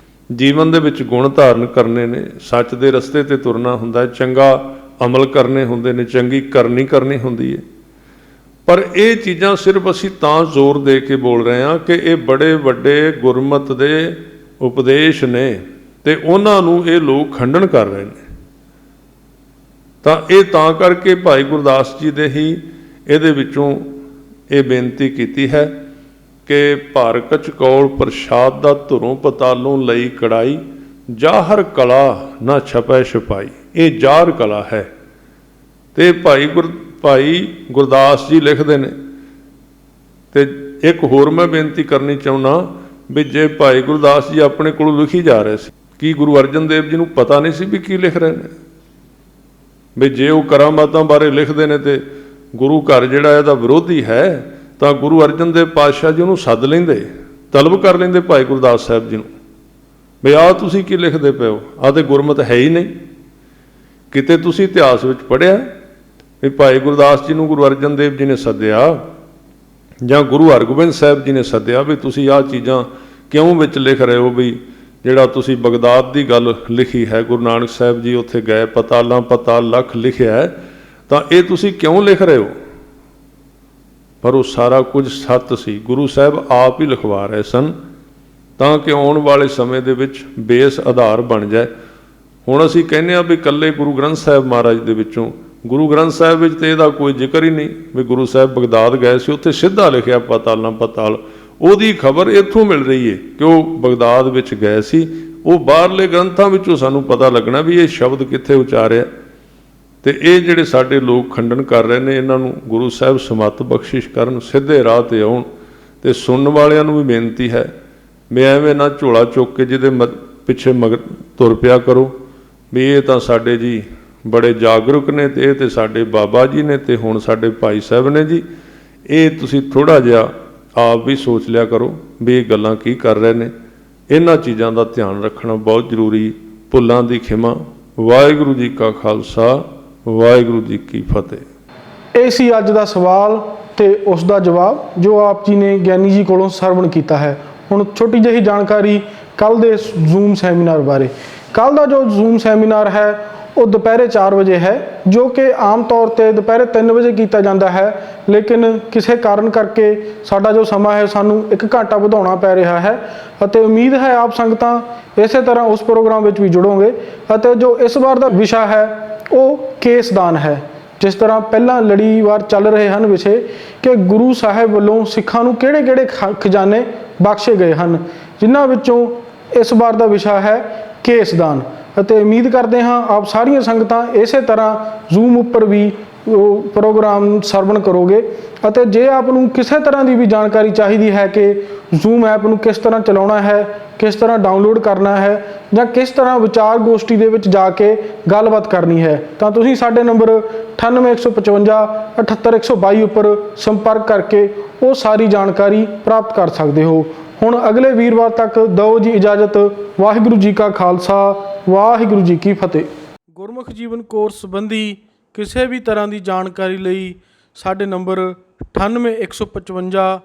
ਜੀਵਨ ਦੇ ਵਿੱਚ ਗੁਣ ਧਾਰਨ ਕਰਨੇ ਨੇ, ਸੱਚ ਦੇ ਰਸਤੇ ਤੇ ਤੁਰਨਾ ਹੁੰਦਾ ਹੈ, ਚੰਗਾ ਅਮਲ ਕਰਨੇ ਹੁੰਦੇ ਨੇ, ਚੰਗੀ ਕਰਨੀ ਕਰਨੀ ਹੁੰਦੀ ਹੈ। ਪਰ ਇਹ ਚੀਜ਼ਾਂ ਸਿਰਫ ਅਸੀਂ ਤਾਂ ਜ਼ੋਰ ਦੇ ਕੇ ਬੋਲ ਰਹੇ ਹਾਂ ਕਿ ਇਹ ਬੜੇ ਵੱਡੇ ਗੁਰਮਤ ਦੇ ਉਪਦੇਸ਼ ਨੇ ਤੇ ਉਹਨਾਂ ਨੂੰ ਇਹ ਲੋਕ ਖੰਡਨ ਕਰ ਰਹੇ ਨੇ। ਤਾਂ ਇਹ ਤਾਂ ਕਰਕੇ ਭਾਈ ਗੁਰਦਾਸ ਜੀ ਦੇ ਹੀ ਇਹਦੇ ਵਿੱਚੋਂ ਇਹ ਬੇਨਤੀ ਕੀਤੀ ਹੈ ਕਿ ਭਰ ਕਚ ਕੌਲ ਪ੍ਰਸ਼ਾਦ ਦਾ, ਧੁਰੋਂ ਪਤਾਲੋਂ ਲਈ ਕੜਾਈ, ਜਾਹਰ ਕਲਾ ਨਾ ਛਪੈ ਛਪਾਈ। ਇਹ ਜਾਹਰ ਕਲਾ ਹੈ। ਤੇ ਭਾਈ ਗੁਰਦਾਸ ਜੀ ਲਿਖਦੇ ਨੇ। ਤੇ ਇੱਕ ਹੋਰ ਮੈਂ ਬੇਨਤੀ ਕਰਨੀ ਚਾਹੁੰਦਾ ਵੀ ਜੇ ਭਾਈ ਗੁਰਦਾਸ ਜੀ ਆਪਣੇ ਕੋਲੋਂ ਲਿਖੀ ਜਾ ਰਹੇ ਸੀ, ਕੀ ਗੁਰੂ ਅਰਜਨ ਦੇਵ ਜੀ ਨੂੰ ਪਤਾ ਨਹੀਂ ਸੀ ਵੀ ਕੀ ਲਿਖ ਰਹੇ ਨੇ? ਵੀ ਜੇ ਉਹ ਕਰਾਮਾਤਾਂ ਬਾਰੇ ਲਿਖਦੇ ਨੇ ਤੇ ਗੁਰੂ ਘਰ ਜਿਹੜਾ ਇਹਦਾ ਵਿਰੋਧੀ ਹੈ, ਤਾਂ ਗੁਰੂ ਅਰਜਨ ਦੇਵ ਪਾਤਸ਼ਾਹ ਜੀ ਉਹਨੂੰ ਸੱਦ ਲੈਂਦੇ, ਤਲਬ ਕਰ ਲੈਂਦੇ ਭਾਈ ਗੁਰਦਾਸ ਸਾਹਿਬ ਜੀ ਨੂੰ ਵੀ ਆਹ ਤੁਸੀਂ ਕੀ ਲਿਖਦੇ ਪਏ ਹੋ, ਆਹ ਤੇ ਗੁਰਮਤ ਹੈ ਹੀ ਨਹੀਂ। ਕਿਤੇ ਤੁਸੀਂ ਇਤਿਹਾਸ ਵਿੱਚ ਪੜ੍ਹਿਆ ਵੀ ਭਾਈ ਗੁਰਦਾਸ ਜੀ ਨੂੰ ਗੁਰੂ ਅਰਜਨ ਦੇਵ ਜੀ ਨੇ ਸੱਦਿਆ ਜਾਂ ਗੁਰੂ ਹਰਗੋਬਿੰਦ ਸਾਹਿਬ ਜੀ ਨੇ ਸੱਦਿਆ ਵੀ ਤੁਸੀਂ ਆਹ ਚੀਜ਼ਾਂ ਕਿਉਂ ਵਿੱਚ ਲਿਖ ਰਹੇ ਹੋ? ਵੀ ਜਿਹੜਾ ਤੁਸੀਂ ਬਗਦਾਦ ਦੀ ਗੱਲ ਲਿਖੀ ਹੈ, ਗੁਰੂ ਨਾਨਕ ਸਾਹਿਬ ਜੀ ਉੱਥੇ ਗਏ, ਪਤਾਲਾਂ ਪਤਾਲ ਲੱਖ ਲਿਖਿਆ ਹੈ, ਤਾਂ ਇਹ ਤੁਸੀਂ ਕਿਉਂ ਲਿਖ ਰਹੇ ਹੋ? ਪਰ ਉਹ ਸਾਰਾ ਕੁਝ ਸੱਤ ਸੀ, ਗੁਰੂ ਸਾਹਿਬ ਆਪ ਹੀ ਲਿਖਵਾ ਰਹੇ ਸਨ ਤਾਂ ਕਿ ਆਉਣ ਵਾਲੇ ਸਮੇਂ ਦੇ ਵਿੱਚ ਬੇਸ ਆਧਾਰ ਬਣ ਜਾਏ। ਹੁਣ ਅਸੀਂ ਕਹਿੰਦੇ ਹਾਂ ਵੀ ਇਕੱਲੇ ਗੁਰੂ ਗ੍ਰੰਥ ਸਾਹਿਬ ਮਹਾਰਾਜ ਦੇ ਵਿੱਚੋਂ, ਗੁਰੂ ਗ੍ਰੰਥ ਸਾਹਿਬ ਵਿੱਚ ਤੇ ਇਹਦਾ ਕੋਈ ਜ਼ਿਕਰ ਹੀ ਨਹੀਂ ਵੀ ਗੁਰੂ ਸਾਹਿਬ ਬਗਦਾਦ ਗਏ ਸੀ, ਉੱਥੇ ਸਿੱਧਾ ਲਿਖਿਆ ਪਤਾਲਾਂ ਪਤਾਲ। ਉਹਦੀ ਖਬਰ ਇੱਥੋਂ ਮਿਲ ਰਹੀ ਹੈ ਕਿ ਉਹ ਬਗਦਾਦ ਵਿੱਚ ਗਏ ਸੀ। ਉਹ ਬਾਹਰਲੇ ਗ੍ਰੰਥਾਂ ਵਿੱਚੋਂ ਸਾਨੂੰ ਪਤਾ ਲੱਗਣਾ ਵੀ ਇਹ ਸ਼ਬਦ ਕਿੱਥੇ ਉਚਾਰਿਆ। ਤੇ ਇਹ ਜਿਹੜੇ ਸਾਡੇ ਲੋਕ ਖੰਡਨ ਕਰ ਰਹੇ ਨੇ, ਇਹਨਾਂ ਨੂੰ ਗੁਰੂ ਸਾਹਿਬ ਸਮੱਤ ਬਖਸ਼ਿਸ਼ ਕਰਨ, ਸਿੱਧੇ ਰਾਹ ਤੇ ਆਉਣ। ਤੇ ਸੁਣਨ ਵਾਲਿਆਂ ਨੂੰ ਵੀ ਬੇਨਤੀ ਹੈ ਵੀ ਐਵੇਂ ਨਾ ਝੋਲਾ ਚੁੱਕ ਕੇ ਜਿਹਦੇ ਪਿੱਛੇ ਮਗਰ ਤੁਰ ਪਿਆ ਕਰੋ ਵੀ ਇਹ ਤਾਂ ਸਾਡੇ ਜੀ ਬੜੇ ਜਾਗਰੂਕ ਨੇ ਤੇ ਇਹ ਤੇ ਸਾਡੇ ਬਾਬਾ ਜੀ ਨੇ ਤੇ ਹੁਣ ਸਾਡੇ ਭਾਈ ਸਾਹਿਬ ਨੇ ਜੀ। ਇਹ ਤੁਸੀਂ ਥੋੜ੍ਹਾ ਜਿਹਾ ਆਪ ਵੀ ਸੋਚ ਲਿਆ ਕਰੋ ਵੀ ਇਹ ਗੱਲਾਂ ਕੀ ਕਰ ਰਹੇ ਨੇ। ਇਹਨਾਂ ਚੀਜ਼ਾਂ ਦਾ ਧਿਆਨ ਰੱਖਣਾ ਬਹੁਤ ਜ਼ਰੂਰੀ। ਭੁੱਲਾਂ ਦੀ ਖਿਮਾ। ਵਾਹਿਗੁਰੂ ਜੀ ਕਾ ਖਾਲਸਾ, ਵਾਹਿਗੁਰੂ ਜੀ ਕੀ ਫਤਿਹ। ਇਹ ਸੀ ਅੱਜ ਦਾ ਸਵਾਲ ਤੇ ਉਸ ਦਾ ਜਵਾਬ ਜੋ ਆਪ ਜੀ ਨੇ ਗਿਆਨੀ ਜੀ ਕੋਲੋਂ ਸਰਵਣ ਕੀਤਾ ਹੈ। ਹੁਣ ਛੋਟੀ ਜਿਹੀ ਜਾਣਕਾਰੀ ਕੱਲ੍ਹ ਦੇ ਜ਼ੂਮ ਸੈਮੀਨਾਰ ਬਾਰੇ। ਕੱਲ੍ਹ ਦਾ ਜੋ ਜ਼ੂਮ ਸੈਮੀਨਾਰ ਹੈ ਉਹ ਦੁਪਹਿਰੇ 4 ਵਜੇ ਹੈ, ਜੋ ਕਿ ਆਮ ਤੌਰ 'ਤੇ ਦੁਪਹਿਰੇ 3 ਵਜੇ ਕੀਤਾ ਜਾਂਦਾ ਹੈ, ਲੇਕਿਨ ਕਿਸੇ ਕਾਰਨ ਕਰਕੇ ਸਾਡਾ ਜੋ ਸਮਾਂ ਹੈ ਸਾਨੂੰ 1 ਘੰਟਾ ਵਧਾਉਣਾ ਪੈ ਰਿਹਾ ਹੈ। ਅਤੇ ਉਮੀਦ ਹੈ ਆਪ ਸੰਗਤਾਂ ਇਸੇ ਤਰ੍ਹਾਂ ਉਸ ਪ੍ਰੋਗਰਾਮ ਵਿੱਚ ਵੀ ਜੁੜੋਗੇ। ਅਤੇ ਜੋ ਇਸ ਵਾਰ ਦਾ ਵਿਸ਼ਾ ਹੈ ਉਹ ਕੇਸਦਾਨ ਹੈ। ਜਿਸ ਤਰ੍ਹਾਂ ਪਹਿਲਾਂ ਲੜੀਵਾਰ ਚੱਲ ਰਹੇ ਹਨ ਵਿਸ਼ੇ ਕਿ ਗੁਰੂ ਸਾਹਿਬ ਵੱਲੋਂ ਸਿੱਖਾਂ ਨੂੰ ਕਿਹੜੇ-ਕਿਹੜੇ ਖਜ਼ਾਨੇ ਬਖਸ਼ੇ ਗਏ ਹਨ, ਜਿਨ੍ਹਾਂ ਵਿੱਚੋਂ ਇਸ ਵਾਰ ਦਾ ਵਿਸ਼ਾ ਹੈ ਕੇਸਦਾਨ। ਅਤੇ ਉਮੀਦ ਕਰਦੇ ਹਾਂ ਆਪ ਸਾਰੀਆਂ ਸੰਗਤਾਂ ਇਸੇ ਤਰ੍ਹਾਂ ਜ਼ੂਮ ਉੱਪਰ ਵੀ ਪ੍ਰੋਗਰਾਮ ਸਰਵਣ ਕਰੋਗੇ। ਅਤੇ ਜੇ ਆਪ ਨੂੰ ਕਿਸੇ ਤਰ੍ਹਾਂ ਦੀ ਵੀ ਜਾਣਕਾਰੀ ਚਾਹੀਦੀ ਹੈ ਕਿ ਜ਼ੂਮ ਐਪ ਨੂੰ ਕਿਸ ਤਰ੍ਹਾਂ ਚਲਾਉਣਾ ਹੈ, ਕਿਸ ਤਰ੍ਹਾਂ ਡਾਊਨਲੋਡ ਕਰਨਾ ਹੈ, ਜਾਂ ਕਿਸ ਤਰ੍ਹਾਂ ਵਿਚਾਰ ਗੋਸ਼ਟੀ ਦੇ ਵਿੱਚ ਜਾ ਕੇ ਗੱਲਬਾਤ ਕਰਨੀ ਹੈ, ਤਾਂ ਤੁਸੀਂ ਸਾਡੇ ਨੰਬਰ 9815 78122 ਉੱਪਰ ਸੰਪਰਕ ਕਰਕੇ ਉਹ ਸਾਰੀ ਜਾਣਕਾਰੀ ਪ੍ਰਾਪਤ ਕਰ ਸਕਦੇ ਹੋ। ਹੁਣ ਅਗਲੇ ਵੀਰਵਾਰ ਤੱਕ ਦਿਓ ਜੀ ਇਜਾਜ਼ਤ। ਵਾਹਿਗੁਰੂ ਜੀ ਕਾ ਖਾਲਸਾ, ਵਾਹਿਗੁਰੂ ਜੀ ਕੀ ਫਤਿਹ। ਗੁਰਮੁਖ ਜੀਵਨ ਕੋਰਸ ਸੰਬੰਧੀ ਕਿਸੇ ਵੀ ਤਰ੍ਹਾਂ ਦੀ ਜਾਣਕਾਰੀ ਲਈ ਸਾਡੇ ਨੰਬਰ 9815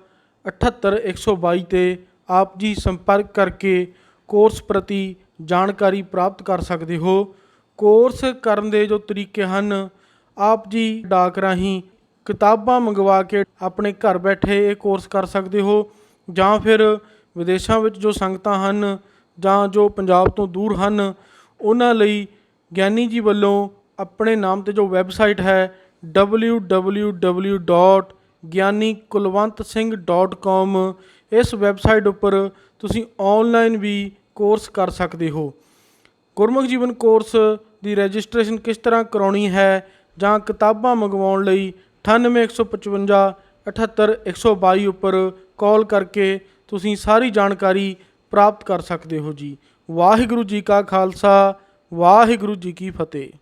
78122 ਤੇ ਆਪ ਜੀ ਸੰਪਰਕ ਕਰਕੇ ਕੋਰਸ ਪ੍ਰਤੀ ਜਾਣਕਾਰੀ ਪ੍ਰਾਪਤ ਕਰ ਸਕਦੇ ਹੋ। ਕੋਰਸ ਕਰਨ ਦੇ ਜੋ ਤਰੀਕੇ ਹਨ, ਆਪ ਜੀ ਡਾਕ ਰਾਹੀਂ ਕਿਤਾਬਾਂ ਮੰਗਵਾ ਕੇ ਆਪਣੇ ਘਰ ਬੈਠੇ ਇਹ ਕੋਰਸ ਕਰ ਸਕਦੇ ਹੋ, ਜਾਂ ਫਿਰ ਵਿਦੇਸ਼ਾਂ ਵਿੱਚ ਜੋ ਸੰਗਤਾਂ ਹਨ ਜਾਂ ਜੋ ਪੰਜਾਬ ਤੋਂ ਦੂਰ ਹਨ, ਉਹਨਾਂ ਲਈ ਗਿਆਨੀ ਜੀ ਵੱਲੋਂ ਆਪਣੇ ਨਾਮ ਤੇ ਜੋ ਵੈਬਸਾਈਟ ਹੈ www.gyanikulwantsingh.com, ਇਸ ਵੈਬਸਾਈਟ ਉੱਪਰ ਤੁਸੀਂ ਆਨਲਾਈਨ ਵੀ ਕੋਰਸ ਕਰ ਸਕਦੇ ਹੋ। ਗੁਰਮੁਖ ਜੀਵਨ ਕੋਰਸ ਦੀ ਰਜਿਸਟ੍ਰੇਸ਼ਨ ਕਿਸ ਤਰ੍ਹਾਂ ਕਰਾਉਣੀ ਹੈ ਜਾਂ ਕਿਤਾਬਾਂ ਮੰਗਵਾਉਣ ਲਈ 9815 78122 ਉੱਪਰ ਕਾਲ ਕਰਕੇ ਤੁਸੀਂ ਸਾਰੀ ਜਾਣਕਾਰੀ ਪ੍ਰਾਪਤ ਕਰ ਸਕਦੇ ਹੋ ਜੀ। ਵਾਹਿਗੁਰੂ ਜੀ ਕਾ ਖਾਲਸਾ, ਵਾਹਿਗੁਰੂ ਜੀ ਕੀ ਫਤਿਹ।